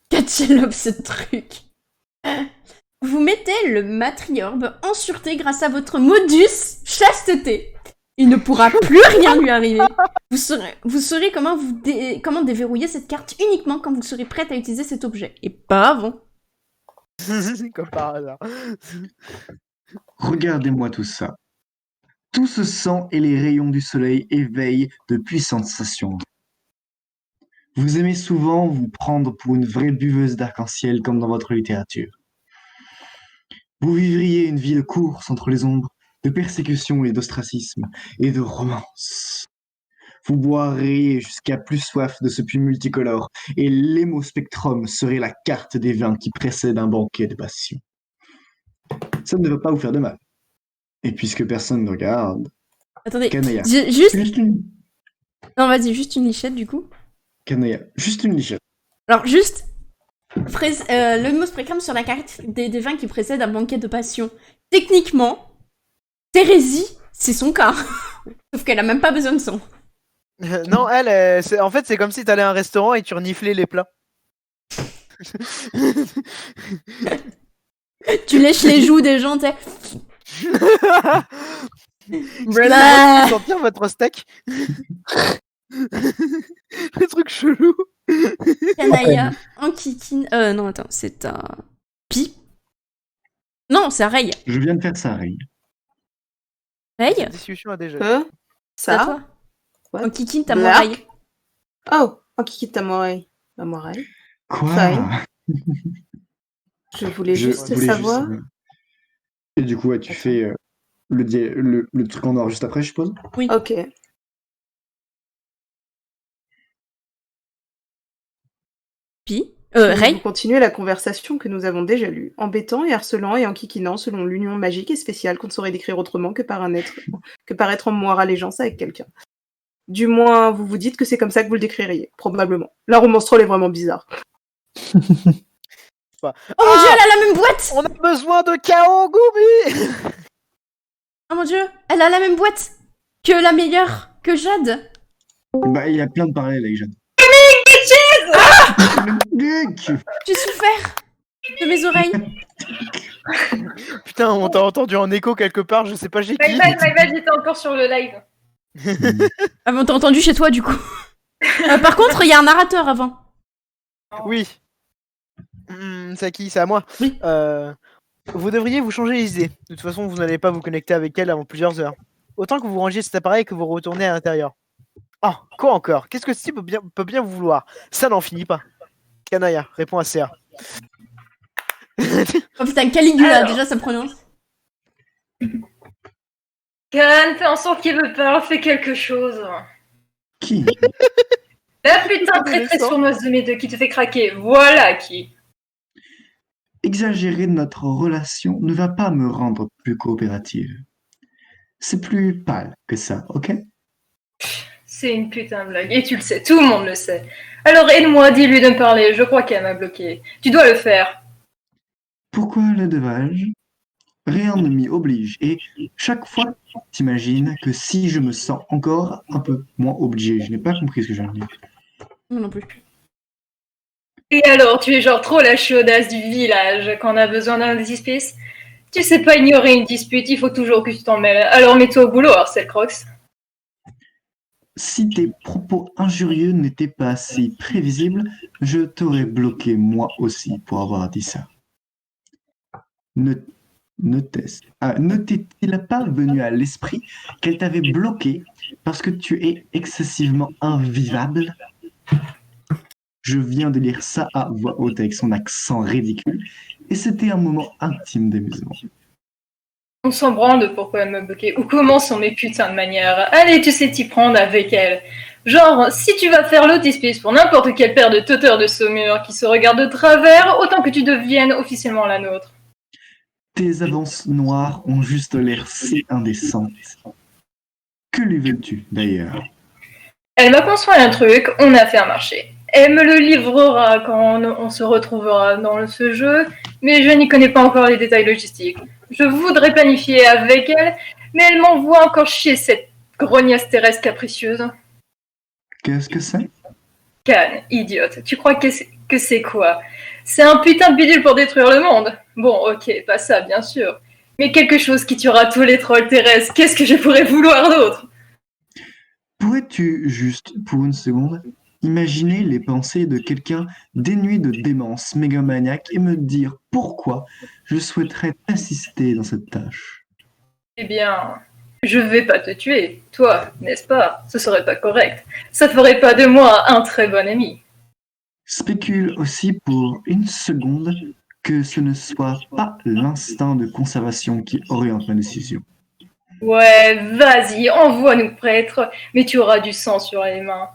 Catchelop ce truc. Vous mettez le matriorbe en sûreté grâce à votre modus chasteté. Il ne pourra plus rien lui arriver. Vous saurez comment comment déverrouiller cette carte uniquement quand vous serez prête à utiliser cet objet. Et pas avant. Comme par hasard. Regardez-moi tout ça. Tout ce sang et les rayons du soleil éveillent de puissantes sensations. Vous aimez souvent vous prendre pour une vraie buveuse d'arc-en-ciel comme dans votre littérature. Vous vivriez une vie de course entre les ombres, de persécution et d'ostracisme, et de romance. Vous boiriez jusqu'à plus soif de ce puits multicolore, et l'hémospectrum serait la carte des vins qui précède un banquet de passion. Ça ne va pas vous faire de mal. Et puisque personne ne regarde, Attendez, Kanaya. juste... Juste une... Non, vas-y, juste une lichette du coup. Kanaya, juste une lichette. Alors, juste... le mot sprécrum sur la carte des vins qui précèdent un banquet de passion. Techniquement, Thérésie, c'est son cas. Sauf qu'elle a même pas besoin de son. Non, en fait, c'est comme si t'allais à un restaurant et tu reniflais les plats. Tu lèches les joues des gens, tu sais. Voilà. Sentir votre steak. Le truc chelou. Kanaya, Ankikine. Non, attends, c'est un. Pi. Non, c'est un Ray. Je viens de faire ça, Ray. Ray, La discussion a déjà. c'est à Ça toi. What? Ankikine, t'as mon Black? Ray. Oh, qui quitte ta moelle. La moelle. Quoi? Fine. Je voulais juste voulais savoir. Et du coup, ouais, tu fais le truc en or juste après, je suppose? Ok. Pi. Vous Ray. continuez la conversation que nous avons déjà lue, embêtant et harcelant et enquiquinant selon l'union magique et spéciale qu'on ne saurait décrire autrement que par être en moire allégeance avec quelqu'un. Du moins, vous vous dites que c'est comme ça que vous le décririez, probablement. La romance troll est vraiment bizarre. Oh mon dieu, elle a la même boîte. On a besoin de Kao Goubi. Oh mon dieu, elle a la même boîte que la meilleure, que Jade. Bah, il y a plein de parallèles avec Jeanne. Luc! J'ai souffert de mes oreilles. Putain, on t'a entendu en écho quelque part, je sais pas j'ai qui. My bad, j'étais encore sur le live. Ah, mais on t'a entendu chez toi, du coup. Par contre, il y a un narrateur avant. Oui. C'est à qui? C'est à moi. Oui. Vous devriez vous changer les idées. De toute façon, vous n'allez pas vous connecter avec elle avant plusieurs heures. Autant que vous rangiez cet appareil et que vous retournez à l'intérieur. Ah, quoi encore? Qu'est-ce que ce type peut bien vous vouloir? Ça n'en finit pas. Kanaya, réponds à CA. Oh putain, Caligula, Alors. déjà ça me prononce. Can, fais en sorte qu'il me parle, fais quelque chose. Qui? La putain très très sournoise de mes deux qui te fait craquer, voilà qui. Exagérer notre relation ne va pas me rendre plus coopérative. C'est plus pâle que ça, ok? C'est une putain de blague, et tu le sais, tout le monde le sait. Alors aide-moi, dis-lui de me parler, je crois qu'elle m'a bloqué. Tu dois le faire. Pourquoi le devage? Rien ne m'y oblige, et chaque fois, t'imagines que si je me sens encore un peu moins obligé, je n'ai pas compris ce que je viens de dire. Moi non plus. Et alors, tu es genre trop la chaudasse du village quand on a besoin d'un dispice? Tu sais pas ignorer une dispute, il faut toujours que tu t'en mêles. Alors mets-toi au boulot, Arcel Crocs. Si tes propos injurieux n'étaient pas assez prévisibles, je t'aurais bloqué moi aussi pour avoir dit ça. Ne t'est-il pas venu à l'esprit qu'elle t'avait bloqué parce que tu es excessivement invivable? Je viens de lire ça à voix haute avec son accent ridicule, et c'était un moment intime d'amusement. On s'en branle de pourquoi elle m'a bloqué ou comment sont mes putains de manières. Allez, tu sais t'y prendre avec elle. Genre, si tu vas faire l'audispice pour n'importe quelle paire de tauteurs de saumure qui se regardent de travers, autant que tu deviennes officiellement la nôtre. Tes avances noires ont juste l'air si indécentes. Que lui veux-tu, d'ailleurs? Elle m'a construit un truc, on a fait un marché. Elle me le livrera quand on se retrouvera dans ce jeu, mais je n'y connais pas encore les détails logistiques. Je voudrais planifier avec elle, mais elle m'envoie encore chier cette grognasse terrestre capricieuse. Qu'est-ce que c'est? Cannes, idiote, tu crois que c'est quoi? C'est un putain de bidule pour détruire le monde. Bon, ok, pas ça, bien sûr. Mais quelque chose qui tuera tous les trolls terrestres, qu'est-ce que je pourrais vouloir d'autre? Pourrais-tu juste, pour une seconde, imaginer les pensées de quelqu'un dénué de démence mégamaniaque et me dire pourquoi je souhaiterais t'assister dans cette tâche? Eh bien, je vais pas te tuer, toi, n'est-ce pas? Ce serait pas correct. Ça ferait pas de moi un très bon ami. Spécule aussi pour une seconde que ce ne soit pas l'instinct de conservation qui oriente ma décision. Ouais, vas-y, envoie-nous prêtre, mais tu auras du sang sur les mains.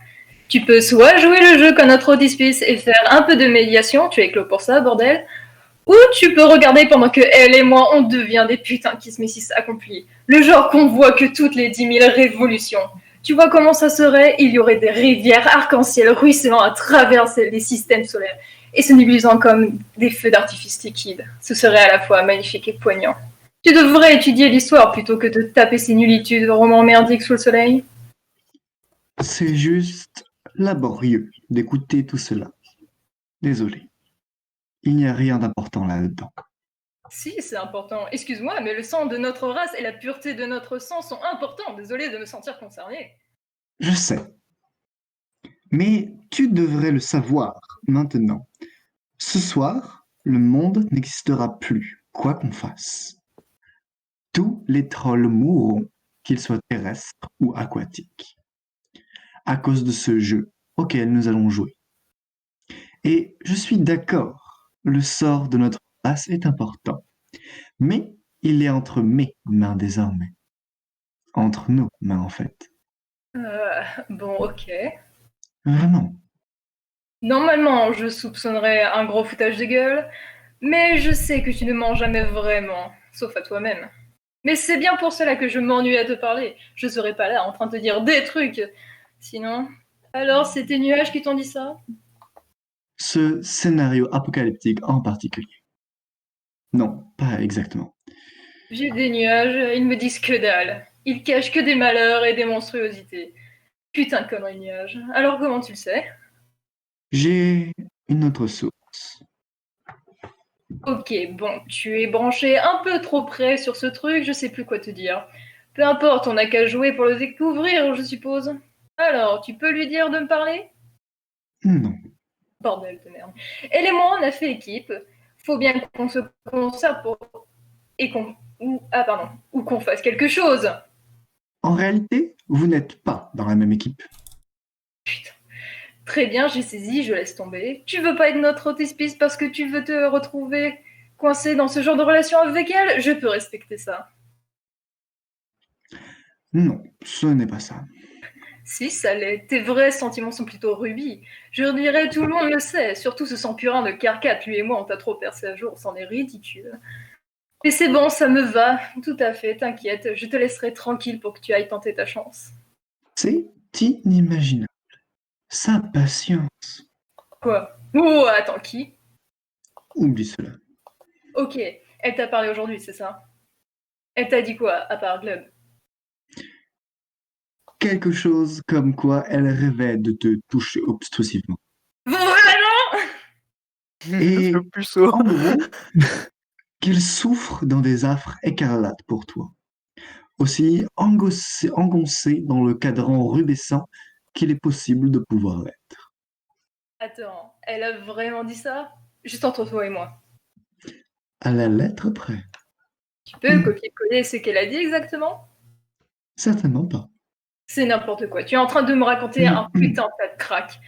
Tu peux soit jouer le jeu comme notre audispice et faire un peu de médiation, tu es clos pour ça, bordel, ou tu peux regarder pendant que elle et moi, on devient des putains de kismésis accomplis. Le genre qu'on voit que toutes les 10 000 révolutions. Tu vois comment ça serait? Il y aurait des rivières arc-en-ciel ruisselant à travers les systèmes solaires et se nubilisant comme des feux d'artifice liquides. Ce serait à la fois magnifique et poignant. Tu devrais étudier l'histoire plutôt que de taper ces nullitudes romans merdiques sous le soleil. C'est juste laborieux d'écouter tout cela. Désolé. Il n'y a rien d'important là-dedans. Si, c'est important. Excuse-moi, mais le sang de notre race et la pureté de notre sang sont importants. Désolé de me sentir concernée. Je sais. Mais tu devrais le savoir maintenant. Ce soir, le monde n'existera plus, quoi qu'on fasse. Tous les trolls mourront, qu'ils soient terrestres ou aquatiques, à cause de ce jeu auquel nous allons jouer. Et je suis d'accord, le sort de notre race est important, mais il est entre mes mains désormais. Entre nos mains, en fait. Bon, ok. Vraiment. Normalement, je soupçonnerais un gros foutage de gueule, mais je sais que tu ne mens jamais vraiment, sauf à toi-même. Mais c'est bien pour cela que je m'ennuie à te parler. Je serais pas là en train de te dire des trucs. Sinon, alors c'est tes nuages qui t'ont dit ça? Ce scénario apocalyptique en particulier. Non, pas exactement. J'ai des nuages, ils me disent que dalle. Ils cachent que des malheurs et des monstruosités. Putain de conneries nuages. Alors comment tu le sais? J'ai une autre source. Ok, bon, tu es branché un peu trop près sur ce truc, je sais plus quoi te dire. Peu importe, on n'a qu'à jouer pour le découvrir, je suppose. Alors, tu peux lui dire de me parler? Non. Bordel de merde. Elle et moi, on a fait équipe. Faut bien qu'on se concerte pour... et qu'on... ou qu'on fasse quelque chose. En réalité, vous n'êtes pas dans la même équipe. Putain. Très bien, j'ai saisi, je laisse tomber. Tu veux pas être notre hôtesse parce que tu veux te retrouver coincé dans ce genre de relation avec elle? Je peux respecter ça. Non, ce n'est pas ça. Si, ça l'est. Tes vrais sentiments sont plutôt rubis. Je dirais tout le monde le sait, surtout ce sang purin de Carcat. Lui et moi, on t'a trop percé à jour, c'en est ridicule. Mais c'est bon, ça me va. Tout à fait, t'inquiète. Je te laisserai tranquille pour que tu ailles tenter ta chance. C'est inimaginable. Sa patience. Quoi? Oh, attends, qui? Oublie cela. Ok, elle t'a parlé aujourd'hui, c'est ça? Elle t'a dit quoi, à part Glub? Quelque chose comme quoi elle rêvait de te toucher obstrussivement. Vraiment? Et Le puceau. en gros, qu'elle souffre dans des affres écarlates pour toi. Aussi engoncée dans le cadran rubescent qu'il est possible de pouvoir être. Attends, elle a vraiment dit ça? Juste entre toi et moi. À la lettre près. Tu peux copier-coller ce qu'elle a dit exactement? Certainement pas. C'est n'importe quoi. Tu es en train de me raconter un putain de tas de crack.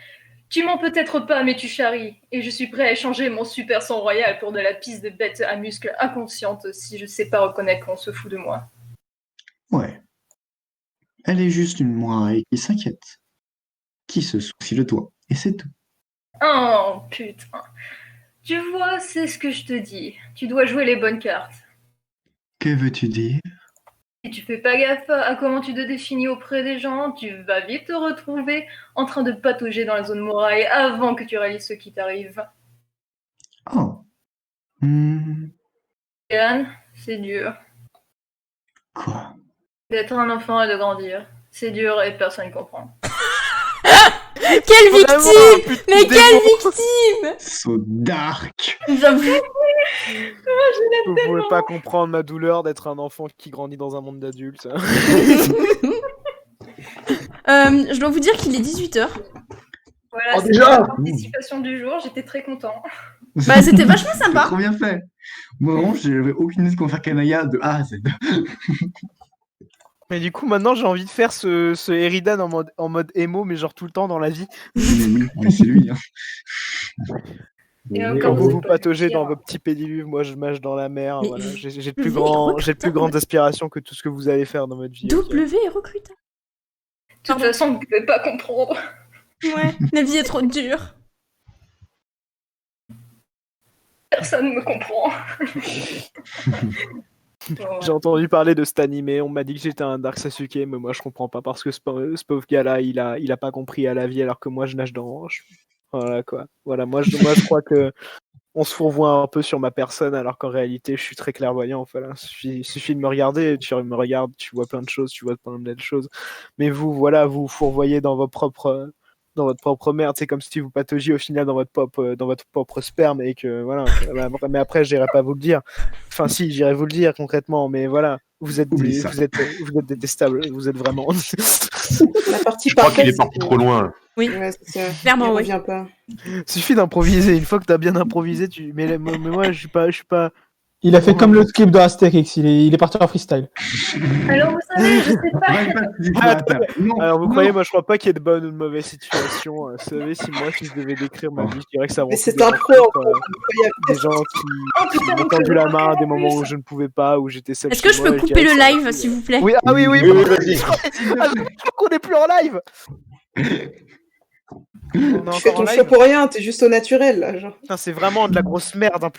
Tu mens peut-être pas, mais tu charries. Et je suis prêt à échanger mon super sang royal pour de la pisse de bête à muscles inconsciente si je sais pas reconnaître qu'on se fout de moi. Ouais. Elle est juste une moiraille qui s'inquiète. Qui se soucie de toi. Et c'est tout. Oh putain. Tu vois, c'est ce que je te dis. Tu dois jouer les bonnes cartes. Que veux-tu dire? Si tu fais pas gaffe à comment tu te définis auprès des gens, tu vas vite te retrouver en train de patauger dans la zone moraille avant que tu réalises ce qui t'arrive. Oh. Yann, c'est dur. Quoi? D'être un enfant et de grandir. C'est dur et personne ne comprend. Quelle Vraiment, victime! putain, Mais des quelle mots. victime! So dark! J'avoue. Vous pouvez pas comprendre ma douleur d'être un enfant qui grandit dans un monde d'adultes. Je dois vous dire qu'il est 18h. Voilà, Oh, c'est déjà la participation du jour, j'étais très content. Bah, c'était vachement C'est sympa. trop bien fait. Moi, vraiment, j'avais aucune idée de comment faire Kanaya de A à Z. Mais du coup, maintenant, j'ai envie de faire ce Eridan en mode emo, mais genre tout le temps dans la vie. Mais oui, mais c'est lui. Hein. Et Quand encore, vous vous vous êtes pas pataugez pire. dans vos petits pédiluves, moi je mâche dans la mer. Mais Voilà. J'ai de je plus, vais j'ai de plus grandes aspirations que tout ce que vous allez faire dans votre vie. ok. W est recruteur. De toute façon, vous ne pouvez pas comprendre. Ouais, la vie est trop dure. Personne ne me comprend. Bon, J'ai entendu parler de cet animé, on m'a dit que j'étais un Dark Sasuke, mais moi je comprends pas parce que ce pauvre gars-là, il a pas compris à la vie alors que moi je nage dans. Voilà quoi. Voilà, moi je crois que on se fourvoie un peu sur ma personne alors qu'en réalité je suis très clairvoyant. Voilà. Il suffit de me regarder, tu me regardes, tu vois plein de choses, tu vois plein de belles choses. Mais vous, voilà, vous fourvoyez dans dans votre propre merde. C'est comme si vous pataugiez au final dans votre propre sperme et que voilà. Mais après, j'irai pas vous le dire. Enfin, si, j'irai vous le dire concrètement, mais voilà. Vous êtes détestable. Vous êtes vraiment. La partie Je crois qu'il parfaite, est parti trop loin. Oui, Ouais, c'est ça. clairement, Il oui. revient pas. Suffit d'improviser. Une fois que t'as bien improvisé, mais moi, je suis pas. Il a fait comme le clip de Astérix, il est parti en freestyle. Alors, vous savez, je sais pas. Ouais, pas de dictateur. Non, Alors, vous non. croyez, moi, je crois pas qu'il y ait de bonne ou de mauvaise situation. Vous savez, si je devais décrire ma vie, je dirais que ça Mais rend c'est tout un de pro même, encore. des gens qui Oh putain, m'ont tendu la main à des moments où je ne pouvais pas, où j'étais seul. Est-ce que je peux couper le live, s'il vous plaît? Oui, ah oui, Oui, vas-y. je crois qu'on est plus en live. On est Tu fais encore en ton live. show pour rien, t'es juste au naturel là. Genre. Putain, c'est vraiment de la grosse merde. En plus,